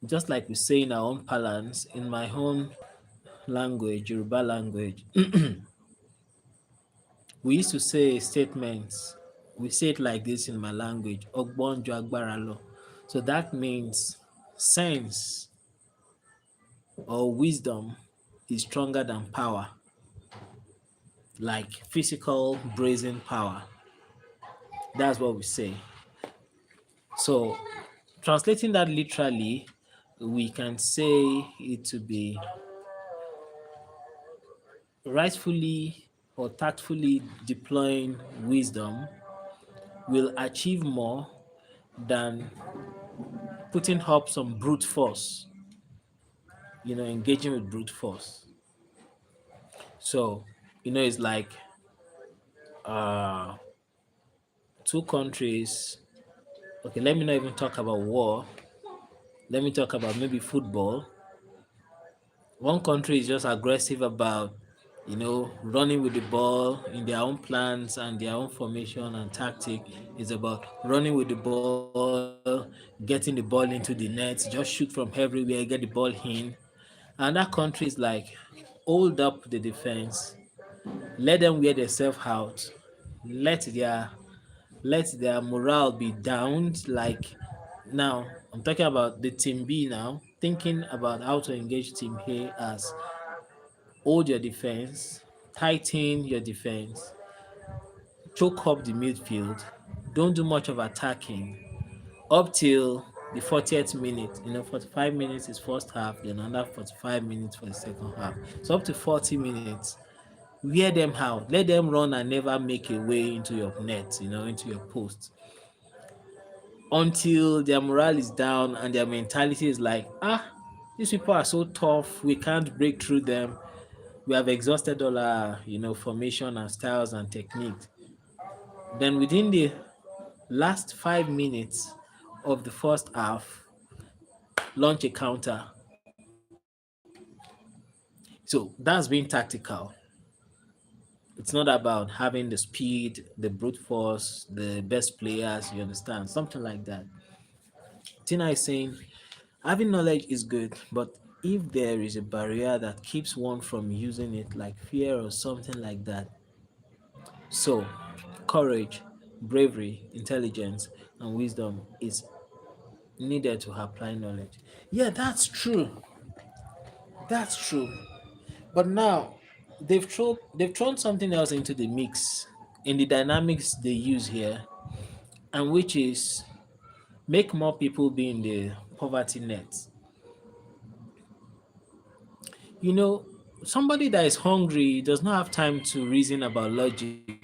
just like we say in our own parlance, in my own language, Yoruba language, we used to say statements. We say it like this in my language, Ogbonjo Agbara Lo. So that means sense or wisdom is stronger than power, like physical brazen power. That's what we say. So translating that literally, we can say it to be rightfully or tactfully deploying wisdom will achieve more than putting up some brute force, engaging with brute force. So, it's like uh, two countries. Okay, let me not even talk about war. Let me talk about maybe football. One country is just aggressive about, running with the ball in their own plans and their own formation and tactic is about running with the ball, getting the ball into the net, just shoot from everywhere, get the ball in. And that country is like, hold up the defense, let them wear themselves out, let their let their morale be downed, like Now I'm talking about the team B now, thinking about how to engage team A as hold your defense, tighten your defense, choke up the midfield, don't do much of attacking up till the 40th minute. 45 minutes is first half, then another 45 minutes for the second half. So up to 40 minutes, wear them out. Let them run and never make a way into your net, into your post. Until their morale is down and their mentality is like, these people are so tough, we can't break through them. We have exhausted all our, formation and styles and techniques. Then within the last 5 minutes of the first half, launch a counter. So that's being tactical. It's not about having the speed, the brute force, the best players, you understand? Something like that. Tina is saying having knowledge is good, but if there is a barrier that keeps one from using it, like fear or something like that, so courage, bravery, intelligence, and wisdom is needed to apply knowledge. Yeah, that's true. That's true. But now they've thrown something else into the mix in the dynamics they use here, and which is make more people be in the poverty net. You know, somebody that is hungry does not have time to reason about logic.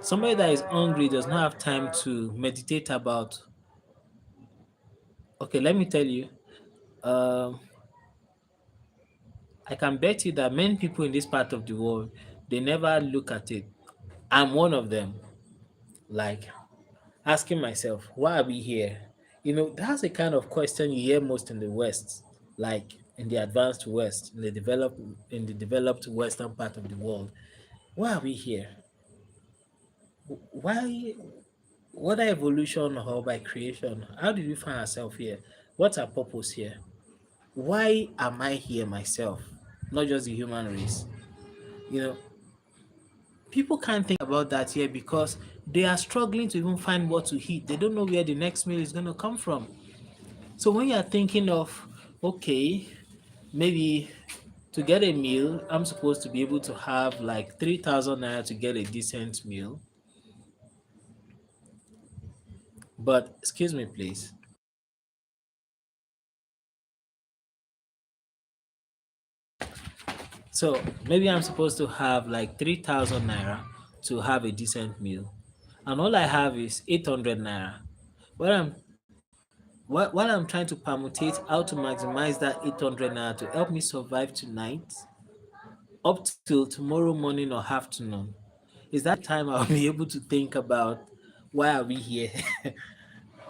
Somebody that is hungry does not have time to meditate about. Okay, let me tell you. Um, I can bet you that many people in this part of the world they never look at it. I'm one of them. Like asking myself, why are we here? That's the kind of question you hear most in the West, like in the advanced West, in the developed Western part of the world. Why are we here? Why, whether evolution or by creation, how did we find ourselves here? What's our purpose here? Why am I here myself? Not just the human race. You know, People can't think about that here because they are struggling to even find what to eat. They don't know where the next meal is going to come from. So when you're thinking of, okay, maybe to get a meal, I'm supposed to be able to have like 3,000 naira to get a decent meal. But excuse me, please. So maybe I'm supposed to have like 3,000 naira to have a decent meal. And all I have is 800 naira. What I'm while I'm trying to permutate how to maximize that 800 naira to help me survive tonight up till tomorrow morning or afternoon, is that time I'll be able to think about why are we here?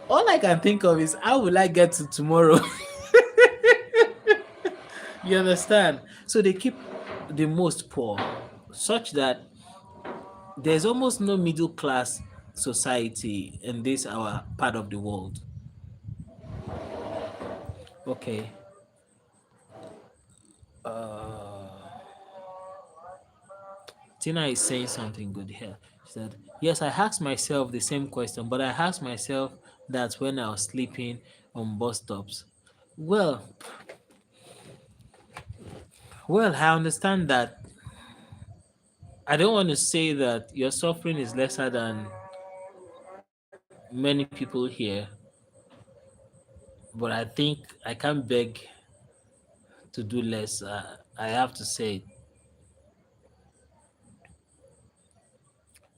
All I can think of is how will I get to tomorrow? You understand? So they keep the most poor, such that there's almost no middle class society in this our part of the world. Okay. Uh, Tina is saying something good here. She said, yes, I asked myself the same question, but I asked myself that when I was sleeping on bus stops. Well, well, I understand that. I don't want to say that your suffering is lesser than many people here, but I think I can't beg to do less. I have to say it.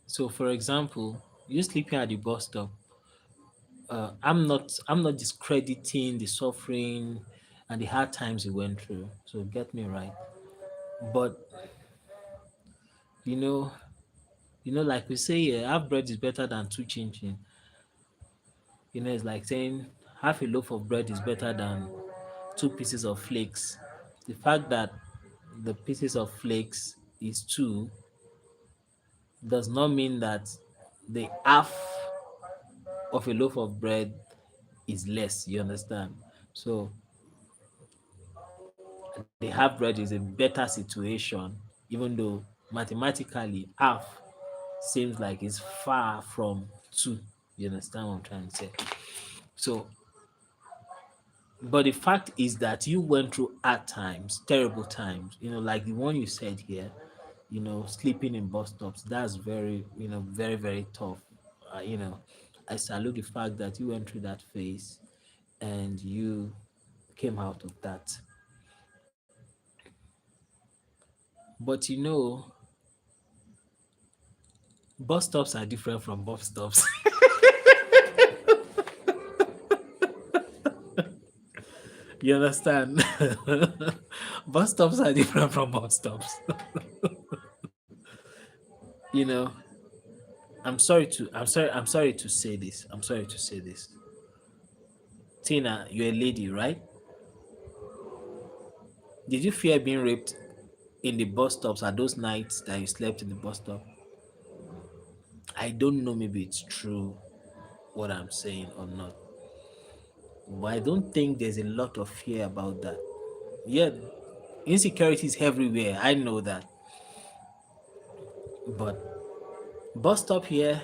So, for example, you sleeping at the bus stop. I'm not discrediting the suffering and the hard times you went through. So get me right. But you know, like we say here, half bread is better than two chin chin. It's like saying half a loaf of bread is better than two pieces of flakes. The fact that the pieces of flakes is two does not mean that the half of a loaf of bread is less. You understand? So the half bread is a better situation, even though mathematically half seems like it's far from two. You understand what I'm trying to say? So, but the fact is that you went through hard times, terrible times, like the one you said here, sleeping in bus stops. That's very, very, very tough. I salute the fact that you went through that phase and you came out of that. But bus stops are different from bus stops. You understand? Bus stops are different from bus stops. you know, I'm sorry to say this. I'm sorry to say this. Tina, you're a lady, right? Did you fear being raped in the bus stops at those nights that you slept in the bus stop? I don't know, maybe it's true what I'm saying or not, but I don't think there's a lot of fear about that. Yeah, insecurity is everywhere. I know that. But bus stop here,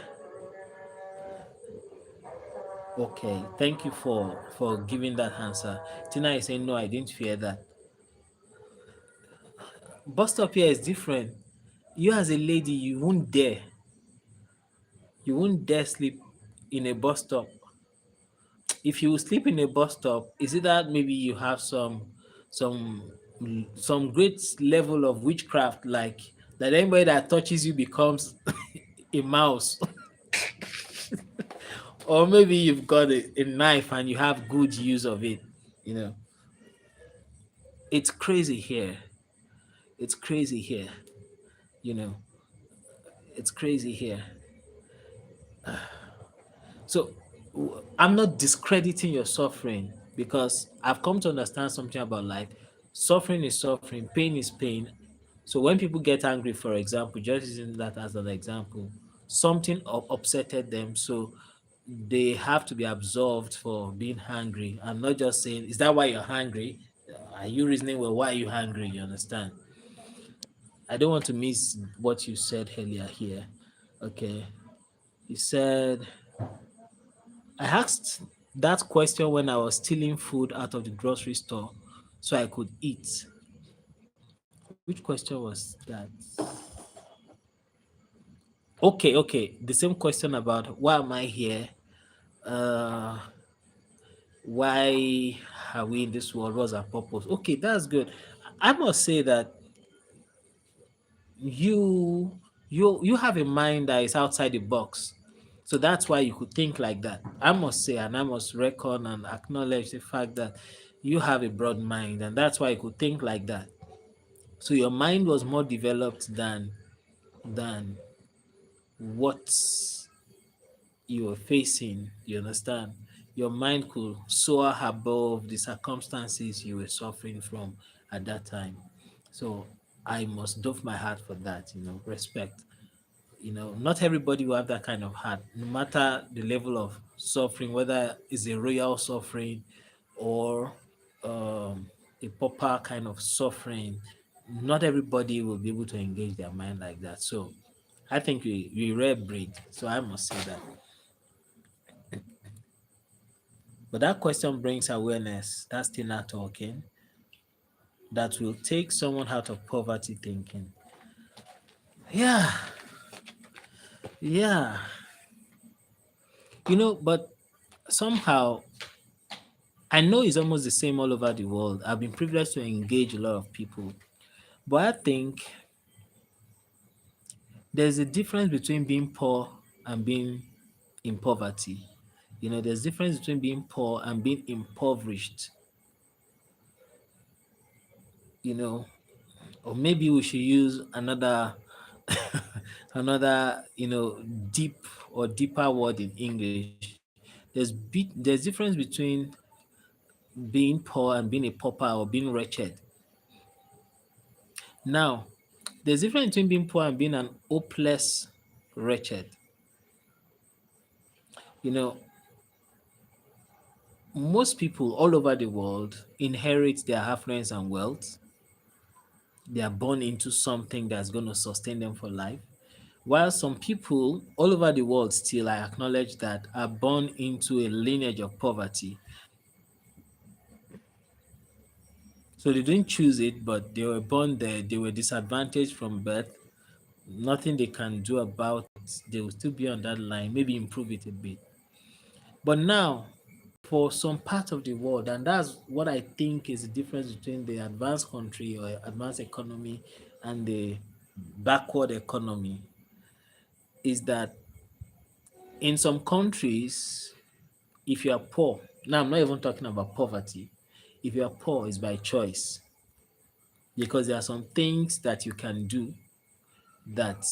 okay. Thank you for giving that answer. Tina is saying no, I didn't fear that. Bus stop here is different. You as a lady, you won't dare sleep in a bus stop. If you sleep in a bus stop, is it that maybe you have some some great level of witchcraft, like that anybody that touches you becomes a mouse? Or maybe you've got a knife and you have good use of it. You know, it's crazy here. It's crazy here. You know, it's crazy here. So I'm not discrediting your suffering because I've come to understand something about life. Suffering is suffering, pain is pain. So when people get angry, for example, just using that as an example, something upsetted them. So they have to be absolved for being hungry. I'm not just saying, is that why you're hungry? Are you reasoning, well, why are you hungry? You understand? I don't want to miss what you said earlier here. Okay. You said, I asked that question when I was stealing food out of the grocery store so I could eat. Which question was that? Okay, okay. The same question about why am I here? Uh, why are we in this world? What's our purpose? Okay, that's good. I must say that you have a mind that is outside the box. So that's why you could think like that. I must say, and I must reckon and acknowledge the fact that you have a broad mind, and that's why you could think like that. So your mind was more developed than what you were facing. You understand? Your mind could soar above the circumstances you were suffering from at that time. So I must doff my hat for that, respect. Not everybody will have that kind of heart, no matter the level of suffering, whether it's a royal suffering or a proper kind of suffering. Not everybody will be able to engage their mind like that. So I think we rare breed. So I must say that. But that question brings awareness. That's still not talking. That will take someone out of poverty thinking. Yeah, yeah. But somehow I know it's almost the same all over the world. I've been privileged to engage a lot of people. But I think there's a difference between being poor and being in poverty. There's a difference between being poor and being impoverished, you know, or maybe we should use another another, deep or deeper word in English. There's difference between being poor and being a pauper or being wretched. Now, there's difference between being poor and being an hopeless wretched. You know, most people all over the world inherit their affluence and wealth. They are born into something that's going to sustain them for life. While some people all over the world still, I acknowledge that, are born into a lineage of poverty. So they didn't choose it, but they were born there. They were disadvantaged from birth. Nothing they can do about it. They will still be on that line, maybe improve it a bit. But now, for some part of the world, and that's what I think is the difference between the advanced country or advanced economy and the backward economy, is that in some countries, if you are poor, now I'm not even talking about poverty, if you are poor, it's by choice, because there are some things that you can do that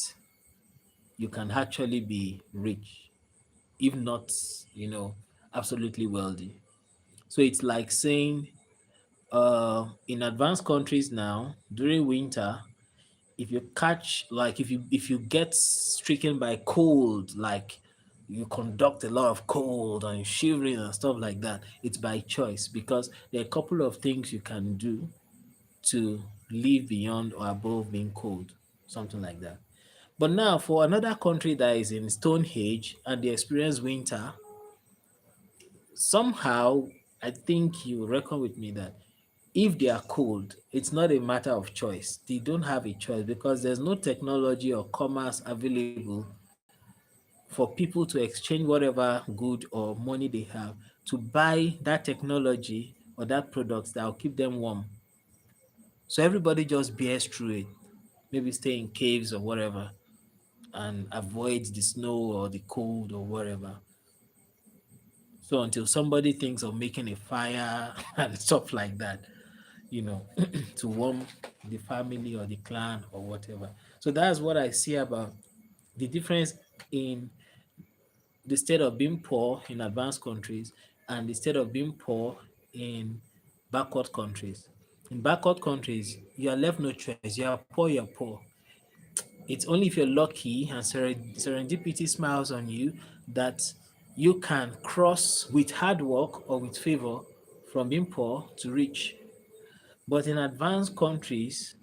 you can actually be rich, if not, absolutely wealthy. So it's like saying, in advanced countries now, during winter, if you catch, like, if you get stricken by cold, like you conduct a lot of cold and shivering and stuff like that, it's by choice, because there are a couple of things you can do to live beyond or above being cold, something like that. But now, for another country that is in stone age and they experience winter, somehow I think you reckon with me that if they are cold, it's not a matter of choice. They don't have a choice, because there's no technology or commerce available for people to exchange whatever good or money they have to buy that technology or that product that will keep them warm. So everybody just bears through it, maybe stay in caves or whatever, and avoid the snow or the cold or whatever. So until somebody thinks of making a fire and stuff like that, to warm the family or the clan or whatever. So that's what I see about the difference in the state of being poor in advanced countries and the state of being poor in backward countries. In backward countries, you are left no choice. You are poor, you're poor. It's only if you're lucky and serendipity smiles on you that you can cross with hard work or with favor from being poor to rich. But in advanced countries,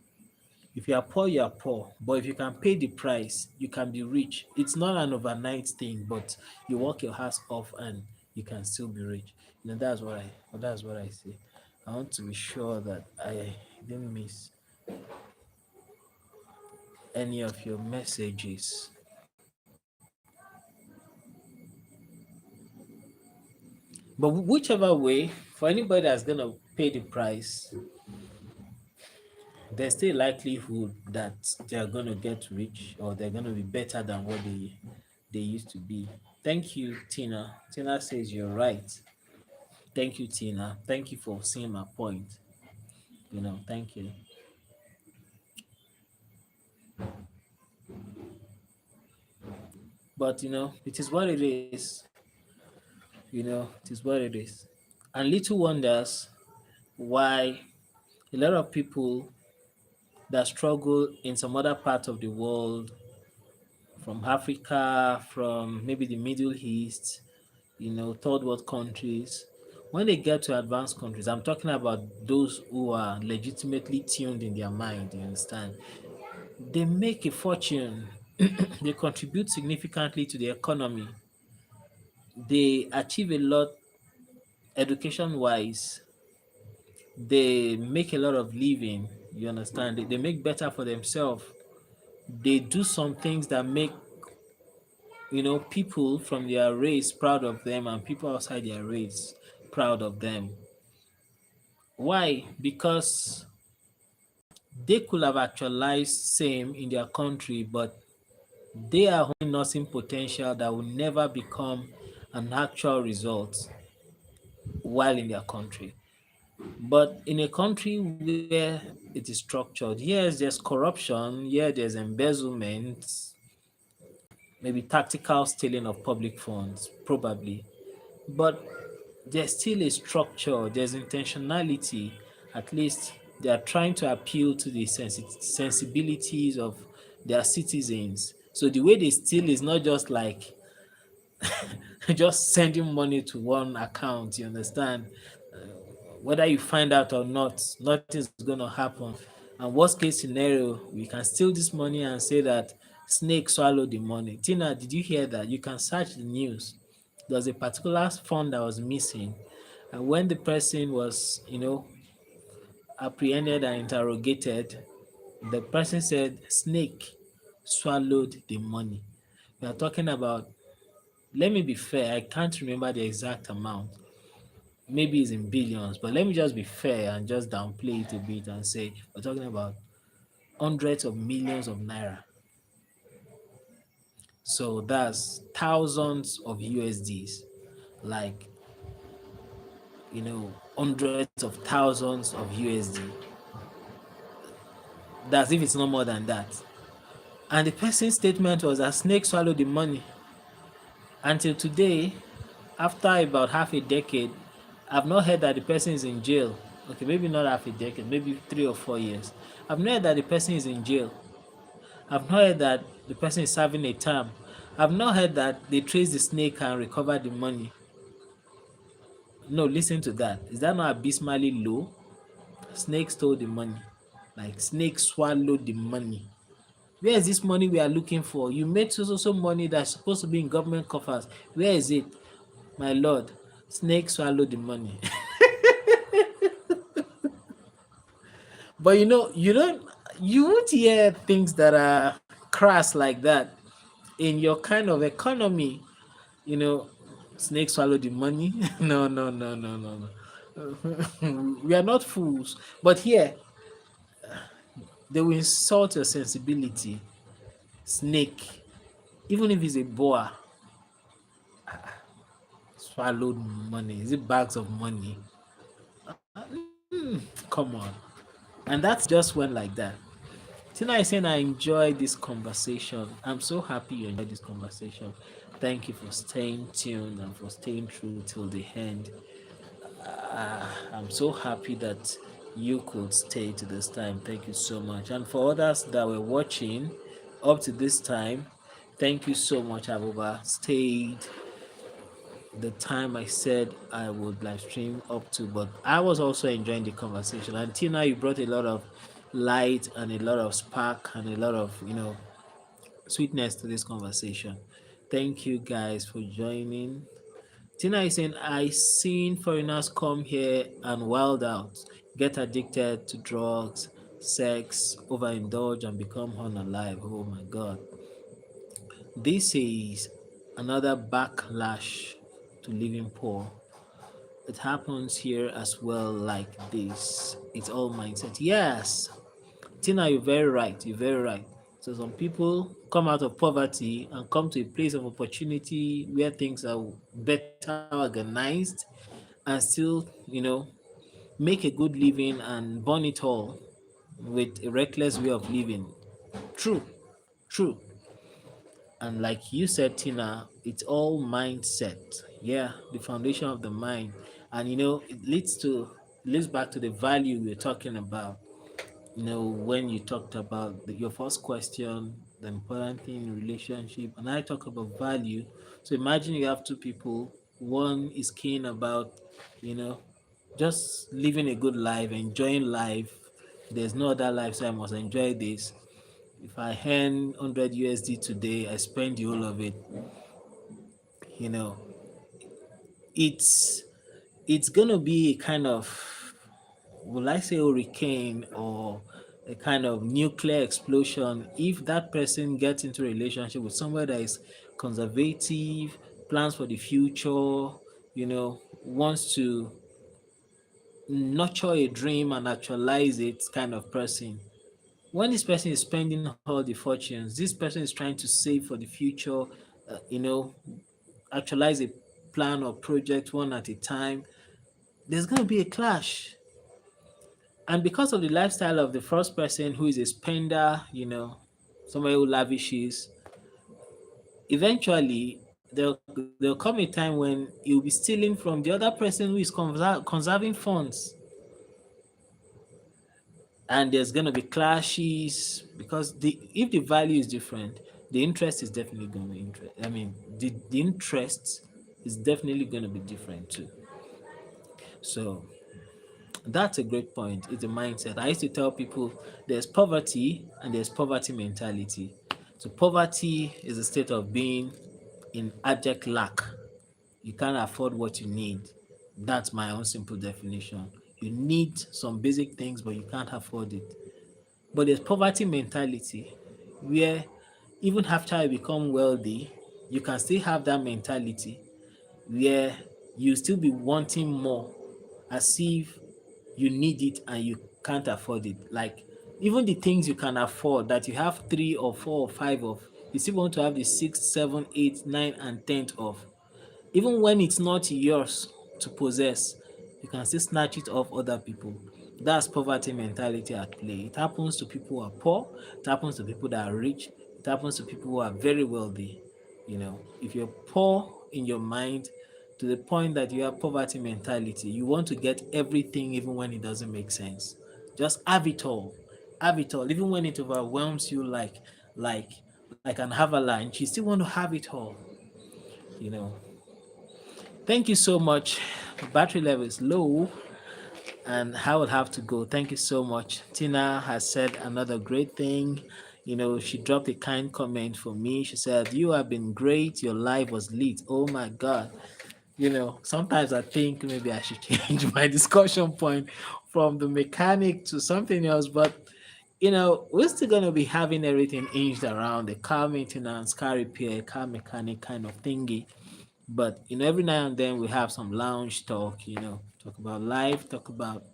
if you are poor, you are poor. But if you can pay the price, you can be rich. It's not an overnight thing, but you work your ass off and you can still be rich. That's what I say. I want to be sure that I didn't miss any of your messages. But whichever way, for anybody that's gonna pay the price, there's still likelihood that they're gonna get rich or they're gonna be better than what they used to be. Thank you, Tina. Tina says you're right. Thank you, Tina. Thank you for seeing my point. Thank you. But it is what it is. It is what it is. And little wonders why a lot of people that struggle in some other part of the world, from Africa, from maybe the Middle East, third world countries, when they get to advanced countries, I'm talking about those who are legitimately tuned in their mind, you understand? They make a fortune, they contribute significantly to the economy, they achieve a lot education wise, they make a lot of living, you understand? They make better for themselves. They do some things that make people from their race proud of them and people outside their race proud of them. Why? Because they could have actualized same in their country, but they are only nursing potential that will never become an actual result while in their country. But in a country where it is structured, yes, there's corruption, yeah, there's embezzlement, maybe tactical stealing of public funds, probably. But there's still a structure, there's intentionality. At least they are trying to appeal to the sensibilities of their citizens. So the way they steal is not just like just sending money to one account, you understand? Whether you find out or not, nothing's going to happen. And worst case scenario, we can steal this money and say that Snake swallowed the money. Tina, did you hear that? You can search the news. There was a particular fund that was missing. And when the person was, apprehended and interrogated, the person said snake swallowed the money. We are talking about, let me be fair, I can't remember the exact amount. Maybe it's in billions, but let me just be fair and just downplay it a bit and say we're talking about hundreds of millions of naira. So that's thousands of USDs, like, hundreds of thousands of USD. That's if it's not more than that. And the person's statement was that snake swallowed the money. Until today, after about half a decade, I've not heard that the person is in jail. Okay, maybe not half a decade, maybe 3 or 4 years. I've not heard that the person is in jail. I've not heard that the person is serving a term. I've not heard that they traced the snake and recovered the money. No, listen to that. Is that not abysmally low? Snake stole the money. Like, snake swallowed the money. Where is this money we are looking for? You made so money that's supposed to be in government coffers. Where is it? My lord, snake swallowed the money. But you won't hear things that are crass like that in your kind of economy. You know, snake swallow the money. No, no, no, no, no, no. We are not fools. But here, they will insult your sensibility. Snake, even if it's a boa, swallowed money. Is it bags of money? Come on. And that's just went like that. Tina is saying, I enjoy this conversation. I'm so happy you enjoyed this conversation. Thank you for staying tuned and for staying true till the end. I'm so happy that you could stay to this time. Thank you so much. And for others that were watching up to this time, thank you so much. I've overstayed the time I said I would live stream up to, but I was also enjoying the conversation. And Tina, you brought a lot of light and a lot of spark and a lot of sweetness to this conversation. Thank you guys for joining. Tina is saying, I seen foreigners come here and wild out, get addicted to drugs, sex, overindulge, and become unalive. Oh my God. This is another backlash to living poor. It happens here as well, like this. It's all mindset. Yes, Tina, you're very right. You're very right. So some people come out of poverty and come to a place of opportunity where things are better organized and still, make a good living and burn it all with a reckless way of living. True, true. And like you said, Tina, it's all mindset. Yeah, the foundation of the mind. And it leads back to the value we're talking about. When you talked about your first question, the important thing in relationship, and I talk about value. So imagine you have two people. One is keen about, you know, just living a good life, enjoying life. There's no other life, so I must enjoy this. If I earn 100 USD today, I spend the whole of it. You know, it's it's gonna be a kind of, will I say, hurricane or a kind of nuclear explosion if that person gets into a relationship with somebody that is conservative, plans for the future, wants to nurture a dream and actualize it kind of person. When this person is spending all the fortunes, this person is trying to save for the future, uh, you know, actualize a plan or project one at a time. There's going to be a clash. And because of the lifestyle of the first person who is a spender, somebody who lavishes, eventually there'll come a time when you'll be stealing from the other person who is conserving funds. And there's going to be clashes because if the value is different, the interest is definitely going to be interest. I mean, the interest is definitely going to be different too. So that's a great point. It's a mindset. I used to tell people there's poverty and there's poverty mentality. So poverty is a state of being in abject lack. You can't afford what you need. That's my own simple definition. You need some basic things, but you can't afford it. But there's poverty mentality where even after you become wealthy, you can still have that mentality where you still be wanting more as if you need it and you can't afford it. Like even the things you can afford that you have three or four or five of, you still want to have the six, seven, eight, nine, and tenth of. Even when it's not yours to possess, you can still snatch it off other people. That's poverty mentality at play. It happens to people who are poor, it happens to people that are rich, it happens to people who are very wealthy. If you're poor in your mind to the point that you have poverty mentality, you want to get everything even when it doesn't make sense. Just have it all. Have it all. Even when it overwhelms you like like an avalanche, you still want to have it all. You know. Thank you so much. Battery level is low and I will have to go. Thank you so much. Tina has said another great thing. She dropped a kind comment for me. She said, "You have been great. Your life was lit." Oh my God. Sometimes I think maybe I should change my discussion point from the mechanic to something else, but we're still gonna be having everything hinged around the car maintenance, car repair, car mechanic kind of thingy. But every now and then we have some lounge talk, talk about life, talk about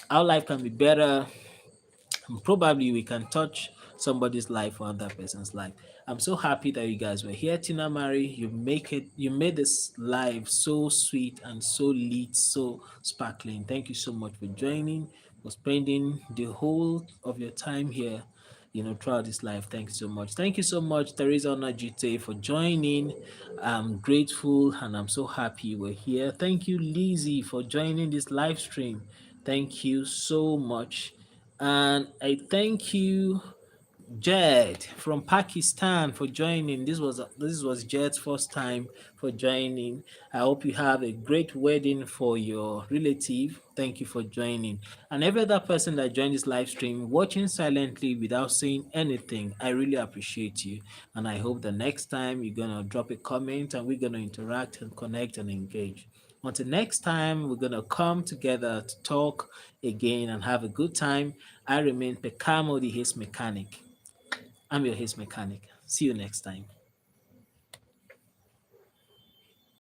how life can be better, and probably we can touch somebody's life or another person's life. I'm so happy that you guys were here, Tina Marie. You made this live so sweet and so lit, so sparkling. Thank you so much for joining, for spending the whole of your time here, throughout this life. Thank you so much. Thank you so much, Teresa Onajite, for joining. I'm grateful and I'm so happy you were here. Thank you, Lizzie, for joining this live stream. Thank you so much. And I thank you, Jed from Pakistan, for joining. This was Jed's first time for joining. I hope you have a great wedding for your relative. Thank you for joining. And every other person that joined this live stream, watching silently without saying anything, I really appreciate you. And I hope the next time you're gonna drop a comment and we're gonna interact and connect and engage. Until next time, we're gonna come together to talk again and have a good time. I remain Pekamo, the Haze Mechanic. I'm your Haze Mechanic. See you next time.